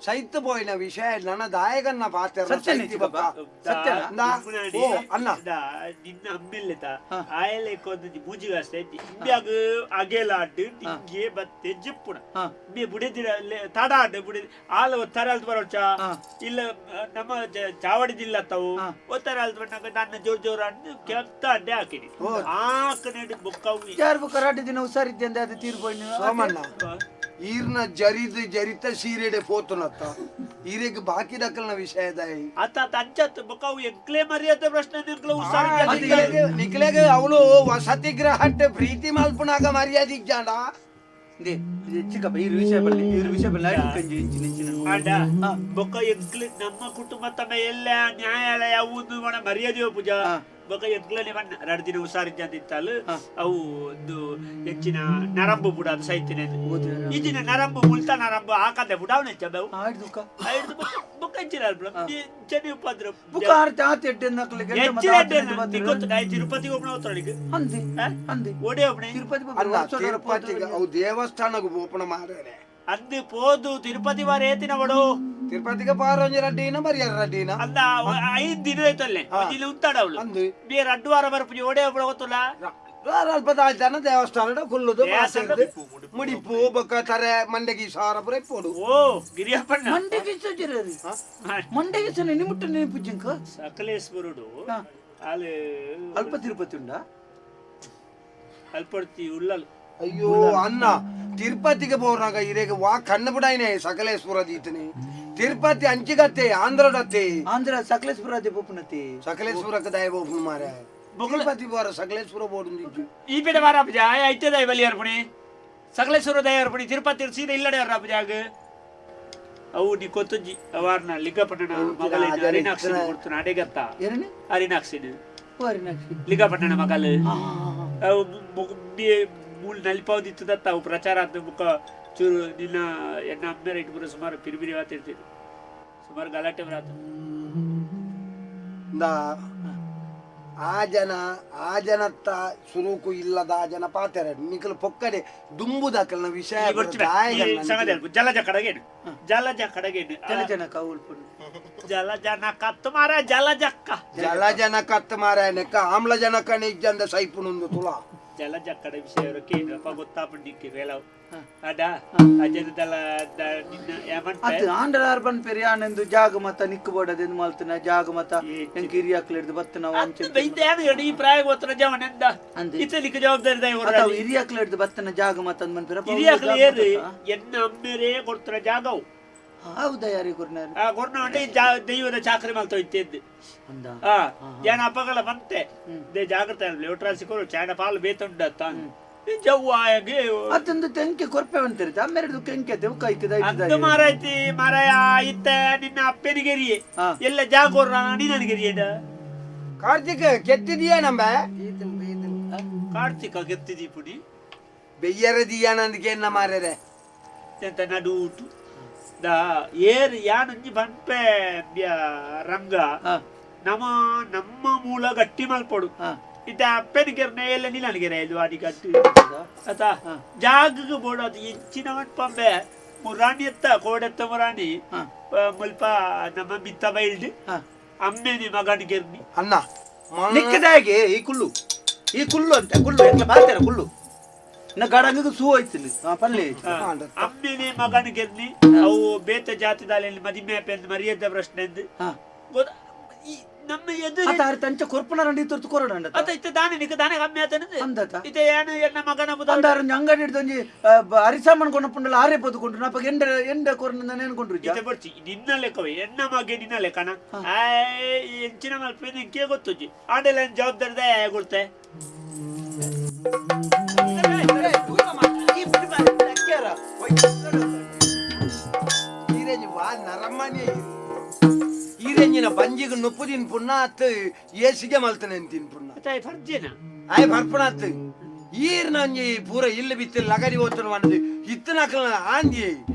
ಸೈತ್ ಬೋಯ್ನ ವಿಷಯ ನನ್ನ ದಾಯಗನ್ನ ಪಾತ್ರ ಅನ್ನ ನಿನ್ನ ಅಮ್ಮೆಲ್ಲೆತ ಆಯಲೆ ಕೊಂದಿ ಮೂಜಿಗಷ್ಟೇ ಇಂಬ್ಯಾಗ ಅಗೆಲಾಡ್ ಟಿಂಗೆ ಬತ್ತೆ ಜಿಪ್ಪುಣ ಬಿ ಬುಡಿದಿರ ತಡಾಡ್ ಬುಡಿ ಆಲ ಒತ್ತರ ಅಲ್ತ ಬರೋಚ ಇಲ್ಲ ನಮ್ಮ ಚಾವಡಿದಿಲ್ಲ ತಾವು ಒತ್ತರ ಅಲ್ತ ಬಂದಾಗ ನನ್ನ ಜೋರ್ ಜೋರ ಅನ್ನು ಕೆತ್ತ ಅಡ್ಡೆ ಹಾಕಿನಿ ಆಕನೆಡಿ ಬುಕ್ಕವು ಯಾರು ಬುಕ್ಕರಾಟಿ ದಿನ ಹುಷಾರಿದ್ದೆ ಅಂದೆ ಅದು ತೀರ್ಬೋಯ್ನ ಸೋಮಣ್ಣ ಈರ್ನ ಜರಿತ ಸೀರೆಡೆ ಪೋತುನತ್ತ ಈರೆಗೆ ಬಾಕಿ ದಕ್ಕಲ್ನ ವಿಷಯದ ಅತ್ತ ತಂಚತ್ ಬುಕ್ಕವು ಎಂಕ್ಲೆ ಮರ್ಯಾದೆ ಪ್ರಶ್ನೆ ನಿಕ್ಲೆಗೆ ಅವಳು ವಸತಿ ಗೃಹಟ್ಟೆ ಪ್ರೀತಿ ಮಲ್ಪನಾಗ ಮರ್ಯಾದೆ ಜಾಂಡ ಚಿಕ್ಕಪ್ಪ ಈ ವಿಷಯ ಬೊಕ್ಕ ಎಂಕ್ಲೆ ನಮ್ಮ ಕುಟುಂಬ ತಮ್ಮ ಎಲ್ಲ ನ್ಯಾಯಾಲಯ ಯಾವುದು ಮರ್ಯಾದೆ ಪೂಜಾ ಬೊಕ್ಕ ಎಂಕ್ಲನೆ ಬಣ್ಣ 2 ದಿನ ಹುಷಾರಿದ್ದೆ ಅಂತಿತ್ತಲ್ಲ ಅವು ಒಂದು ಹೆಚ್ಚಿನ ನರಂಬು ಬುಡ ಅದು ಸೈತಿನ ಈಜಿನ ನರಂಬು ಮುಲ್ತಾ ನರಂಬು ಹಾಕದೆ ಬುಡಾವನೆ ಚಬವು ಐದು ಬೊಕ್ಕ ಹೆಚ್ಚಿನ ಚನಿ ಉಪದ್ರ ಬುಕ್ಕ ಅರ್ಥ ಆತೆಡ್ಡೆ ನಕಲೆ ತಿರುಪತಿ ಒಬ್ಬನ ಹೋಗ್ತಾಳಿಗೆ ಅಂದೆ ಓಡೆ ಒಬ್ಬನೇ ತಿರುಪತಿಗೆ ಅವು ದೇವಸ್ಥಾನಕ್ಕೆ ಓಪನ ಮಾರ್ಯಾರೆ ಅಂದು ಪೋದು ತಿರುಪತಿ ವಾರ ಏತಿನ ಬಡು ತಿರುಪತಿಗೆ ಪಾರಂಜಿ ರಡ್ಡಿನ ಬರಿಯಾರ ರಡ್ಡಿನ ಅಂದ 5 ದಿನ ಆಯ್ತಲ್ಲೇ ಇಲ್ಲಿ ಉಂತಾಡ ಅವಳು ಬೇರೆ 2 ವಾರ ಬರ್ಪುಜಿ ಓಡೆ ಒಬ್ಬಳ ಗೊತ್ತಲ್ಲ ಅಲ್ಪ ತಾಳ್ತಾನ ದೇವಸ್ಥಾನ ಕುಲ್ಲುದು ಮುಡಿಪು ಬೊಕ್ಕ ತರೆ ಮಂಡೆಗಿ ಸಾರಪುರ ಪೋಡು ಓ ಗಿರಿಯಪ್ಪಣ್ಣ ಮಂಡೆಗೆ ಸಲ ನಿಮ್ಮುಟ್ಟ ನೆನಪುಜ್ಜಿಂಕ ಸಕಲೇಶ್ವರುಡು ಅಲ್ಲಿ ಅಲ್ಪ ತಿರುಪತಿ ಉಂಡ ಅಲ್ಪಡ್ತಿ ಉಳ್ಳಲ್ ಅಯ್ಯೋ ಅನ್ನ ತಿರುಪತಿಗೆ ಬೋರಾಗ ಇರೇಗ ವಾ ಕಣ್ಣು ಬಿಡಾಯ್ನೆ ಸಕಲೇಶ್ವರ ದೀತನಿ ತಿರುಪತಿ ಅಂಚಿಗತ್ತೆ ಆಂಧ್ರಡತ್ತೆ ಆಂಧ್ರ ಸಕಲೇಶ್ವರ ಅದೇ ಬೋಪುನತೆ ಸಕಲೇಶ್ವರಕ್ಕೆ ದಯ ಬೋಪುನ ಮಾರೆ ತಿರುಪತಿ ಬೋರ ಸಕಲೇಶ್ವರ ಬೋಡು ಈ ಪೇಟೆ ಬಾರ ಅಪ್ಪಜ ಐತೆ ದಯ ಬಲಿ ಅರ್ಪಣಿ ಸಕಲೇಶ್ವರ ದಯ ಅರ್ಪಣಿ ತಿರುಪತಿ ಸೀದಾ ಇಲ್ಲಡೆ ಅಪ್ಪಜಾಗ ಅವು ನೀ ಕೊತ್ತುಜ್ಜಿ ಅವಾರ್ನ ಲಿಂಗಪಟ್ಟಣ ಮಗಲೇ ಅರಿನಾಕ್ಷಿ ಕೊಡ್ತಾನ ಅಡೆಗತ್ತ ಅರಿನಾಕ್ಷಿನ ಲಿಂಗಪಟ್ಟಣ ಮಗಲು ಅವು ಮೂಲ ನಲಿಪಾವದಿತ್ತು ದತ್ತ ಅವು ಪ್ರಚಾರ ಆದ ಮುಖ ಚೂರು ನಿನ್ನ ಎನ್ನ ಅಮ್ಮೇರ ಇಟ್ಬಿಟ್ಟು ಸುಮಾರು ಪಿರಿಬಿರಿ ಮಾತಿರ್ತೀನಿ ಸುಮಾರು ಗಲಾಟೆ ಬರತ್ತ ಆ ಜನತ್ತ ಸುರುಕು ಇಲ್ಲದ ಆ ಜನ ಪಾತೆರ ನಿಕಲ್ ಪೊಕ್ಕಡೆ ದುಂಬುದಕಲ್ನ ವಿಷಯ ಜಲಜ ಕಡಗೇನು ಜಲಜ ಕಡಗೇನು ಜಲಜನ ಕತ್ತು ಮಾರ ಜಲಜಕ್ಕ ಜಲಜನ ಕತ್ತು ಮಾರ ನೆಕ್ಕ ಆಮ್ಲಜನಕ ನಿಜ್ಜಂದ ಸೈಪುನುಂದು ತುಳ ಜಲಜಕ್ಕಡ ವಿಷಯ ಕೇಂದ್ರಪ್ಪ ಗೊತ್ತಾಪಂಡಿಕ್ಕೆ ವೇಳವು ಅಡ ಅಜನದಲ್ಲ ನಿನ್ನ ಅದು ಆಂಧ್ರ ಅರ್ಬನ್ ಪೆರಿಯಾನೆಂದು ಜಾಗ ಮತ ನಿಕ್ಕು ಬೋಡದೆಂದು ಮಲ್ತನ ಜಾಗ ಮತ ಎಂಕ ಹಿರಿಯಾಕ್ಲಿಡ್ದು ಬತ್ತ ನಾವು ಈ ಪ್ರಾಯ ಗೊತ್ತನ ಜವನೆಂದ ಇತಲಿಕ್ಕೆ ಜವಾಬ್ದಾರಿ ಹಿರಿಯಾಕ್ಲಿಡ್ದು ಬತ್ತನ ಜಾಗ ಮತ ಅಂದ್ ಮನ್ಪಿರ ಹಿರಿಯಾಕ್ಲ ಏರಿ ಎನ್ನ ಅಮ್ಮೇರೇ ಕೊಡ್ತಾರ ಜಾಗವು ಹೌದಾ ಯಾರಿಗೆ ಕೊರ್ನಾಡಿ ದೈವದ ಚಾಕರಿ ಮಲ್ತ ಇತ್ತಿದ್ದು ಜನ ಅಪಗಳ ಬಂತೆ ಜಾಗ್ರತೆ ಒಟ್ರಾಸಿಕೊರು ಚಾಡ ಪಾಲು ಬೇತುಂಡತ್ತ ಜವ್ವಾಗೆ ಅದೊಂದು ತೆಂಕೆ ಕೊರ್ಪೆ ಬಂತಿರುತ್ತೆ ಅಮ್ಮೆರಡು ಕೆಂಕೆ ಅದು ಮಾರಾಯ್ತಿ ಮಾರಾಯ ಇತ್ತ ನಿನ್ನ ಅಪ್ಪನಿಗೆರಿಯೇ ಎಲ್ಲ ಜಾಗೋರ ನನಗೆರಿಯಡ ಕಾರ್ತಿಕ್ ಕೆತ್ತಿದೀಯ ನಮ್ಮ ಕಾರ್ತಿಕ ಗೆತ್ತಿದಿ ಪುಡಿ ಬೆಯ್ಯರದೀಯ ನಂದಕ್ಕೆ ಏನ ಮಾರ್ಯಾರೆ ಎಂತ ನಡುಟು ದ ಏರ್ ಯಾನಂಜಿ ಬಂಪೆ ರಂಗ ನಮ್ಮ ಮೂಲ ಗಟ್ಟಿ ಮಲ್ಪೊಡು ಇತ್ತ ಅಪ್ಪನಿಗೆರ್ನೆ ಎಲ್ಲ ನಿಲನಿಗೆರೆ ಇದು ಅಡಿ ಗಟ್ಟಿ ಅತ ಜಾಗಕ್ಕೆ ಬೋಡೋದು ಹೆಚ್ಚಿನ ಪಂಬೆ ಮುರಾಣಿ ಎತ್ತ ಕೋಡೆತ್ತ ಮುರಾಣಿ ಮುಲ್ಪ ನಮ್ಮ ಬಿತ್ತ ಬೈಲ್ಡ್ ಅಮ್ಮೇನಿ ಮಗನಿಗೆರ್ನಿ ಅಣ್ಣ ನಿಕ್ಕದಾಗೆ ಈ ಕುಲ್ಲು ಅಂತ ಕುಲ್ಲು ಎಲ್ಲ ಬಾರ್ತಾರ ಕುಲ್ಲು ಗಡಂಗ ಸೂ ಹೋಯ್ತಿಲ್ಲ ಪಲ್ಲೆ ಅಮ್ಮೇನಿ ಮಗನಿಗೆರ್ನಿ ಅವು ಬೇತ ಜಾತಿದಲ್ಲಿ ಮದಿಮೆ ಪೆಂದು ಮರ್ಯಾದ ಪ್ರಶ್ನೆ ನಮ್ಮ ಎದುರು ತಂಚ ಕೊರ್ಪನ ರಂಡಿ ತುರ್ತು ಕೊರಡಂಡ ಅತ ಇತ್ತೆ ದಾನೆ ನಿಕ ದಾನೆ ಕಮ್ಮಿ ಆತನದು ಅಂದತ ಇತ್ತೆ ಏನು ಎನ್ನ ಮಗನ ಬುದ ಅಂದಾರ ಅಂಗಡಿ ಹಿಡ್ದೊಂಜಿ ಅರಿಸಾಮನ್ ಕೊಂಡಪುಂಡಲ ಆರೆ ಪೊದ್ದುಕೊಂಡ್ರು ನಪ್ಪ ಎಂಡ ಕೊರನ ನೆನ್ಕೊಂಡ್ರು ಇತ್ತೆ ಬರ್ಚಿ ನಿನ್ನ ಲೆಕ್ಕವೇ ಎನ್ನ ಮಗೆ ನಿನ್ನ ಲೆಕ್ಕನ ಎಂಚಿನ ಮಲ್ಪೆ ನಿಂಗೆ ಗೊತ್ತುಜಿ ಆಡೆಲ್ಲ ಜವಾಬ್ದಾರಿ ದಯ ಕೊಡ್ತೆ ಈರೆಂಜಿನ ಬಂಜಿಗೆ ನುಪ್ಪುದಿನ ಪುಣ್ಣ ಅತ್ತು ಏಸಿಗೆ ಮಲ್ತಾನೆ ಅಂತೀನಿ ಪುಣ್ಣ ಫರ್ಜಿನ ಆಯ್ ಬರ್ಪಣ ಅತ್ತು ಈರ್ ನಂಜಿ ಪೂರ ಇಲ್ಲಿ ಬಿತ್ತು ಲಗಡಿ ಓದ್ತಾನ ಬಂದು ಇತ್ತನಕಲ ಆಂಜಿ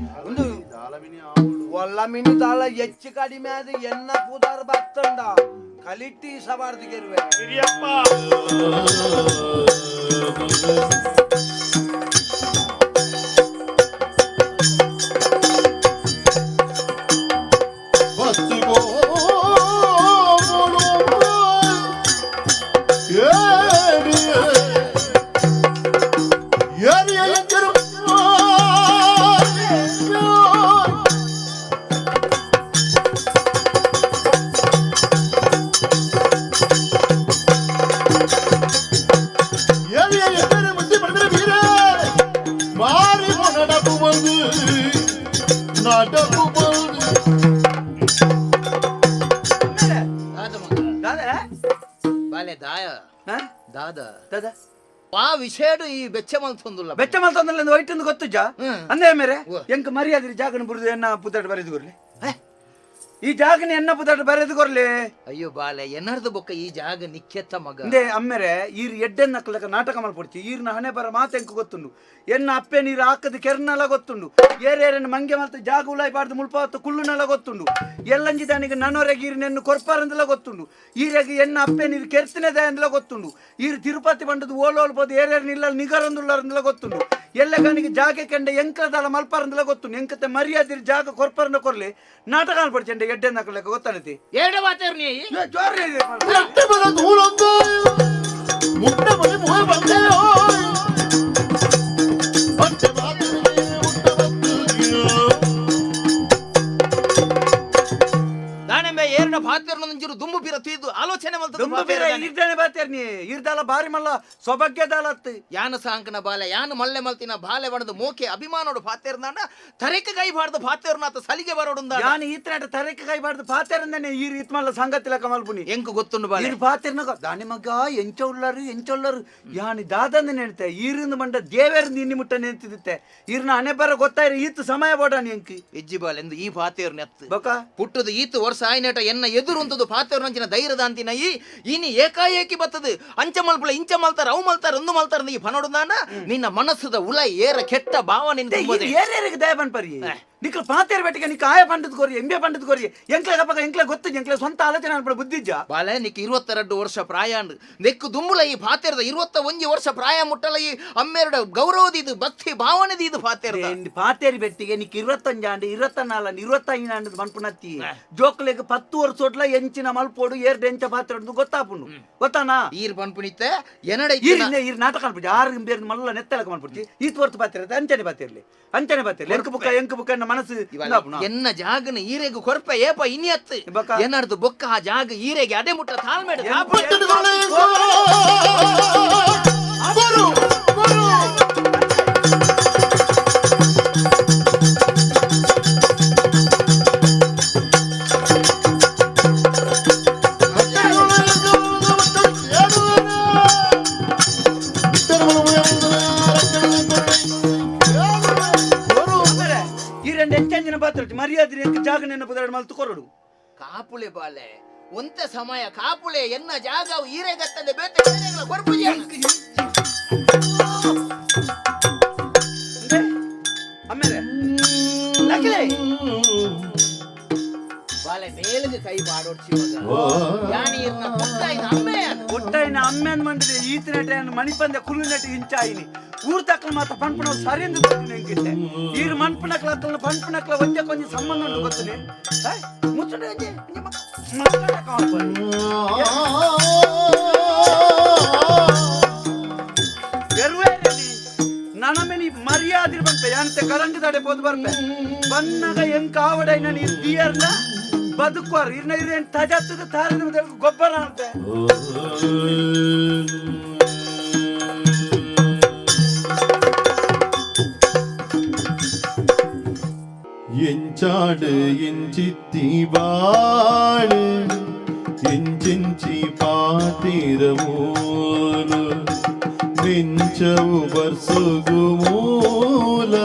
ಒಂದು ಒಲ್ಲ ಮಿನಿ ದಾಳ ಹೆಚ್ಚು ಕಡಿಮೆ ಆದ ಎನ್ನ ಪೂದಾರ ಬತ್ತಂಡ ಕಲಿಟ್ಟಿ ಸವಾರ್ದಿಗೆರುವೆ ಹಿರಿಯಪ್ಪ ವಿಷಯಡು ಈ ಬೆಚ್ಚ ಮಲ್ತೊಂದುಲ್ಲ ವೈಟ್ ಗೊತ್ತುಜ ಅಂದೇ ಮೇರೆ ಎಂಕ ಮರ್ಯಾದೆ ಜಾಗನ ಬುರುದು ಎನ್ನ ಪುದಾಟ ಬರೆದು ಕೊರ್ಲಿ ಈ ಜಾಗನ ಎನ್ನ ಪುದಾಟ ಬರೆದು ಕೊರ್ಲಿ ಅಯ್ಯೋ ಬಾಲೆ ಎನ್ನರ್ದು ಬೊಕ್ಕ ಈ ಜಾಗ ನಿಕ್ಕೆತ್ತ ಮಗ ಅಂದೇ ಅಮ್ಮೆರೆ ಈರ್ ಎಡ್ಡೆನ್ನ ನಕ್ಕಲಕ ನಾಟಕ ಮಲ್ಪೊಡ್ಚಿ ಈರ್ನ ಹಣೆ ಬರ ಮಾತೆಂಕ ಗೊತ್ತುಂಡು ಎನ್ನ ಅಪ್ಪೆ ನೀರು ಹಾಕದ ಕೆರ್ನೆಲ್ಲ ಗೊತ್ತುಂಡು ಏರೇರನ್ನು ಮಂಗೆ ಮಲ್ತ ಜಾಗ ಉಲಾಯಿ ಬಾರ್ದು ಮುಳ್ಪಾವತ್ತು ಕುಳ್ಳುನೆಲ್ಲ ಗೊತ್ತುಂಡು ಎಲ್ಲಂಜಿ ದಾನಿಗೆ ನನ್ನೊರೆಗೆ ಈರ್ನೆನ್ನು ಕೊರ್ಪಾರಂದೆಲ್ಲ ಗೊತ್ತುಂಡು ಈರೆಗೆ ಎನ್ನ ಅಪ್ಪೆ ನೀರು ಕೆರ್ತಿನದೆ ಅಂದೆಲ್ಲ ಗೊತ್ತುಂಡು ಈರು ತಿರುಪತಿ ಬಂಡದು ಓಲೋಲ್ಬೋದು ಏರೇರು ನಿಲ್ಲ ನಿಗರಂದುಳ್ಳಾರಂದೆಲ್ಲ ಗೊತ್ತುಂಡು ಎಲ್ಲ ಗಾನಿಗೆ ಜಾಗ ಕೆಂಡ ಎಂಕದಲ್ಲ ಮಲ್ಪಾರಂದೆಲ್ಲ ಗೊತ್ತುಂಡು ಎಂಕತೆ ಮರ್ಯಾದೆ ಜಾಗ ಕೊರ್ಪಾರಂದ ಕೊರ್ಲಿ ನಾಟಕ ಮಲ್ಪಡ್ಚಂಡೆ ಎಡ್ಡೆ ನಕ್ಕಲಕ ಗೊತ್ತಾನತಿ ಏಡ ಮಾತೇರ್ ನೀ ಜೋರ್ಲಿ ಏರ್ನ ಭಾತ್ಯರ್ನ ನಂಜರು ದುಂಬು ಬೀರ ತಿಳಿದು ಆಲೋಚನೆ ಇರ್ದಲ್ಲ ಬಾರಿ ಮಲ್ಲ ಸೊಬಗ್ಗೆದಲತ್ ಯಾನ ಸಾಂಕನ ಬಾಲೆ ಯಾನ ಮಲ್ಲೆ ಮಲ್ತಿನ ಬಾಲೆ ಬಣದ ಮೋಕೆ ಅಭಿಮಾನೋಡು ಭಾತ್ಯರ್ನಾಡ ತರೇಕ ಕೈ ಬಾರ್ದು ಭಾತ್ಯರ್ನಾತ ಸಲಿಗೆ ಬರೋಡುಂದ ಯಾನ ಈತನಾಟ ತರೇಕ ಕೈ ಬಾರ್ದು ಭಾತ್ಯರಂದನೆ ಈರ್ ಇತ್ ಮಲ್ಲ ಸಂಗತಿ ಲೆಕ್ಕ ಮಲ್ಪುನಿ ಎಂಕು ಗೊತ್ತುಂಡು ಬಾಲೆ ಈರ್ ಭಾತ್ಯರ್ನ ದಾನಿ ಮಗ ಎಂಚೊಳ್ಳರು ಯಾನಿ ದಾದಂದ ನೆನ್ತೆ ಈರಿಂದ ಮಂಡ ದೇವೇರಿಂದ ಇನ್ನಿ ಮುಟ್ಟ ನೆನ್ತಿದ್ದೆ ಈರ್ನ ಹಣೆ ಬರ ಗೊತ್ತಾಯ್ರಿ ಈತ್ ಸಮಯ ಬೋಡಾನಿ ಎಂಕಿ ಎಜ್ಜಿ ಬಾಲೆ ಎಂದು ಈ ಭಾತ್ಯರ್ ನೆತ್ತು ಬಕ ಪುಟ್ಟದು ಈತು ವರ್ಷ ಆಯ್ನೇಟ ಎನ್ನ ಎದುರು ಅಂತದ್ದು ಪಾತ್ಯವ್ರ ನಂಚಿನ ಧೈರ್ಯದ ಅಂತಿನ ಇನಿ ಏಕಾಏಕಿ ಬತ್ತದು ಅಂಚ ಮಲ್ಪಳ ಇಂಚ ಮಲ್ತಾರ ಅವು ಮಲ್ತಾರ ಒಂದು ಮಲ್ತಾರ ಈ ಪನೋಡುದಾನ ನಿನ್ನ ಮನಸ್ಸುದ ಉಲ ಏರ ಕೆಟ್ಟ ಭಾವ ನಿಂದ ಏರೇರಿಗೆ ದಯ ಬನ್ಪರಿ ನಿಕ್ಲ ಪಾತೇರ್ ಬೆಟ್ಟಿಗೆ ನಿಕ್ಕ ಆಯ ಪಂಡದ ಕೋರಿ ಎಂಬೆ ಪಂಡದ ಕೋರಿ ಎಂಕ್ಲೆ ಗಪ್ಪಗ ಎಂಕ್ಲೆ ಗೊತ್ತು ಎಂಕ್ಲೆ ಸ್ವಂತ ಆಲೋಚನೆ ಅನ್ಪಡ ಬುದ್ಧಿಜ್ಜ ಬಾಲೆ ನಿಕ್ 22 ವರ್ಷ ಪ್ರಾಯ ನೆಕ್ಕು ದುಂಬುಲ ಈ ಪಾತೇರದ 21 ವರ್ಷ ಪ್ರಾಯ ಮುಟ್ಟಲ ಈ ಅಮ್ಮೆರಡ ಗೌರವದ ಇದು ಭಕ್ತಿ ಭಾವನೆದ ಇದು ಪಾತೇರದ ಪಾತೇರಿ ಬೆಟ್ಟಿಗೆ ನಿಕ್ 25 ಆಂಡ್ 24 25 ಆಂಡ್ ಮನ್ಪುನತ್ತಿ ಜೋಕ್ಲೆಗ್ 10 ವರ್ಷ ಒಟ್ಲ ಎಂಚಿನ ಮಲ್ಪೋಡು ಏರ್ಡ್ ಎಂಚ ಪಾತ್ರೆ ಗೊತ್ತಾಪುಂಡು ಗೊತ್ತಾನಾ ಈರ್ ಪನ್ಪುನಿತ್ತೆ ಎನಡ ಈರ್ ನಾಟಕ ಅನ್ಪುಜಿ ಆರು ಬೇರೆ ಮಲ್ಲ ನೆತ್ತಲಕ ಮನ್ಪುಡ್ತಿ ಈತ್ ವರ್ತ ಪಾತ್ರೆ ಅಂಚನೆ ಪಾತಿರ್ಲಿ ಎಂಕ ಬುಕ್ಕ ಮನಸ್ಸು ಎನ್ನ ಜಾಗನ ಈರೆಗು ಕೊರ್ಪೆ ಏಪ ಇನಿಯತ್ತು ಎನ್ನರ್ದು ಬೊಕ್ಕ ಆ ಜಾಗ ಈರೆಗೆ ಅಡೆ ಮುಟ್ಟ ತಾಳ್ಮೇಡ ಮರ್ಯಾದೆ ಜಾಗ ನೆನಪು ಮಲ್ತು ಕೊರಡು ಕಾಪುಳೆ ಬಾಲೆ ಒಂತ ಸಮಯ ಕಾಪುಳೆ ಎನ್ನ ಜಾಗ ಈರೆಗತ್ತದೆ ಬೇತೆ ಕೊರ್ಪುಜಿ ಆಮೇಲೆ ಲಕ್ಲೆ ಬಾಲೆ ಮೇಲಿಗೆ ಕೈ ಬಾಡೋಡ್ಸಿ ಯಾನೀರ್ನ ಒಟ್ಟಾಯಿನ ಅಮ್ಮೆ ಅನ್ ಮಾಡಿದ್ರೆ ಈತಿನ ಟೈಮ್ ಮಣಿಪಂದೆ ಕುಲು ನಟಿ ಹಿಂಚಾಯಿನಿ ಊರ್ ತಕ್ಕಲ ಮಾತ್ರ ಪಂಪನ ಸರಿಯಿಂದ ಗೊತ್ತಿನ ಹೆಂಗಿತ್ತೆ ಈರು ಮಣ್ಪನಕ್ಲ ಪಂಪನಕ್ಲ ಒಂದೇ ಕೊಂಚ ಸಂಬಂಧ ಉಂಟು ಗೊತ್ತಿನಿ ಮುಚ್ಚುಂಡೆ ನನಮೇಲೆ ಮರ್ಯಾದೆ ಬಂತೆ ಅಂತ ಕರಂಗ ತಡೆ ಹೋದ್ ಬರ್ಪೆ ಬನ್ನಗ ಹೆಂಗ್ ಕಾವಡೈನ ನೀರು ದಿಯರ್ನ ಬದುಕುವಾರ ಇರ್ನ ಇರೇನ್ ತಜತ್ತದ ತಾರದ ಗೊಬ್ಬರ ಅಂತೆ ಎಂಚಾಡು ಎಂಚಿತ್ತಿ ಬಾಳು ಎಂಚೆಂಚಿ ಪಾತಿರಮೂಲು ನೆಂಚವು ಬರ್ಸುಗು ಮೂಲ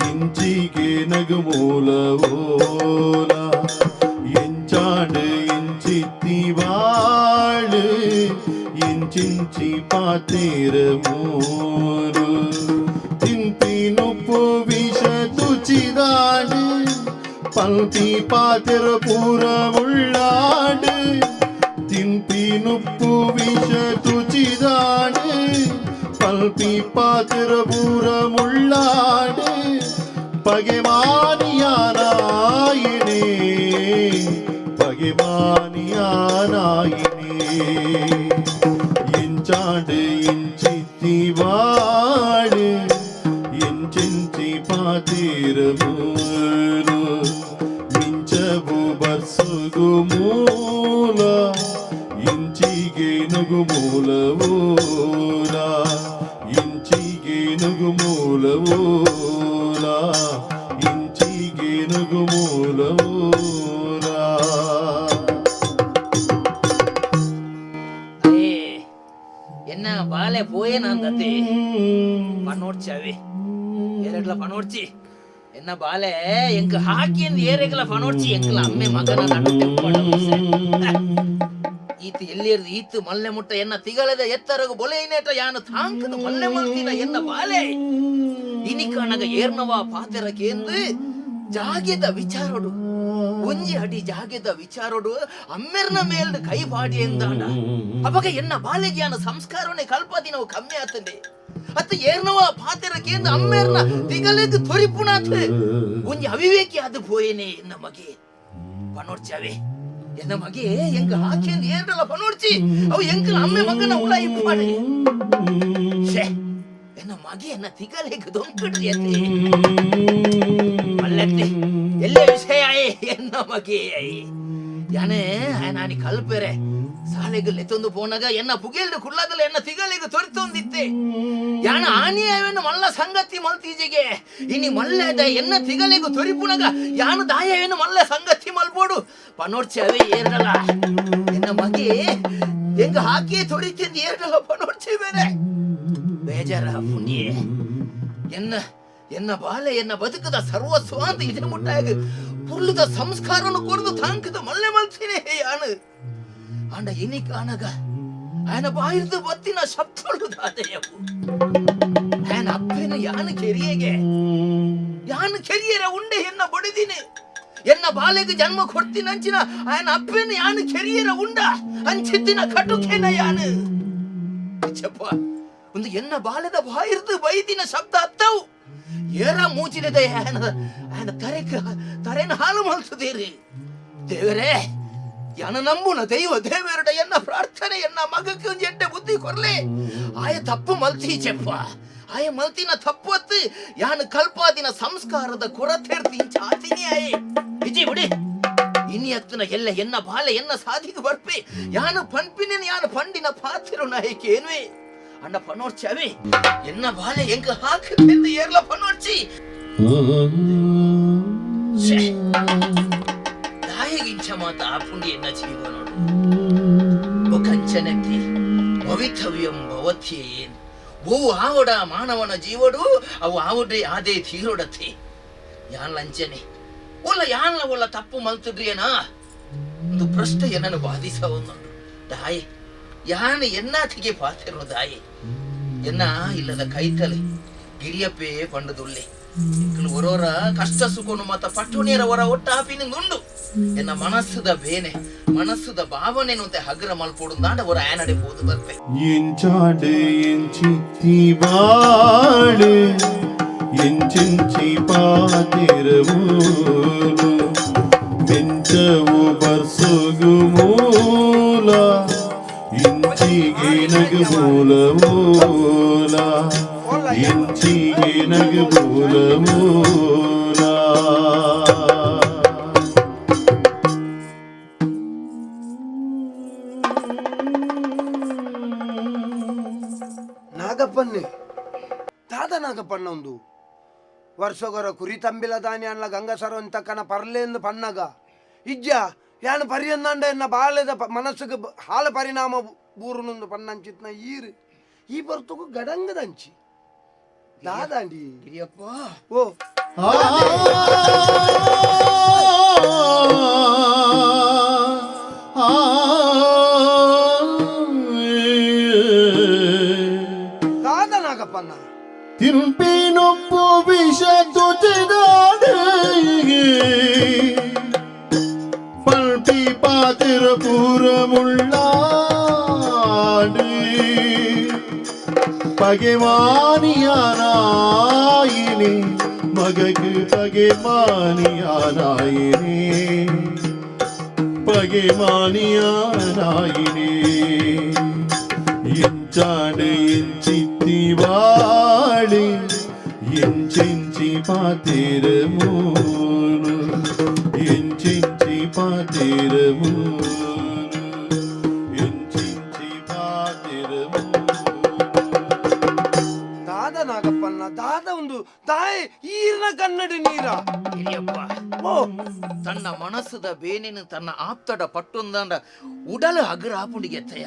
ಇಂಚಿಗೆ ನಗು ಮೂಲವೋಲ ಎಂಚಾಡು ಎಂಚಿತ್ತಿ ಬಾಳು ಎಂಚಿಂಚಿ ಪಾತಿರಮೂಲು ತಿಂಪಿನುಪ್ಪು ವಿಷ ತುಚಿದಾಡು ಪಲ್ಪಿ ಪಾತಿರ ಪೂರ ಮುಳ್ಳಾಡು ತಿಂಪಿನುಪ್ಪು ವಿಷ ತುಚಿದಾಡು ಪಲ್ಪಿ ಪಾತಿರ ಪೂರ ಮುಳ್ಳಾಡು ಪಗೆಮಾನಿಯಾನಾಯಿನೇ ಪಗೆಮಾನಿಯಾನಾಯಿನೇ ಎಂಚಾಡು ಎಂಚಿತ್ತಿ ಬಾಡು ಎಂಚೆಂಚಿ ಪಾತಿರಮೂಲು ಮಿಂಚಬು ಬರ್ಸುಗು ಮೂಲ ಇಂಚಿಗೆ ನುಗು ಮೂಲವೂಲ ಇಂಚಿಗೆ ನುಗು ಮೂಲವೂಲ ಇಂಚಿಗೆ ನುಗು ಮೂಲವೂಲ ಎನ್ನ ಬಾಲೆ ಪೋಯೇನಂದತೆ ಪನೋಡ್ಚಾವೆ ಏರೆಗ್ಲ ಪನೋಡ್ಚಿ ಎನ್ನ ಬಾಲೆ ಎಂಕ ಹಾಕಿ ಎಂದು ಏರೆಗ್ಲ ಪನೋಡ್ಚಿ ಎಂಕಲ ಅಮ್ಮೆ ಮಗನ ನಡು ಈತ ಎಲ್ಲಿರ್ದು ಈತು ಮಲ್ಲೆ ಮುಟ್ಟ ಎನ್ನ ತಿಗಳದ ಎತ್ತರಗು ಬೊಲೆಯಿನೇಟ ಯಾನು ತಾಂಕದ ಮಲ್ಲೆ ಮಲ್ತಿನ ಎನ್ನ ಬಾಲೆ ಇನಿಕಾನಗ ಏರ್ನವ ಪಾತೆರಕೇಂದು ಜಾಗೆದ ವಿಚಾರೋಡು ಒಂಜಿ ಅಡಿ ಜಾಗೆದ ವಿಚಾರೋಡು ಅಮ್ಮೆರ್ನ ಮೇಲ್ದು ಕೈ ಪಾಡಿ ಎಂದಾಂಡ ಅವಾಗ ಎನ್ನ ಬಾಲೆಗೆ ಯಾನ ಸಂಸ್ಕಾರವನ್ನೇ ಕಲ್ಪದಿ ನಾವು ಕಮ್ಮಿ ಆತಂದೆ ಅತ್ತ ಏರ್ನವ ಪಾತೆರಕೇಂದು ಅಮ್ಮೆರ್ನ ತಿಗಲೆದು ತೊರಿಪುನಾತ್ ಒಂಜಿ ಅವಿವೇಕಿ ಆದ ಪೋಯೇನೆ ಎನ್ನ ಮಗೆ ಪನೋಡ್ಚಾವೆ ಎನ್ನ ಮಗೆ ಎಂಕ ಹಾಕೇಂದು ಏರ್ನಲ್ಲ ಪನೋಡ್ಚಿ ಅವು ಎಂಕಲ ಅಮ್ಮೆ ಮಗನ ಉಳಾಯಿ ಪಾಡೆ ಎನ್ನ ಮಗೆ ಎನ್ನ ತಿಗಲೆಗೆ ದೊಂಕಡ್ರಿ ಅತ್ತೆ ಮಲ್ಲೆತ್ತೆ ಎಲ್ಲೇ ವಿಷಯ ಎನ್ನ ಮಗೆ ಯಾನೇ ನಾನಿ ಕಲ್ಪೆರೆ ಸಾಲೆಗೆ ಲೆತ್ತೊಂದು ಪೋನಾಗ ಎನ್ನ ಪುಗೇಲ್ದು ಕುಳ್ಳಾದಲ್ಲ ಎನ್ನ ತಿಗಲಿಗೆ ತೊರಿತೊಂದಿತ್ತೆ ಯಾನ ಆನಿಯವನ್ನು ಮಲ್ಲ ಸಂಗತಿ ಮಲ್ತೀಜೆಗೆ ಇನಿ ಮಲ್ಲೆದ ಎನ್ನ ತಿಗಲಿಗೆ ತೊರಿಪುನಗ ಯಾನು ದಾಯವೇನು ಮಲ್ಲ ಸಂಗತಿ ಮಲ್ಬೋಡು ಪನೋಡ್ಚವೆ ಏರ್ಡಲ್ಲ ಎನ್ನ ಮಗೆ ಎಂಗ ಹಾಕಿ ತೊರಿತಿಂದ ಏರ್ಡಲ್ಲ ಪನೋಡ್ಚೆ ಬೇರೆ ಬೇಜಾರ ಪುಣ್ಯೆ ಎನ್ನ ಬಾಲೆ ಎನ್ನ ಬದುಕದ ಸರ್ವಸ್ವ ಅಂತ ಇದೆ ಮುಟ್ಟಾಗ ಪುರ್ಲದ ಸಂಸ್ಕಾರನು ಕೊರದು ತಾಂಕದ ಮಲ್ಲೆ ಮಲ್ತೀನಿ ಯಾನು ಅಂಡ ಇನಿ ಕಾಣಗ ఆయన ಬಾಯಿರ್ದು ಬತ್ತಿನ ಶಬ್ದಗಳು ದಾದೆಯವು ఆయన ಅಪ್ಪನ ಯಾನ ಕೆರಿಯಗೆ ಯಾನು ಕೆರಿಯರ ಉಂಡೆ ಎನ್ನ ಬಡಿದಿನಿ ಎನ್ನ ಬಾಲೆಗೆ ಜನ್ಮ ಕೊಡ್ತೀನಿ ಅಂಚಿನ ಆಯನ ಅಪ್ಪನ ಯಾನು ಕೆರಿಯರ ಉಂಡ ಅಂಚಿತ್ತಿನ ಕಟುಕೇನ ಯಾನು ಚಪ್ಪ ಒಂದು ಎನ್ನ ಬಾಲೆದ ಬಾಯಿರ್ದು ಬೈದಿನ ಶಬ್ದ ಅತ್ತವು ಏರ ಮೂಚಿನದ ಆಯನ ತರೆನ ಹಾಲು ಮಲ್ತದೇರಿ ದೇವರೇ ಯಾನ ನಂಬುನ ದೈವ ದೇವರುಡ ಎನ್ನ ಪ್ರಾರ್ಥನೆ ಎನ್ನ ಮಗಕ್ಕೆ ಒಂದು ಎಡ್ಡೆ ಬುದ್ಧಿ ಕೊರ್ಲೆ ಆಯ ತಪ್ಪು ಮಲ್ತಿ ಚೆಪ್ಪ ಆಯ ಮಲ್ತಿನ ತಪ್ಪತ್ತು ಯಾನು ಕಲ್ಪಾದಿನ ಸಂಸ್ಕಾರದ ಕೊರತೆರ್ತಿ ಚಾತಿನಿ ಆಯೆ ವಿಜಿ ಬಿಡಿ ಇನಿ ಅತ್ತನ ಎಲ್ಲ ಎನ್ನ ಬಾಲೆ ಎನ್ನ ಸಾಧಿಗೆ ಬರ್ಪೆ ಯಾನು ಪಂಪಿನ ಯಾನು ಪಂಡಿನ ಪಾತಿರು ನಾಯಕಿ ಏನ್ವೆ ಅಣ್ಣ ಪನೋರ್ಚಾವೆ ಎನ್ನ ಬಾಲೆ ಎಂಗ ಹಾಕುತ್ತೆಂದು ಏರ್ಲ ಪನೋರ್ಚಿ ದಾಯಗಿಂಚ ಮಾತ ಆಪುಂಡಿ ಎನ್ನ ಜೀವನೋಡು ಒಕಂಚನೆತ್ತಿ ಭವಿತವ್ಯಂ ಭವತ್ಯೇನ್ ಓ ಆವಡ ಮಾನವನ ಜೀವಡು ಅವು ಆವಡ್ರೆ ಆದೇ ತೀರೋಡತ್ತೆ ಯಾನ್ ಲಂಚನೆ ಒಲ್ಲ ಯಾನ್ಲ ಒಲ್ಲ ತಪ್ಪು ಮಲ್ತಿದ್ರಿಯನಾ ಒಂದು ಪ್ರಶ್ನೆ ಎನ್ನನ್ನು ಬಾಧಿಸವೊಂದು ದಾಯಿ ಯಾನ್ ಎನ್ನಾತಿಗೆ ಪಾತಿರೋ ದಾಯಿ ಎನ್ನ ಇಲ್ಲದ ಕೈತಲೆ ಗಿರಿಯಪ್ಪೇ ಪಂಡದುಳ್ಳಿ ಒರೋರ ಕಷ್ಟ ಸುಖನು ಮತ್ತ ಪಟ್ಟುಣಿಯರ ಹೊರ ಒಟ್ಟಾಪಿನ ನುಂಡು ಎನ್ನ ಮನಸ್ಸುದ ಬೇನೆ ಮನಸ್ಸುದ ಭಾವನೆನಂತೆ ಹಗ್ರ ಮಲ್ಪೋಡು ದಾಂಡ ಹೊರ ಆಯನಡೆ ಹೋದು ಬರ್ಪೆ ಎಂಚಾಡು ಎಂಚಿತ್ತಿ ಬಾಳು ಎಂಚೆಂಚಿ ಪಾತಿರಮೂಲು ಮೆಂಚವು ಬರ್ಸುಗು ಮೂಲ ಇಂಚಿಗೆ ನಗು ಮೂಲ ಮೂಲ ಇಂಚಿಗೆ ನಗು ಮೂಲ ಮೂಲ ನಾಗಪ್ಪನ್ನೇ ದಾದ ನಾಗಪ್ಪಣ್ಣ ಒಂದು ವರ್ಷಗೊರ ಕುರಿ ತಂಬಿಲ ದಾನಿ ಅಣ್ಣ ಗಂಗಸರ ಅಂತಕ್ಕನ ಪರ್ಲೆಂದು ಪನ್ನಗ ಇಜ್ಜ ಯಾನು ಪರಿಯಂದಾಂಡ ಎನ್ನ ಬಾಳೆದ ಮನಸ್ಸಿಗೆ ಹಾಲ ಪರಿಣಾಮ ಬೂರುನೊಂದು ಪನ್ನಂಚಿತ್ನ ಈರು ಈ ಬರ್ತುಗು ಗಡಂಗದಂಚಿ ದಾದಾಂಡಿ ಗಿರಿಯಪ್ಪ ಓ ದಾದ ನಾಗಪ್ಪಣ್ಣ ತಿರುಪೇನೊಪ್ಪು ವಿಷ ತುಚಿದಾಡೆಗೆ ಪಲ್ಪಿ ಪಾತಿರ ಪೂರಮುಳ್ಳಾಡಿ பகைவானியானாயினே மககு பகைமானியானாயினே பகைமானியானாயினே எஞ்சாடு எஞ்சித்தி வாழி எஞ்செஞ்சி பாத்திரமூனு எஞ்செஞ்சி பாத்திரமூனு எஞ்செஞ்சி பாத்திரமூனு ನಾಗಪ್ಪಣ್ಣ ದಾದ ಒಂದು ತಾಯಿ ಈರ್ನ ಕನ್ನಡಿ ನೀರ ಗಿರಿಯಪ್ಪ ಓ ತನ್ನ ಮನಸ್ಸದ ಬೇನೆನು ತನ್ನ ಆಪ್ತಡ ಪಟ್ಟೊಂದಾಂಡ ಉಡಲು ಹಗರ ಆಪುಂಡಿಗೆತ್ತಯ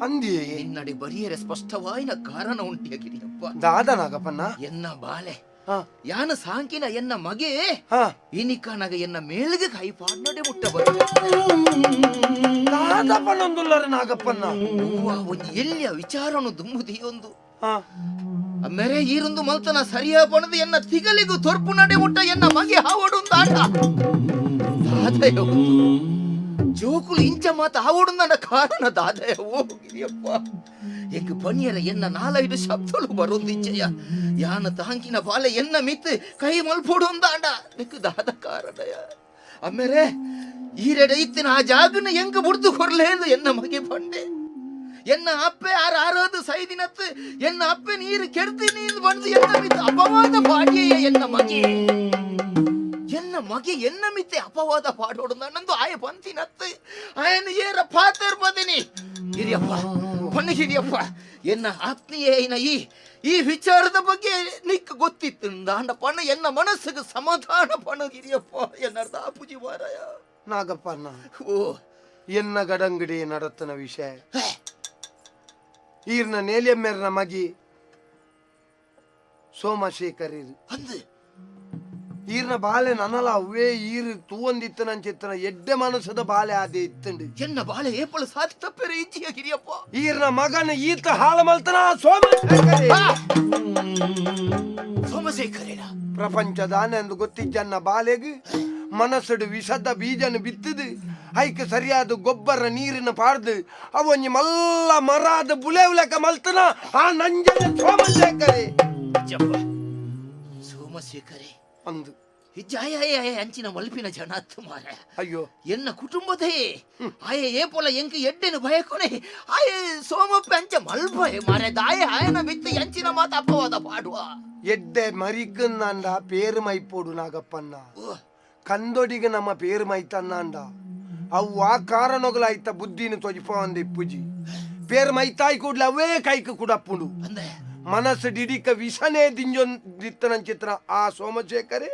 ಅಂದಿ ನಿನ್ನಡಿ ಬರಿಯರೆ ಸ್ಪಷ್ಟವಾಯಿನ ಕಾರಣ ಉಂಟಿಯ ಗಿರಿಯಪ್ಪ ದಾದ ನಾಗಪ್ಪಣ್ಣ ಎನ್ನ ಬಾಲೆ ಯಾನ ಸಾಂಕಿನ ಎನ್ನ ಮಗೆ ಇನಿಕನಗ ಎನ್ನ ಮೇಲಿಗೆ ಕೈ ಪಾಡ್ನಡೆ ಮುಟ್ಟ ದಾದಪ್ಪನೊಂದುಲ್ಲರ ನಾಗಪ್ಪಣ್ಣ ಒಂದು ಎಲ್ಲಿಯ ವಿಚಾರನು ದುಮ್ಮುದಿಯೊಂದು ಮೇರೆ ಈರೊಂದು ಮಲ್ತನ ಸರಿಯ ಪಣದು ಎನ್ನ ತಿಗಲಿಗೂ ತೊರ್ಪು ನಡೆ ಮುಟ್ಟ ಎನ್ನ ಮಗೆ ಹಾವಡುಂದಾಟ ಜೋಕುಲು ಇಂಚ ಮಾತ ಹಾವಡುಂದಾಂಡ ಕಾರಣ ದಾದಯವೋ ಗಿರಿಯಪ್ಪ ಎಂಗ್ ಪನಿಯರ ಎನ್ನ 4-5 ಶಬ್ದಲು ಬರೋದಿಚ್ಚಯ ಯಾನ ತಾಂಕಿನ ಬಾಲೆ ಎನ್ನ ಮಿತ್ ಕೈ ಮಲ್ಪೊಡುಂದಾಂಡ ನೆಕ್ ದಾದ ಕಾರಣಯ ಅಮ್ಮೆರೆ ಈರೆಡೆ ಇತ್ತಿನ ಆ ಜಾಗನ ಎಂಗ ಮುಡ್ದು ಕೊರ್ಲೇಂದು ಎನ್ನ ಮಗೆ ಪಂಡೆ ಎನ್ನ ಅಪ್ಪೆ ಆರಾರದು ಸೈದಿನತ್ತು ಎನ್ನ ಅಪ್ಪೆ ನೀರು ಕೆಡ್ತೀನಿ ಬಂದು ಎನ್ನ ಮಿತ್ತೆ ಅಪವಾದ ಪಾಡಿಯೇ ಎನ್ನ ಮಗೆ ಎನ್ನ ಮಿತ್ತೆ ಅಪವಾದ ಪಾಡೋಡು ನನ್ನೊಂದು ಆಯ ಪಂತಿನತ್ತು ಆಯನ ಏರ ಪಾತರ್ ಬದಿನಿ ಹಿರಿಯಪ್ಪ ಪನ್ನ ಹಿರಿಯಪ್ಪ ಎನ್ನ ಆತ್ಮೀಯನ ಈ ವಿಚಾರದ ಬಗ್ಗೆ ನಿಕ್ ಗೊತ್ತಿತ್ತು ದಾಂಡ ಪಣ ಎನ್ನ ಮನಸ್ಸಿಗೆ ಸಮಾಧಾನ ಪಣ ಹಿರಿಯಪ್ಪ ಎನ್ನರ್ದ ಆಪುಜಿ ಮಾರಾಯ ನಾಗಪ್ಪಣ್ಣ ಓ ಎನ್ನ ಗಡಂಗಡಿ ನಡತನ ವಿಷಯ ಈರ್ನ ನೇಲಿಯಮ್ಮೆರ್ನ ಮಗಿ ಸೋಮಶೇಖರ್ ಅಂದು ಈರ್ನ ಬಾಲೆ ನನಲ ಅವೇ ಈರ್ ತೂವೊಂದಿತ್ತನಂಚಿತ್ತನ ಎಡ್ಡೆ ಮನಸ್ಸದ ಬಾಲೆ ಆದೆ ಇತ್ತಂಡು ಎನ್ನ ಬಾಳೆ ಏಪಳ ಸಾಧಿ ತಪ್ಪೇರೆ ಇಜ್ಜಿಯ ಗಿರಿಯಪ್ಪ ಈರ್ನ ಮಗನ ಈತ ಹಾಳ ಮಲ್ತನ ಸೋಮಶೇಖರೇನ ಪ್ರಪಂಚದ ಎಂದು ಗೊತ್ತಿಜ್ಜನ್ನ ಬಾಲೆಗ್ ಮನಸ್ಸಡು ವಿಷದ ಬೀಜನ ಬಿತ್ತದು ಐಕ ಸರಿಯಾದ ಗೊಬ್ಬರ ನೀರಿನ ಪಾಡ್ದು ಅವೊಂಜಿ ಮಲ್ಲ ಮರಾದ ಬುಲೆವ್ಲೆಕ ಮಲ್ತನ ಆ ನಂಜನ ಸೋಮಶೇಖರೇ ಸೋಮಶೇಖರೇ ಅಂದು ಹಿಜ್ಜಾಯ ಅಂಚಿನ ಮಲ್ಪಿನ ಜನಾತ್ತು ಮಾರ ಅಯ್ಯೋ ಎನ್ನ ಕುಟುಂಬದೇ ಆಯ ಏಪೊಲ ಎಂಕ ಎಡ್ಡೆನು ಭಯಕೊನೆ ಆಯ ಸೋಮಪ್ಪ ಅಂಚ ಮಲ್ಪೆ ಮಾರ ದಾಯ ಆಯನ ಬಿತ್ತು ಎಂಚಿನ ಮಾತ ಅಪವಾದ ಪಾಡುವ ಎಡ್ಡೆ ಮರಿಕನ್ನಂಡ ಪೇರು ಮೈಪೋಡು ನಾಗಪ್ಪನ್ನ ಕಂದೊಡಿಗೆ ನಮ್ಮ ಪೇರು ಮೈತನ್ನಂಡ ಅವು ಆ ಕಾರಣಗಳಾಯ್ತ ಬುದ್ಧಿನ ತೊಜಿಪವಂದ ಇಪ್ಪುಜಿ ಪೇರು ಮೈತಾಯಿ ಕೂಡ್ಲೆ ಅವೇ ಕೈಕ ಕುಡಪ್ಪುಡು ಅಂದೆ ಮನಸ್ಸು ಡಿಡಿಕ ವಿಷನೇ ದಿಂಜೊಂದಿತ್ತನಂಚಿತ್ರ ಆ ಸೋಮಶೇಖರೇ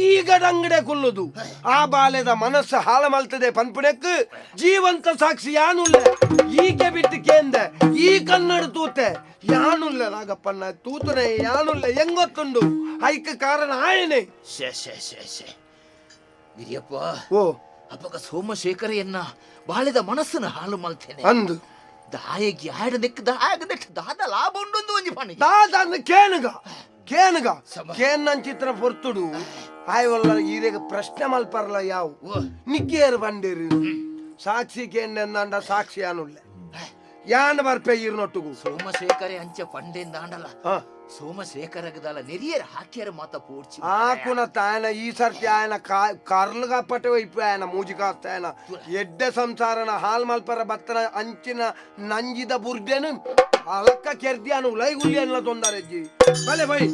ಈಗ ಅಂಗಡೆ ಕೊಲ್ಲುದು ಆ ಬಾಲ್ಯದ ಮನಸ್ಸು ಹಾಳ ಮಲ್ತದೆ ಪನ್ಪುಣಕ್ಕೆ ಜೀವಂತ ಸಾಕ್ಷಿ ಯಾನುಲ್ಲ ಈಕೆ ಬಿಟ್ಟು ಕೇಂದೆ ಈ ಕನ್ನಡ ತೂತೆ ಯಾನುಲ್ಲ ನಾಗಪ್ಪನ್ನ ತೂತನೆ ಯಾನುಲ್ಲ ಹೆಂಗೊತ್ತುಂಡು ಐಕ ಕಾರಣ ಆಯನೆ ಗಿರಿಯಪ್ಪ ಓ ಅಪ್ಪಗ ಸೋಮಶೇಖರೆಯನ್ನ ಬಾಳಿದ ಮನಸ್ಸನ್ನು ಹಾಳು ಮಲ್ತೇನೆ ಅಂದು ದಾಯಗಿ ಆಡ ನೆಕ್ ದಾದ ಲಾಭ ಉಂಡೊಂದು ಒಂಜಿ ಪಣಿ ದಾದ ಕೇನುಗ ಕೇನ್ನಂಚಿತ್ರ ಪೊರ್ತುಡು ಆಯವಲ್ಲ ಈರೆಗ ಪ್ರಶ್ನೆ ಮಲ್ಪರ್ಲ ಯಾವು ನಿಕ್ಕೇರು ಬಂಡೇರು ಸಾಕ್ಷಿ ಕೇಂದ್ರ ಸಾಕ್ಷಿ ಯಾನುಲ್ಲ ಯಾನ್ ಬರ್ಪೆ ಈರ್ನೊಟ್ಟುಗು ಸೋಮಶೇಖರೆ ಅಂಚ ಪಂಡೆಂದ ಆಂಡಲ ಸೋಮಶೇಖರಗದಲ್ಲ ನೆರಿಯರ ಹಾಕ್ಯಾರ ಮಾತ ಪೋಡ್ಚಿ ಆಕುನ ತಾಯನ ಈ ಸರ್ತಿ ఆయన కర్లుగా పట్టే వైపు ఆయన మూజికాస్త ఆయన ఎడ్డ సంసారన హాల్ మల్పర బత్తన అంచిన నంజిద బుర్దెను అలక్క కెర్దియాను లై గుల్లియన్ల తొందరజ్జి భలే భయ్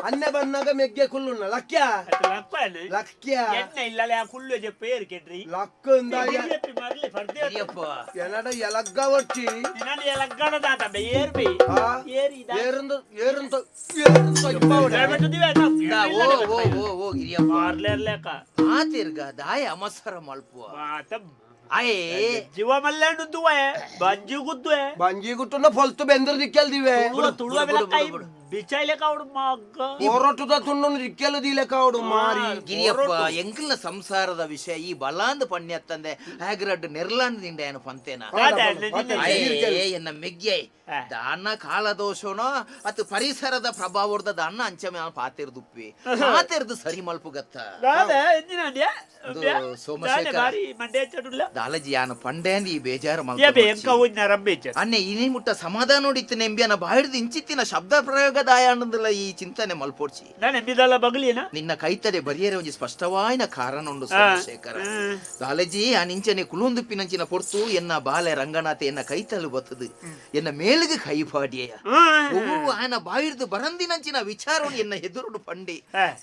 అన్నే బన్నాక మెగ్గే కుళ్ళున్న లక్య ಇಲ್ಲ ಕುಳ್ಳು పేరు కెట్రి లక్కు ఉందా ఎనడ ఎలగ్గా వచ్చి ದಾಯ ಅಮಸರ ಮಲ್ಪುವ ಅಯ್ಯೇ ಜೀವ ಮಲ್ಲಾಂಡು ದುವೆ ಬಂಜಿ ಗುದ್ದುವೆ ಬಂಜಿ ಗುಟ್ಟುನ ಫಲ್ತು ಬೆಂದ್ರ ದಿಕ್ಕಲ್ದಿವೆ ತುಳುವ ಬೆಲಕೈ ಬಿಚಾಯ್ಲೆ ಕಾವಡು ಮಗ್ಗ ಹೊರಟುದ ತುಂಡು ದಿಕ್ಕಲು ದಿಲೆ ಕಾವಡು ಮಾರಿ ಗಿರಿಯಪ್ಪ ಎಂಕಲ್ನ ಸಂಸಾರದ ವಿಷಯ ಈ ಬಲಾಂದ ಪಣ್ಯತ್ತಂದೆ ಆಗ್ರಡ್ ನೆರ್ಲಾಂಡ್ ನಿಂಡ ಏನು ಪಂತೇನ ಎನ್ನ ಮೆಗ್ಗೆ ದಾನ ಕಾಲದೋಷನೋ ಅತ್ತು ಪರಿಸರದ ಪ್ರಭಾವದ ದಾನ ಅಂಚಮೆ ಪಾತಿರ್ದುಪ್ಪಿ ಪಾತಿರ್ದು ಸರಿ ಮಲ್ಪುಗತ್ತ ಸೋಮಶೇಖರ ದಾಲಜಿ ಯಾನ ಪಂಡೇಂದಿ ಈ ಬೇಜಾರು ಅನ್ನೆ ಇನಿ ಮುಟ್ಟ ಸಮಾಧಾನ ನೋಡಿತ್ತು ನೆಂಬಿಯನ ಬಾಹಿಡ್ದು ಇಂಚಿತ್ತಿನ ಶಬ್ದ ಪ್ರಯೋಗದಾಯ ಅನ್ನೋದಿಲ್ಲ ಈ ಚಿಂತನೆ ಮಲ್ಪೋಡ್ಸಿ ನಿನ್ನ ಕೈತಡೆ ಬರಿಯರೆ ಒಂಜಿ ಸ್ಪಷ್ಟವಾಯಿನ ಕಾರಣ ಉಂಡು ಸೋಮಶೇಖರ ದಾಲಜಿ ಆ ನಿಂಚನೆ ಕುಲುಂದುಪ್ಪಿನಂಚಿನ ಪೊರ್ತು ಎನ್ನ ಬಾಲೆ ರಂಗನಾಥ ಎನ್ನ ಕೈತಲು ಬತ್ತದು ಎನ್ನ ಮೇಲಿಗೆ ಕೈ ಪಾಡಿಯ ಆಯನ ಬಾಹಿಡ್ದು ಬರಂದಿನಂಚಿನ ವಿಚಾರವನ್ನು ಎನ್ನ ಎದುರುಡು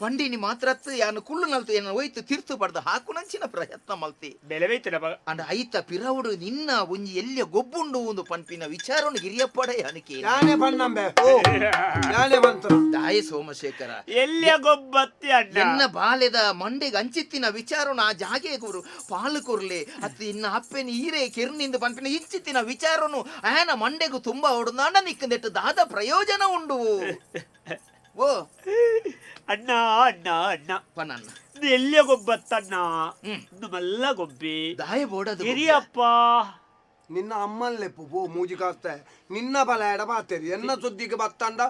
ಪಂಡಿನಿ ಮಾತ್ರ ಯಾನು ಕುಳ್ಳು ನಲ್ತು ಎನ್ನ ಹೋಯ್ತು ತೀರ್ತು ಪಡ್ದ ಹಾಕುನಂಚಿನ ಪ್ರಯತ್ನ ಮಲ್ತಿ ಅಂಡ ಐತ ಪಿರವುಡು ನಿನ್ನ ಒಂಜಿ ಎಲ್ಲಿಯ ಗೊಬ್ಬುಂಡು ಒಂದು ಪಂಪಿನ ವಿಚಾರವನ್ನು ಹಿರಿಯಪ್ಪಡೆ ಅನಿಕೆ ದಾಯ ಸೋಮಶೇಖರ ಎಲ್ಲಿಯ ಗೊಬ್ಬತ್ತಿ ಎನ್ನ ಬಾಲ್ಯದ ಮಂಡೆಗೆ ಅಂಚಿತ್ತಿನ ವಿಚಾರವನ್ನು ಆ ಜಾಗೆ ಪಾಲು ಕೊರ್ಲೆ ಅತ್ತು ಇನ್ನ ಅಪ್ಪೆನ ಈರೆ ಕೆರ್ನಿಂದ ಪಂಪಿನ ಇಂಚಿತ್ತಿನ ವಿಚಾರವನ್ನು ಆಯನ ಮಂಡೆಗೂ ತುಂಬಾ ಹೊಡೆದಾಂಡ ನಿಕ್ಕಂದೆಟ್ಟು ದಾದ ಪ್ರಯೋಜನ ಉಂಡು ಓ ಅಣ್ಣ ಅಣ್ಣ ಅಣ್ಣ ಪನನ್ನ ಎಲ್ಲಿಯ ಗೊಬ್ಬತ್ತಣ್ಣ ಮಲ್ಲ ಗೊಬ್ಬಿ ದಾಯ ಬೋಡದು ಹಿರಿಯಪ್ಪ ನಿನ್ನ ಅಮ್ಮಲ್ಲೆ ಪೋ ಮೂಜಿ ಕಾಸ್ತೆ ನಿನ್ನ ಬಲ ಎಡ ಬಾತೇರಿ ಎನ್ನ ಸುದ್ದಿಗೆ ಬತ್ತಂಡ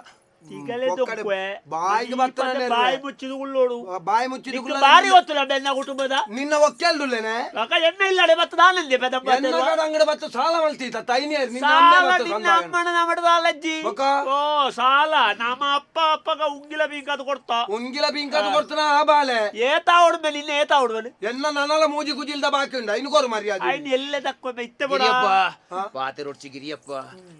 ತಿಗಲೆ ಒಕ್ಕಡೆ ದೊಕ್ಕುವೆ. ಬಾಯಿಗೆ ಬರ್ತಾನೆ ಬಾಯಿ ಮುಚ್ಚಿದ ಉಳ್ಳೋಡು ಬಾಯಿ ಮುಚ್ಚಿದ ನಿಕ್ಕು ಬಾರಿ ಗೊತ್ತಿಲ್ಲ ಬೆನ್ನ ಕುಟುಂಬದ ನಿನ್ನ ಒಕ್ಕೆಲ್ದುಲ್ಲೇನೆ ಅಕ್ಕ ಎಣ್ಣೆ ಇಲ್ಲಡೆ ಬತ್ತ ನಾನಂದೆ ಬೆದಪ್ಪ ಅಂಗಡಿ ಬತ್ತು ಸಾಲ ಮಲ್ತೀತ ತೈನಿಯರ್ ನಿನ್ನ ಸಾಲ ಅಮ್ಮೆ ನಿನ್ನ ಅಮ್ಮನ ನಮ್ಮದ ಅಲ್ಲಜ್ಜಿ ಓ ಸಾಲ ನಮ್ಮ ಅಪ್ಪಗ ಉಂಗಿಲ ಬೀಂಕದು ಕೊಡ್ತಾ ಉಂಗಿಲ ಬಿಂಕದು ಕೊಡ್ತಾನ ಆ ಬಾಳೆ ಏತಾ ಉಡ್ಮೆ ನಿನ್ನ ಏತಾ ಉಡ್ಮೆ ಎನ್ನ ನನ್ನಲ ಮೂಜಿ ಕುಜಿಲ್ದ ಬಾಕಿ ಉಂಡ ಇನ್ಕೋರು ಮರ್ಯಾದೆ ಐನ್ ಎಲ್ಲೆ ದಕ್ಕೊಮ್ಮೆ ಇತ್ತೆ ಬಿಡ ಪಾತೆ ರೊಚ್ಚಿ ಗಿರಿಯಪ್ಪ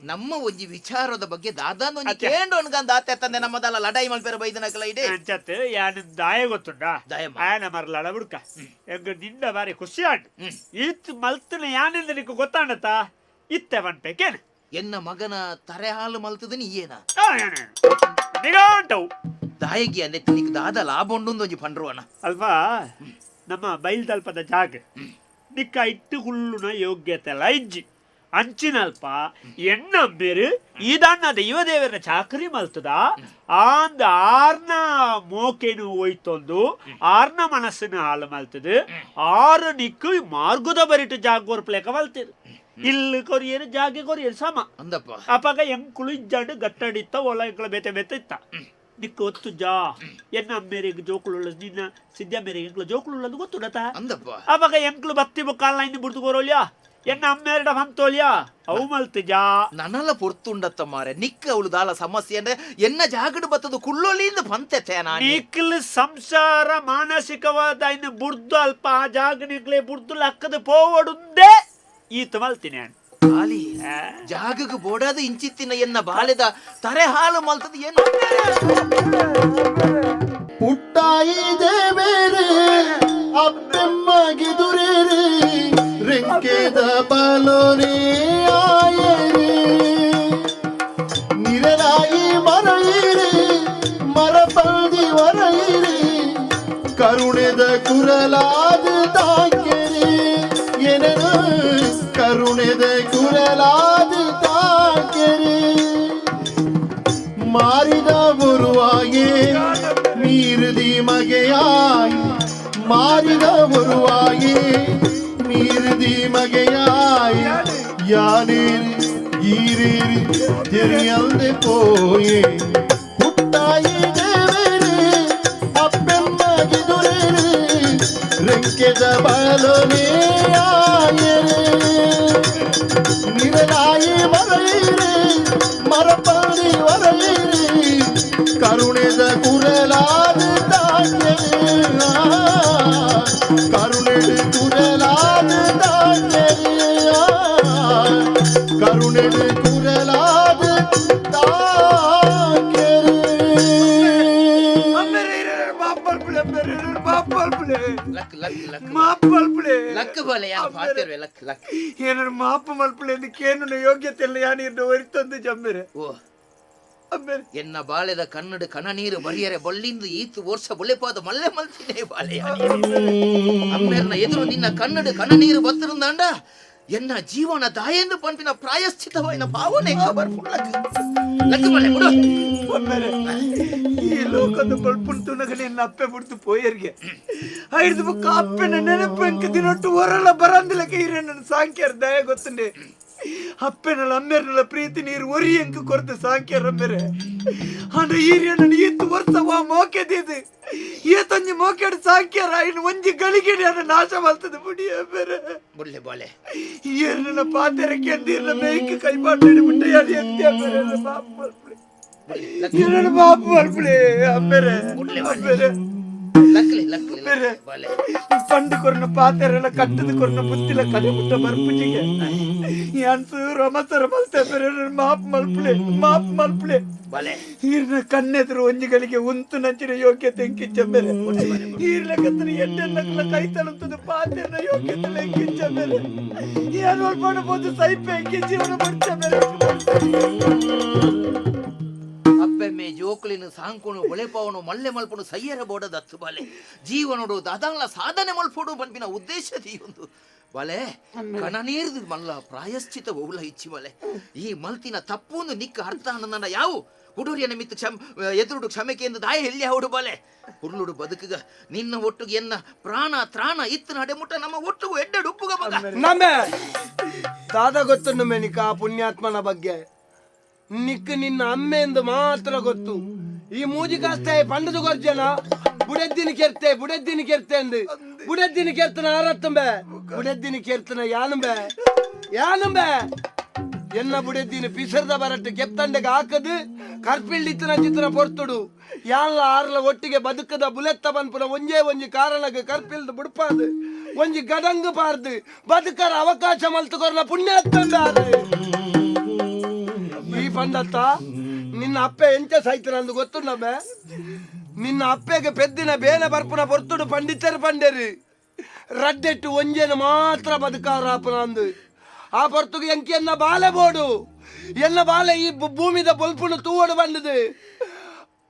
ನಮ್ಮ ಒಂಜಿ ವಿಚಾರದ ಬಗ್ಗೆ ದಾದಾನ್ ಒಂಜಿ ಕೇಂಡು ಅನ್ಗಂದ ಆತೆ ತಂದೆ ನಮ್ಮದಲ್ಲ ಲಡಾಯಿ ಮಲ್ಪೇರ ಬೈದನಕಲ ಇಡೆ ಅಂಚತ್ತೆ ಯಾನ ದಾಯ ಗೊತ್ತುಂಡ ದಾಯಮ್ಮ. ಆಯನ ಮರಲಡ ಬಿಡ್ಕ ಎಂಗ ನಿಂದ ಬಾರಿ ಖುಷಿ ಆಂಡ್ ಈತ್ ಮಲ್ತನ ಯಾನೆಂದ ನಿಕ್ಕು ಗೊತ್ತಾಂಡತ ಇತ್ತೆ ಬನ್ಪೇಕೇನ ಎನ್ನ ಮಗನ ತರೆ ಹಾಲು ಮಲ್ತದ ನೀಯೇನ ನಿಗಾಂಟವು ದಾಯಗಿ ಅಂದೆ ನಿಕ್ ದಾದ ಲಾಭ ಉಂಡು ಒಂಜಿ ಪಂಡ್ರುವನ ಅಲ್ವಾ ನಮ್ಮ ಬೈಲ್ದಲ್ಪದ ಜಾಗ ನಿಕ್ಕ ಇಟ್ಟು ಹುಲ್ಲುನ ಯೋಗ್ಯತೆ ಲೈಜ್ಜಿ ಅಂಚಿನಲ್ಪ ಎಣ್ಣಂಬೇರು ಇದನ್ನ ದೈವದೇವರ ಚಾಕರಿ ಮಲ್ತದ ಆಂದ ಆರ್ನ ಮೋಕೆನು ಹೋಯ್ತೊಂದು ಆರ್ನ ಮನಸ್ಸಿನ ಹಾಲು ಮಲ್ತದ ಆರು ನಿಕ್ಕು ಮಾರ್ಗದ ಬರಿಟ್ಟು ಜಾಗೋರ್ ಪ್ಲೇಕ ಮಲ್ತದ ಇಲ್ಲಿ ಕೊರಿಯರು ಜಾಗೆ ಕೊರಿಯರು ಸಮ ಅಂದಪ್ಪ ಅಪಾಗ ಎಂಕುಳು ಇಜ್ಜಾಂಡು ಗಟ್ಟಡಿತ್ತ ಒಳ ಎಂಕುಳ ಬೆತೆ ಬೆತೆ ಇತ್ತ ನಿಕ್ಕ ಒತ್ತು ಜಾ ಎನ್ನ ಅಮ್ಮೇರಿಗೆ ಜೋಕುಳು ನಿನ್ನ ಸಿದ್ಧ ಮೇರೆಗೆ ಎಂಕ್ಳು ಜೋಕುಳು ಗೊತ್ತುಡತ ಅಂದಪ್ಪ ಅವಾಗ ಎಂಕ್ಳು ಬತ್ತಿ ಬುಕ್ಕಾಲ ಇನ್ನು ಬಿಡ್ದು ಕೋರೋಲ್ಯಾ ಎನ್ನ ಅಮ್ಮೇರಡ ಹಂತೋಲ್ಯಾ ಅವು ಮಲ್ತು ಜಾ ನನ್ನಲ್ಲ ಪೊರ್ತುಂಡತ್ತ ಮಾರೆ ನಿಕ್ಕ ಅವಳು ದಾಲ ಸಮಸ್ಯೆ ಅಂದ್ರೆ ಎನ್ನ ಜಾಗಡು ಬತ್ತದು ಕುಳ್ಳೊಲಿಯಿಂದ ಬಂತೆತೆ ನಿಕ್ಲು ಸಂಸಾರ ಮಾನಸಿಕವಾದ ಇನ್ನು ಬುಡ್ದು ಅಲ್ಪ ಆ ಜಾಗ ನಿಕ್ಲೆ ಬುಡ್ದು ಲಕ್ಕದ ಪೋವಡುಂದೇ ಈತ ಮಲ್ತೀನಿ ಬಾಲಿ ಜಾಗಕ್ಕೆ ಬೋಡಾದ ಇಂಚಿತ್ತಿನ ಎನ್ನ ಬಾಳೆದ ತರೆ ಹಾಲು ಮಲ್ತದ ಏನು ಪುಟ್ಟಾಯಿ ದೇವೇರೆ ಅಪ್ಪೆಮ್ಮಗಿದುರೇರೆ ರೆಂಕೆದ ಬಲೋನೆ ಆಯರೆ ನಿರಲಾಯಿ ಮರಯಿರೆ ಮರಪಲ್ದಿ ವರಯಿರೆ ಕರುಣೆದ ಕುರಲಾದ ತಾಕೆರೆ ಎನನು ಕರುಣೆದ ಕುರಲಾದ ತಾಕೆರೆ ಮಾರಿದ ಬರುವಾಗೆ ಮೀರದಿ ಮಗೆಯಾಯಿ ಮಾರಿದ ಬರುವಾಗೆ ಮೀರದಿ ಮಗೆಯಾಯಿ ಯಾನೇರಿ ಗೀರೇರಿ ತೆರಿಯಲ್ದೆ ಪೋಯೆ ಪುಟ್ಟಾಯಿ ದೇವೇರೆ ಅಪ್ಪೆಮ್ಮಗಿದುರೇರೆ ರೆಂಕೆದ ಬಲನೆ ಆಯರೆ ನಿರಲಾಯಿ ಮರಯಿರೆ ಮರಪಲ್ಲಿ ವರಯಿರೆ ಕರುಣೆದ ಕುರಲಾದ ತಾಕೆರೆ ಕರುಣೆದ ಕುರಲಾದ ತಾಕೆರೆ ಕರುಣೆದ ಕುರಲಾದ ತಾಕೆರೆ ಲಕ್ ಬಲೆ ಯಾ ಪಾತಿರ್ವೆ ಲಕ್ ಲಕ್ ಏನಾರು ಮಾಪ ಮಲ್ಪಳೆ ಕೇನು ಯೋಗ್ಯತೆ ಇಲ್ಲ ಯಾನಿರ್ದು ಒರಿತಂದು ಜಮ್ಮೆರೆ ಓ ಎನ್ನ ಬಾಳೆದ ಕನ್ನಡ ಕಣ ನೀರು ಬರಿಯರೆ ಬಳ್ಳಿಂದು ಈತು ವರ್ಷ ಬೊಳೆಪಾದ ಮಲ್ಲೆ ಮಲ್ತಿದೆ ಬಾಳೆ ಅಮ್ಮೇರ್ನ ಎದುರು ನಿನ್ನ ಕನ್ನಡ ಕಣ ನೀರು ಬತ್ತಿರುಂದಾಂಡ ಎನ್ನ ಜೀವನ ದಾಯೆಂದು ಪಂಪಿನ ಪ್ರಾಯಶ್ಚಿತವಾಯಿನ ಭಾವನೆ ಈ ಲೋಕದ ಬಲ್ಪುನ್ ತುನಗ ನಿನ್ನ ಅಪ್ಪೆ ಬಿಡ್ತು ಪೋಯರ್ಗೆ ಐದು ಬುಕ್ಕ ಅಪ್ಪೆನ ನೆನಪು ಎಂಕ ದಿನೊಟ್ಟು ಹೊರಲ ಬರಂದಿಲಕ್ಕೆ ಇರೇ ನನ್ನ ಸಾಂಖ್ಯರ ದಯ ಗೊತ್ತಂಡೆ ಅಪ್ಪೆನಲ್ಲ ಅಮ್ಮೆರ್ನಲ್ಲ ಪ್ರೀತಿ ನೀರು ಒರಿ ಎಂಕ ಕೊರತೆ ಸಾಂಖ್ಯರ ಬೇರೆ ಅಂದ್ರೆ ಈರಿಯನ್ನ ಈತು ವರ್ಷವ ಮೋಕೆದಿದ್ದು ಈತೊಂಜಿ ಮೋಕೆಡ್ ಸಾಂಖ್ಯರ ಇನ್ನು ಒಂಜಿ ಗಳಿಗೆಡಿ ಅನ್ನ ನಾಶ ಮಾಡ್ತದೆ ಬಿಡಿಯ ಬೇರೆ ಬುಳ್ಳೆ ಬಾಳೆ ಈರ್ನ ಪಾತೆರಕ್ಕೆ ಅಂದಿರ್ನ ಮೇಯ್ಕೆ ಕೈ ಮಾಡಿ ಬಿಟ್ಟೆ ಯಾರು ಎಂತ ಬೇರೆ ಬಾಪು ಮಲ್ಪಳೆ ಅಮ್ಮೆರೆ ಅಮ್ಮೆರೆ ಪಂಡು ಕೊರನ ಪಾತೆರೆಲ್ಲ ಕಟ್ಟದ ಕೊರನ ಬುತ್ತಿಲ ಕಡೆ ಬಿಟ್ಟ ಬರ್ಪುಜಿಗೆ ಅನ್ಸು ರಮಸರ ಮಲ್ತೆ ಮಾಪ್ ಮಲ್ಪಳೆ ಈರ್ನ ಕಣ್ಣೆದ್ರು ಒಂಜಿಗಳಿಗೆ ಉಂತು ನಂಚಿನ ಯೋಗ್ಯತೆ ಎಂಕಿಚ್ಚ ಬೇರೆ ಈರ್ನ ಕತ್ತನ ಎಣ್ಣೆಲ್ಲ ಕೈ ತಳುತ್ತದೆ ಪಾತೆರನ ಯೋಗ್ಯತೆ ಎಂಕಿಚ್ಚ ಬೇರೆ ಏನು ಮಾಡ್ಬೋದು ಸೈಪೆ ಎಂಕಿ ಜೀವನ ಬರ್ಚ ಬೇರೆ ಅಪ್ಪೆಮ್ಮೆ ಜೋಕುಲಿನ ಸಾಂಕೋನು ಒಳೆಪಾವನು ಮಲ್ಲೆ ಮಲ್ಪನು ಸಯ್ಯರ ಬೋಡದ ಹತ್ತು ಬಾಲೆ ಜೀವನೋಡು ದಾದಾಂಗ್ಲ ಸಾಧನೆ ಮಲ್ಪೋಡು ಪಂಪಿನ ಉದ್ದೇಶ ಒಂದು ಬಾಲೆ ಕಣ ನೀರ್ದು ಮಲ್ಲ ಪ್ರಾಯಶ್ಚಿತ ಒವುಲ ಇಚ್ಚಿ ಬಾಲೆ ಈ ಮಲ್ತಿನ ತಪ್ಪೊಂದು ನಿಕ್ಕ ಅರ್ಥ ನನ್ನ ಯಾವು ಹುಡುರಿಯ ನಿಮಿತ್ತ ಎದುರುಡು ಕ್ಷಮೆಕೆ ಎಂದು ದಾಯ ಎಲ್ಲಿ ಹೌಡು ಬಾಲೆ ಹುರುಳುಡು ಬದುಕುಗ ನಿನ್ನ ಒಟ್ಟಿಗೆ ಎನ್ನ ಪ್ರಾಣ ತ್ರಾಣ ಇತ್ತು ನಡೆಮುಟ್ಟ ನಮ್ಮ ಒಟ್ಟಿಗೂ ಎಡ್ಡೆಡು ಉಪ್ಪುಗ ಮಗ ನಮ್ಮೆ ದಾದ ಗೊತ್ತುಂಡು ಮೆನಿಕ ಪುಣ್ಯಾತ್ಮನ ಬಗ್ಗೆ ನಿಕ್ ನಿನ್ನ ಅಮ್ಮೆ ಎಂದು ಮಾತ್ರ ಗೊತ್ತು. ಈ ಮೂಜಿ ಕಾಸ್ತೆ ಪಂಡದು ಗೊರ್ಜನ ಬುಡದ್ದಿನ ಕೆರ್ತೆ ಅಂದು ಬುಡದ್ದಿನ ಕೆರ್ತನ ಆರತ್ತಂಬೆ ಬುಡದ್ದಿನ ಕೆರ್ತನ ಯಾನುಂಬೆ ಎನ್ನ ಬುಡದ್ದಿನ ಪಿಸರ್ದ ಬರಟ್ಟು ಕೆಪ್ತಂಡೆಗೆ ಹಾಕದು ಕರ್ಪಿಳ್ಳಿತ್ತನ ಚಿತ್ರ ಪೊರ್ತುಡು ಯಾನ್ಲ ಆರ್ಲ ಒಟ್ಟಿಗೆ ಬದುಕದ ಬುಲೆತ್ತ ಬಂದ್ಪುನ ಒಂಜಿ ಕಾರಣಕ್ಕೆ ಕರ್ಪಿಲ್ದು ಬುಡ್ಪಾದು ಒಂಜಿ ಗಡಂಗು ಪಾರ್ದು ಬದುಕರ ಅವಕಾಶ ಮಲ್ತುಕೊರ್ನ ಪುಣ್ಯ ಈ ಪಂಡತ್ತ ನಿನ್ನ ಅಪ್ಪೆ ಎಂಚ ಸಾಯ್ತಾನ ಅಂದು ಗೊತ್ತು ನಮ್ಮೆ ನಿನ್ನ ಅಪ್ಪೆಗೆ ಪೆದ್ದಿನ ಬೇನೆ ಬರ್ಪುನ ಪೊರ್ತುಡು ಪಂಡಿತರು ಪಂಡೇರಿ ರಡ್ಡೆಟ್ಟು ಒಂಜೇನು ಮಾತ್ರ ಬದುಕಾರಾಪನ ಅಂದು ಆ ಪೊರ್ತುಗೆ ಎಂಕಿ ಎನ್ನ ಬಾಲೆ ಬೋಡು ಎನ್ನ ಬಾಲೆ ಈ ಭೂಮಿದ ಬೊಲ್ಪುನು ತೂವಡು ಬಂಡದು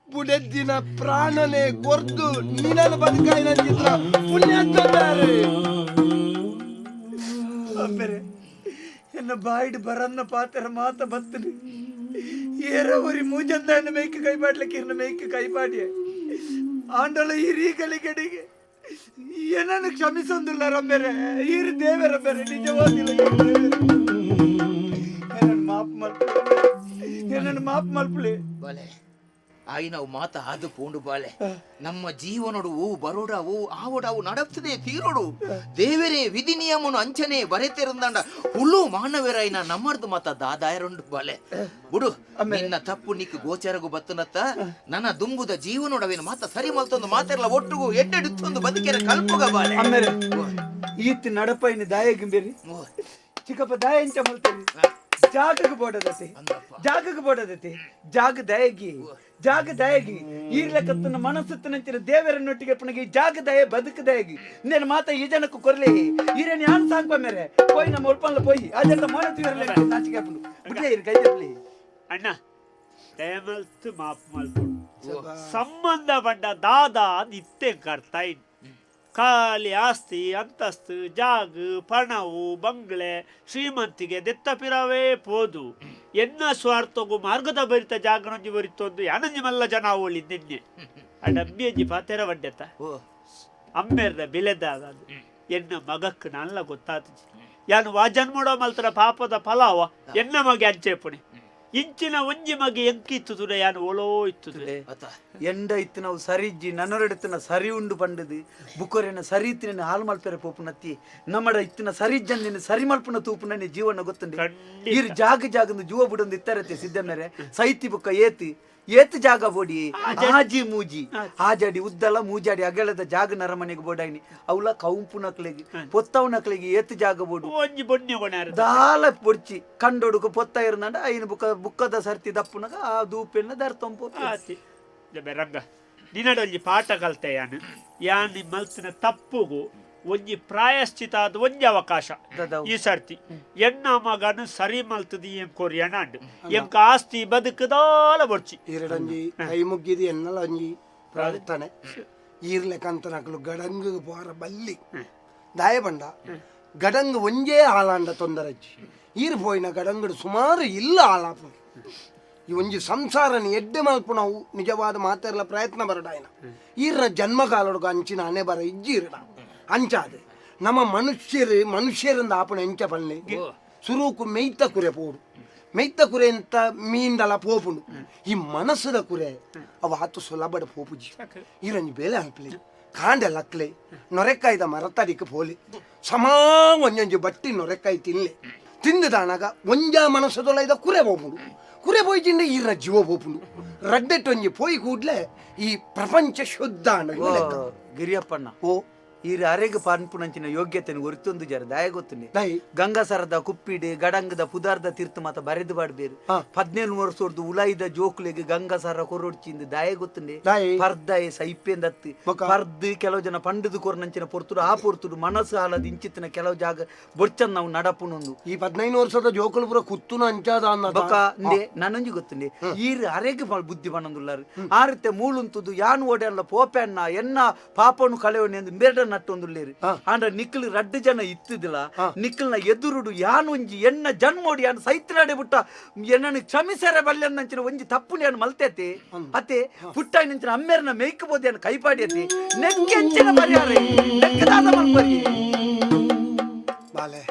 ಬುಡೆದ್ದಿನ ಪ್ರಾಣನೆ ಕೊರ್ದು ನೀನನ್ನು ಬದುಕಾಯಿನ ಚಿತ್ರ ಪುಣ್ಯ ಎನ್ನ ಬಾಯಿಡ್ ಬರನ್ನ ಪಾತ್ರ ಮಾತ ಬತ್ತದು ಏರವರಿ ಮೂಜಂದ ಮೇಯ್ಕೆ ಕೈಪಾಡ್ಲಿಕ್ಕೆ ಇರ್ನ ಮೇಯ್ಕೆ ಕೈಪಾಡಿಯ ಆಂಡಲ ಈ ರೀಗಲಿಗಡಿಗೆ ಏನನ್ನು ಕ್ಷಮಿಸೊಂದಿಲ್ಲ ರಮ್ಮೆರೆ ಈರು ದೇವೆ ರಮ್ಮೆರೆ ನಿಜವಾಗಿಲ್ಲ ಏನನ್ನು ಮಾಪ್ ಮಲ್ಪುಲೆ ಬಾಲೆ ಆಯ್ನವು ಮಾತ ಅದು ಪೂಂಡು ಬಾಳೆ ನಮ್ಮ ಜೀವನಡು ಬರೋಡಾವು ಆವಡಾವು ನಡಪ್ತದೆ ತೀರೋಡು ದೇವರೇ ವಿಧಿ ನಿಯಮನು ಅಂಚನೆ ಬರೆತಿರಂದಾಂಡ ಹುಲ್ಲು ಮಾನವರಾಯಿನ ನಮ್ಮರ್ದು ಮಾತ ದಾದಾಯರುಂಡು ಬಾಳೆ ಬಿಡು ನಿನ್ನ ತಪ್ಪು ನಿಕ್ಕು ಗೋಚರಗು ಬತ್ತನತ್ತ ನನ್ನ ದುಂಬುದ ಜೀವನೋಡವೇನು ಮಾತ ಸರಿ ಮಲ್ತೊಂದು ಮಾತೆಲ್ಲ ಒಟ್ಟುಗು ಎಡ್ಡೆಡುತ್ತೊಂದು ಬದುಕೆರ ಕಲ್ಪುಗ ಬಾಳೆ ಅಮ್ಮೇರೆ ಈತ್ ನಡಪೈನ ದಾಯಗಿಂಬೇರಿ ಚಿಕ್ಕಪ್ಪ ದಾಯ ಎಂಚ ಮಲ್ತೇನೆ ಜಾಗಕ್ಕೆ ಬೋಡದತೆ ಜಾಗ ದಯಗಿ ಈರ್ಲಕತ್ತನ ಮನಸ್ಸುತ್ತನಂಚಿನ ದೇವರನ್ನೊಟ್ಟಿಗೆ ಪುನಗೆ ಜಾಗ ದಯ ಬದುಕು ದಯಗಿ నేను ಮಾತ ಈ ಜನಕ್ಕೂ ಕೊರ್ಲೆ ಈರೇನು ಯಾನ್ ಸಾಂಗ್ಪ ಮೇರೆ పోయి ನಮ್ಮ ಒಳ್ಪಲ್ಲ పోయి ಅದೆಲ್ಲ ಮಾಡತೀವರಲ್ಲ ನಾಚಿಕೆ ಹಾಕೊಂಡು ಬಿಟ್ಲೆ ಇರ್ ಕೈ ತಪ್ಪಲಿ ಅಣ್ಣ ದಯಮಲ್ತು ಮಾಪ್ ಮಲ್ಪು ಸಂಬಂಧ ಬಂಡ ದಾದಾ ನಿತ್ಯ ಕರ್ತಾಯಿನ್ ಖಾಲಿ ಆಸ್ತಿ ಅಂತಸ್ತು ಜಾಗ ಪಣವು ಬಂಗ್ಲೆ ಶ್ರೀಮಂತಿಗೆ ದೆತ್ತಪಿರವೇ ಪೋದು ಎನ್ನ ಸ್ವಾರ್ಥಗೂ ಮಾರ್ಗದ ಭರಿತ ಜಾಗನೊಂಜಿ ಬರಿತೊಂದು ಯಾನಂಜಿ ಮಲ್ಲ ಜನ ಅವಳಿದ್ದೆನ್ನೆ ಅಡಬ್ಬಿಯಂಜಿ ಪಾತೆರ ಬಡ್ಡೆತ್ತ ಅಮ್ಮೆರ್ದ ಬೆಲೆದಾಗ ಎನ್ನ ಮಗಕ್ಕೆ ನಲ್ಲ ಗೊತ್ತಾತು ಯಾನು ವಾ ಜನ್ಮೋಡೋ ಮಲ್ತರ ಪಾಪದ ಫಲಾವ ಎನ್ನ ಮಗೆ ಅಂಚೆಪುಣೆ ಇಂಚಿನ ಒಂಜಿ ಮಗೆ ಎಂಕಿತ್ತುದುಡ ಯಾನು ಒಳೋ ಇತ್ತುದುಡೆ ಎಂಡ ಇತ್ತು ನಾವು ಸರಿಜ್ಜಿ ನನ್ನೊರೆಡುತ್ತಿನ ಸರಿ ಉಂಡು ಪಂಡದು ಬುಕ್ಕೊರೆನ ಸರಿ ಇತ್ತಿನ ಹಾಲು ಮಲ್ಪೆರೆ ಪೋಪುನತ್ತಿ ನಮ್ಮಡ ಇತ್ತಿನ ಸರಿಜ್ಜಂದಿನ ಸರಿ ಮಲ್ಪುನ ತೂಪುನ ಜೀವನ ಗೊತ್ತುಂಡೆ ಈರು ಜಾಗಂದು ಜೀವ ಬಿಡೊಂದು ಇತ್ತರತ್ತೆ ಸಿದ್ಧ ಮೇರೆ ಸೈತಿ ಬುಕ್ಕ ಏತ್ ಜಾಗ ಬೋಡಿ ಆಜಿ ಮೂಜಿ ಆಜಾಡಿ ಉದ್ದಲ ಮೂಜಾಡಿ ಅಗಲದ ಜಾಗ ನರಮನೆಗೆ ಬೋಡಾಯಿನಿ ಅವಳ ಕೌಂಪು ನಕ್ಲೆಗಿ ಪೊತ್ತವು ನಕ್ಲೆಗಿ ಏತ್ ಜಾಗ ಬೋಡು ದಾಲ ಪೊಡ್ಚಿ ಕಂಡೊಡುಕ ಪೊತ್ತ ಇರಂದ ಐನು ಬುಕ್ಕದ ಸರ್ತಿ ದಪ್ಪುನಗ ಆ ದೂಪೆನ್ನ ದರ್ತೊಂಪು ರಂಗ ನಿನ್ನಡೊಂಜಿ ಪಾಠ ಕಲ್ತೆ ಯಾನ್ ಮಲ್ತಿನ ತಪ್ಪುಗು ಒಂಜಿ ಪ್ರಾಯಶ್ಚಿತ ಆದ ಒಂಜಿ ಅವಕಾಶ ಈ ಸರ್ತಿ ಎನ್ನ ಮಗನು ಸರಿ ಮಲ್ತದಿ ಎಂ ಕೊರಿಯನಾಂಡು ಎಂಕ ಆಸ್ತಿ ಬದುಕದಾಲ ಬೊಡ್ಚಿ ಈರಡಂಜಿ ಕೈ ಮುಗ್ಗಿದಿ ಎನ್ನಲ ಒಂಜಿ ಪ್ರಾರ್ಥನೆ ಈರ್ಲೆಕಂತ ನಕಲು ಗಡಂಗು ಪೋರ ಬಲ್ಲಿ ದಾಯ ಬಂಡ ಗಡಂಗು ಒಂಜೇ ಹಾಲಾಂಡ ತೊಂದರಜ್ಜಿ ಈರು ಪೋಯಿನ ಗಡಂಗಡು ಸುಮಾರು ಇಲ್ಲ ಹಾಲಾಪು ಈ ಒಂಜಿ ಸಂಸಾರನ ಎಡ್ಡೆ ಮಲ್ಪು ನಾವು ನಿಜವಾದ ಮಾತೆರ್ಲ ಪ್ರಯತ್ನ ಬರಡಾಯನ ಈರ್ನ ಜನ್ಮಕಾಲೊಡಗ ಅಂಚಿನ ಹಣೆ ಬರ ಇಜ್ಜಿ ಇರಡ ಅಂಚಾದು ನಮ್ಮ ಮನುಷ್ಯರಿಂದ ಆಪಣ ಎಂಚ ಪಲ್ಲೆ ಸುರೂಕು ಮೆಯ್ತ ಕುರೆ ಪೋಡು ಮೆಯ್ತ ಕುರೆ ಅಂತ ಮೀಂಡಲ ಪೋಪುಂಡು ಈ ಮನಸ್ಸದ ಕುರೆ ಅವ ಹತ್ತು ಸುಲಭದ ಪೋಪುಜಿ ಈರೊಂಜಿ ಬೇಲೆ ಅಲ್ಪಲೆ ಕಾಂಡೆ ಲಕ್ಲೆ ನೊರೆಕಾಯ್ದ ಮರತಡಿಕೆ ಪೋಲೆ ಸಮಾ ಒಂಜೊಂಜಿ ಬಟ್ಟಿ ನೊರೆಕಾಯಿ ತಿಂದದಾನಾಗ ಒಂಜ ಮನಸ್ಸದೊಳೈದ ಕುರೆ ಪೋಪುಂಡು ಕುರೆ ಪೋಯ್ಚಿಂಡೆ ಈರ್ನ ಜೀವ ಪೋಪುಂಡು ರಡ್ಡೆಟ್ಟೊಂಜಿ ಪೋಯಿ ಕೂಡ್ಲೆ ಈ ಪ್ರಪಂಚ ಶುದ್ಧ ಗಿರಿಯಪ್ಪಣ್ಣ ಓ ಈ ಅರೆಗೆ ಪಾನ್ಪುನಂಚಿನ ಯೋಗ್ಯತೆಯನ್ನು ಒರಿತೊಂದು ಜರ ದಾಯ ಗೊತ್ತುಂಡೆ ಗಂಗಾಸರದ ಕುಪ್ಪಿಡೆ ಗಡಂಗದ ಪುದಾರ್ದ ತೀರ್ಥ ಮಾತ ಬರೆದು ಬಾಡ್ಬೇರು 17 ವರ್ಷದ ಉಲಾಯಿದ ಜೋಕ್ಲೆಗೆ ಗಂಗಾಸರ ಕೊರೊಡ್ಚಿಂದ ದಾಯ ಗೊತ್ತುಂಡೆ ಪರ್ದಾಯ ಸೈಪೆಂದತ್ತಿ ಪರ್ದು ಕೆಲವು ಜನ ಪಂಡದು ಕೊರ್ನಂಚಿನ ಪೊರ್ತುಡು ಆ ಪೊರ್ತುಡು ಮನಸ್ಸು ಹಾಲದ ಇಂಚಿತ್ತಿನ ಕೆಲವು ಜಾಗ ಬೊಡ್ಚಂದ್ ನಾವು ನಡಪುನೊಂದು ಈ 15 ವರ್ಷದ ಜೋಕುಲು ಪುರ ಕುತ್ತುನ ಅಂಚಾದ ನನ್ನೊಂಜಿ ಗೊತ್ತುಂಡೆ ಈ ಅರೆಗೆ ಬುದ್ಧಿ ಬಣ್ಣಂದುಲ್ಲಾರು ಆ ರೀತಿ ಮೂಲುಂತುದು ಯಾನು ಓಡೆಲ್ಲ ಪೋಪೆಣ್ಣ ಎನ್ನ ಪಾಪನು ಕಳೆವಣೆ ಎಂದು ಬೇಡ ನಟ್ಟೊಂದುಲ್ಲೇರಿ ಆಂಡ್ರ ನಿಕ್ಕಲ್ ರಡ್ಡು ಜನ ಇತ್ತಿದಿಲ್ಲ ನಿಕ್ಕಲ್ನ ಎದುರುಡು ಯಾನು ಒಂಜಿ ಎನ್ನ ಜನ್ಮೋಡಿ ಯಾನು ಸೈತ್ರಾಡೆ ಬಿಟ್ಟ ಎನ್ನನ್ನು ಕ್ಷಮಿಸರೆ ಬಲ್ಲೆನ್ನಂಚಿನ ಒಂಜಿ ತಪ್ಪುನಿ ಯಾನು ಮಲ್ತೈತಿ ಅತ್ತೆ ಪುಟ್ಟ ನಂಚಿನ ಅಮ್ಮೆರನ ಮೇಯ್ಕಬೋದಿ ಯಾನು ಕೈಪಾಡಿಯತಿ ನೆಕ್ಕೆಂಚಿನ ಪರಿಹಾರ ನೆಕ್ಕದಾದ ಮಲ್ಪರಿ ಬಾಲೆ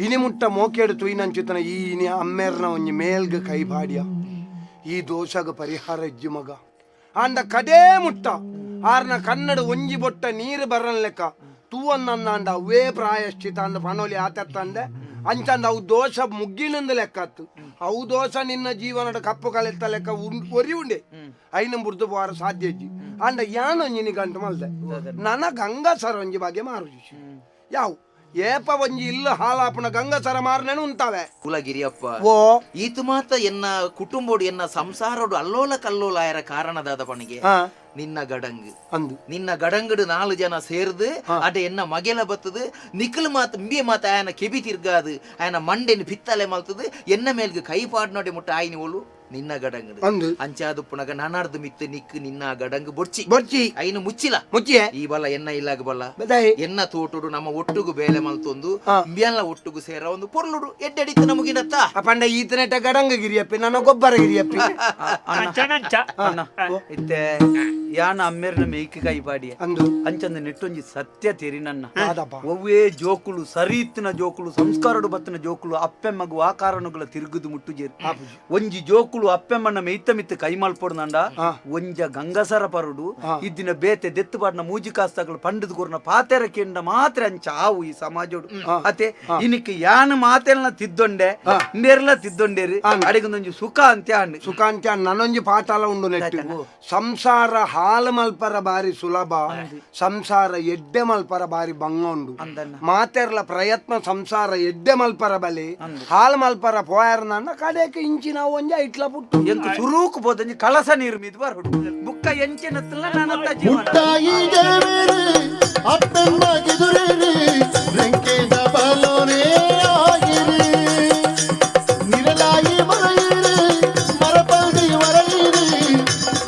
ಇನಿ ಮುಟ್ಟ ಮೋಕೆಡು ತುಯ್ನಂಚುತನ ಈ ಇನಿ ಅಮ್ಮೆರ್ನ ಒಂಜಿ ಮೇಲ್ಗ ಕೈ ಬಾಡ್ಯ ಈ ದೋಷಗ ಪರಿಹಾರ ಇಜ್ಜಿ ಮಗ ಅಂಡ ಕಡೇ ಮುಟ್ಟ ಆರ್ನ ಕನ್ನಡ ಒಂಜಿ ಬೊಟ್ಟ ನೀರು ಬರನ್ ಲೆಕ್ಕ ತೂವನ್ನಂದ ಅವೇ ಪ್ರಾಯಶ್ಚಿತ ಅಂದ ಪನೋಲಿ ಆತತ್ತಂದೆ ಅಂಚಂದ ಅವು ದೋಷ ಮುಗ್ಗಿನಂದು ಲೆಕ್ಕತ್ತು ಅವು ದೋಷ ನಿನ್ನ ಜೀವನದ ಕಪ್ಪು ಕಲೆತ್ತ ಲೆಕ್ಕ ಒರಿ ಉಂಡೆ ಐನ ಬುರ್ದು ಬಾರ ಸಾಧ್ಯ ಇಜ್ಜಿ ಅಂಡ ಯಾನೊಂಜಿನಿ ಗಂಟು ಮಲ್ದೆ ನನ್ನ ಗಂಗಸರ ಒಂಜಿ ಬಗ್ಗೆ ಮಾರು ಯಾವ ಏಪ ಒಂಜಿ ಇಲ್ಲ ಹಾಲಾಪನ ಗಂಗಸರ ಮಾರ್ನೇನು ಉಂತಾವೆ ಕುಲಗಿರಿಯಪ್ಪ ಓ ಈತು ಮಾತ ಎನ್ನ ಕುಟುಂಬೋಡು ಎನ್ನ ಸಂಸಾರೋಡು ಅಲ್ಲೋಲ ಕಲ್ಲೋಲ ಆಯರ ಕಾರಣದಾದ ಪಣಿಗೆ ನಿನ್ನ ಗಡಂಗ್ ಅಂದು ನಿನ್ನ ಗಡಂಗಡು 4 ಜನ ಸೇರ್ದು ಅಡೆ ಎನ್ನ ಮಗೆಲ ಬತ್ತದು ನಿಖಲ್ ಮಾತ ಇಂಬಿ ಮಾತ ಆಯನ ಕೆಬಿ ತಿರ್ಗಾದು ಆಯನ ಮಂಡೆನ್ ಪಿತ್ತಲೆ ಮಲ್ತದು ಎನ್ನ ಮೇಲ್ಗೆ ಕೈ ಪಾಡ್ ನೋಡಿ ಮುಟ್ಟ ಆಯ್ನಿ ಓಲು ನಿನ್ನ ಗಡಂಗಡು ಅಂದು ಅಂಚಾದು ಪುನಗ ನನಾರ್ದು ಮಿತ್ತು ನಿಕ್ಕು ನಿನ್ನ ಗಡಂಗ್ ಬೊಡ್ಚಿ ಬರ್ಚಿ ಐನು ಮುಚ್ಚಿಲ ಮುಚ್ಚಿಯೇ ಈ ಬಲ್ಲ ಎನ್ನ ಇಲ್ಲಾಗ ಬಲ್ಲ ಬದಾಯಿ ಎನ್ನ ತೋಟುಡು ನಮ್ಮ ಒಟ್ಟುಗು ಬೇಲೆ ಮಲ್ತೊಂದು ಇಂಬಿಯಲ್ಲ ಒಟ್ಟುಗು ಸೇರ ಒಂದು ಪೊರ್ಲುಡು ಎಡ್ಡೆಡಿತ್ತು ನಮಗಿನತ್ತ ಅಪ್ಪಂಡ ಈತನೆಟ ಗಡಂಗ ಗಿರಿಯಪ್ಪಿ ನನ್ನ ಗೊಬ್ಬರ ಗಿರಿಯಪ್ಪಿ ಅಂಚ ಅಣ್ಣ ಇತ್ತೆ ಯಾನ ಅಮ್ಮೆರ್ನ ಮೇಯ್ಕೆ ಕೈ ಬಾಡಿಯ ಅಂದು ಅಂಚಂದ ನೆಟ್ಟೊಂಜಿ ಸತ್ಯ ತೆರಿ ನನ್ನ ಆದಪ್ಪ ಒವ್ವೇ ಜೋಕುಲು ಸರೀತಿನ ಜೋಕುಲು ಸಂಸ್ಕಾರಡು ಬತ್ತಿನ ಜೋಕುಲು ಅಪ್ಪೆಮ್ಮಗು ಆ ಕಾರಣಗಳ ತಿರುಗುದು ಮುಟ್ಟುಜೇರು ಒಂಜಿ ಜೋಕುಲು ಅಪ್ಪೆಮ್ಮನ ಮೆಯ್ತ ಮಿತ್ತು ಕೈ ಮಲ್ಪೊಡು ನಂಡ ಒಂಜ ಗಂಗಸರ ಪರುಡು ಇದ್ದಿನ ಬೇತೆ ದೆತ್ತುಪಾಡ್ನ ಮೂಜಿಕಾಸ್ತಗಳು ಪಂಡದ ಕೂರ್ನ ಪಾತೆರ ಕೇಂದ್ರ ಮಾತ್ರ ಅಂಚ ಆವು ಈ ಸಮಾಜೋಡು ಅತೆ ಇನಿಕ್ ಯಾನ ಮಾತೆಲ್ನ ತಿದ್ದೊಂಡೆ ಇಂದೇರ್ಲ ತಿದ್ದೊಂಡೇರಿ ಅಡಿಗೊಂದೊಂಜಿ ಸುಖ ಅಂತ್ಯ ಅಂಡ್ ಸುಖ ಅಂತ ನನ್ನೊಂಜಿ ಪಾಠಾಲ ಉಂಡು ನೆಟ್ಟು ಸಂಸಾರ ಹಾಲು ಮಲ್ಪರ ಬಾರಿ ಸುಲಭ ಸಂಸಾರ ಎಡ್ಡೆ ಮಲ್ಪರ ಬಾರಿ ಬಂಗ ಉಂಡು ಮಾತೆರ್ಲ ಪ್ರಯತ್ನ ಸಂಸಾರ ಎಡ್ಡೆ ಮಲ್ಪರ ಬಲಿ ಹಾಲು ಮಲ್ಪರ ಪೋಯರ್ ನನ್ನ ಕಡೆಗೆ ಇಂಚಿನ ಒಂಜ ಇಟ್ಲ ಪುಟ್ಟು ಎಂಕ್ ಸುರೂಕು ಬೋದಂಜಿ ಕಳಸ ನೀರು ಮೀದ್ ಬರೋಡು ಬುಕ್ಕ ಎಂಚಿನತ್ತಲ್ಲ ನನ್ನ ಜೀವನ ಮುಟ್ಟಾಯಿ ದೇವೇರಿ ಅಪ್ಪೆಮ್ಮಗಿದುರೇರಿ ರೆಂಕೆದ ಬಲೋನೇ ಆಗಿರಿ ನಿರಲಾಯಿ ಮರಯಿರಿ ಮರಪಲ್ದಿ ವರಯಿರಿ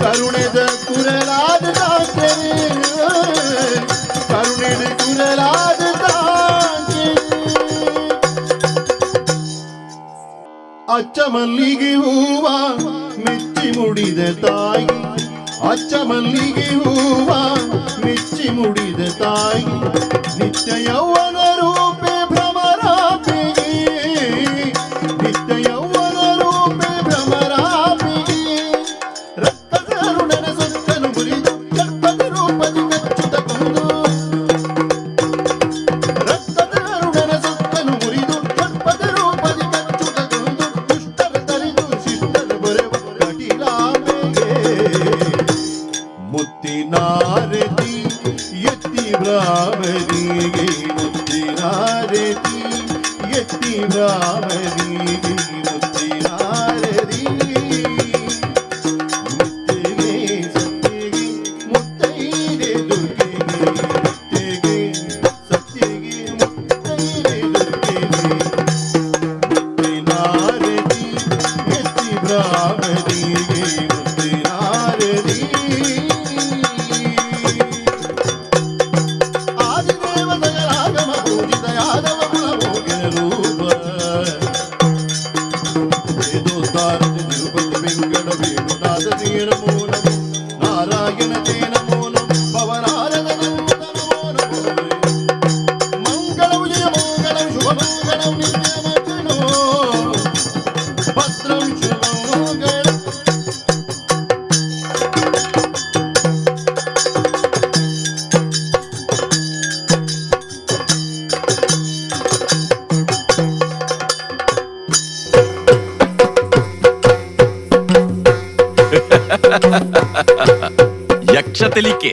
ಕರುಣೆದ ಕುರಲಾದ ತಾಕೆರಿ ಕರುಣೆದ ಕುರಲಾದ ತಾಕೆರಿ ಅಚ್ಚ ಮಲ್ಲಿಗೆ ಹೂವ ಮೆಚ್ಚಿ ಮುಡಿದ ತಾಯಿ ಅಚ್ಚ ಮಲ್ಲಿಗೆ ಹೂವ ಮೆಚ್ಚಿ ಮುಡಿದ ತಾಯಿ ನಿತ್ಯ ಯೌವನ ರೂಪೆ ಭ್ರಮರಾಪಿಗೆ ನಿತ್ಯ ಯೌವನ ರೂಪೆ ಭ್ರಮರಾಪಿಗೆ ರಕ್ತದ ಋಣನ ಸೊಕ್ಕನು ಮುರಿದು ಗರ್ಭದ ರೂಪದಿ ಮೆಚ್ಚುತ್ತ ಕೊಂದು ರಕ್ತದ ಋಣನ ಸೊಕ್ಕನು ಮುರಿದು ಗರ್ಭದ ರೂಪದಿ ಮೆಚ್ಚುತ್ತ ಕೊಂದು ದುಷ್ಟರ ತರಿದು ಶಿಷ್ಟರ ಬರೆವ ಕಟಿಲಾಂಬೆಗೆ ಮುತ್ತಿನಾರತಿ ಎತ್ತಿ ಬ್ರಾಹ್ಮಣಿಗೆ ಮುತ್ತಿನಾರತಿ ಎತ್ತಿ ಬ್ರಾಹ್ಮಣಿಗೆ ಮುತ್ತಿನಾರತಿ ಮುತ್ತಿಗೆ ಸತ್ಯಗೆ ಮುತ್ತೈದೆ ದುರ್ಗೆಗೆ ಮುತ್ತಿಗೆ ಸತ್ಯಗೆ ಮುತ್ತೈದೆ ದುರ್ಗೆಗೆ ಮುತ್ತಿನಾರತಿ ಎತ್ತಿ ಬ್ರಾಹ್ಮಣಿಗೆ ಮುತ್ತಿನಾರತಿ ಆದಿದೇವತೆಗಳಾಗಮ ಪೂಜಿತ ಯಾದವ ಕುಲಭೋಗಿನ ರೂಪ ವೇದೋದ್ಧಾರತಿ ತಿರುಪತಿ ವೆಂಕಟ ವೇಣುನಾಥ ತೀರ ಮೂಲ ನಾರಾಯಣ ತೇನ ಮೂಲ ಭವನಾರದ ನಂದನ ಮೋನ ಮಂಗಳಂ ಜಯ ಮಂಗಳಂ ಶುಭ ಮಂಗಳಂ ನಿತ್ಯ ಮಂಗಳೋ ಭದ್ರಂ ಶುಭ ಮಂಗಳಂ ಯಕ್ಷತೆಲಿಕೆ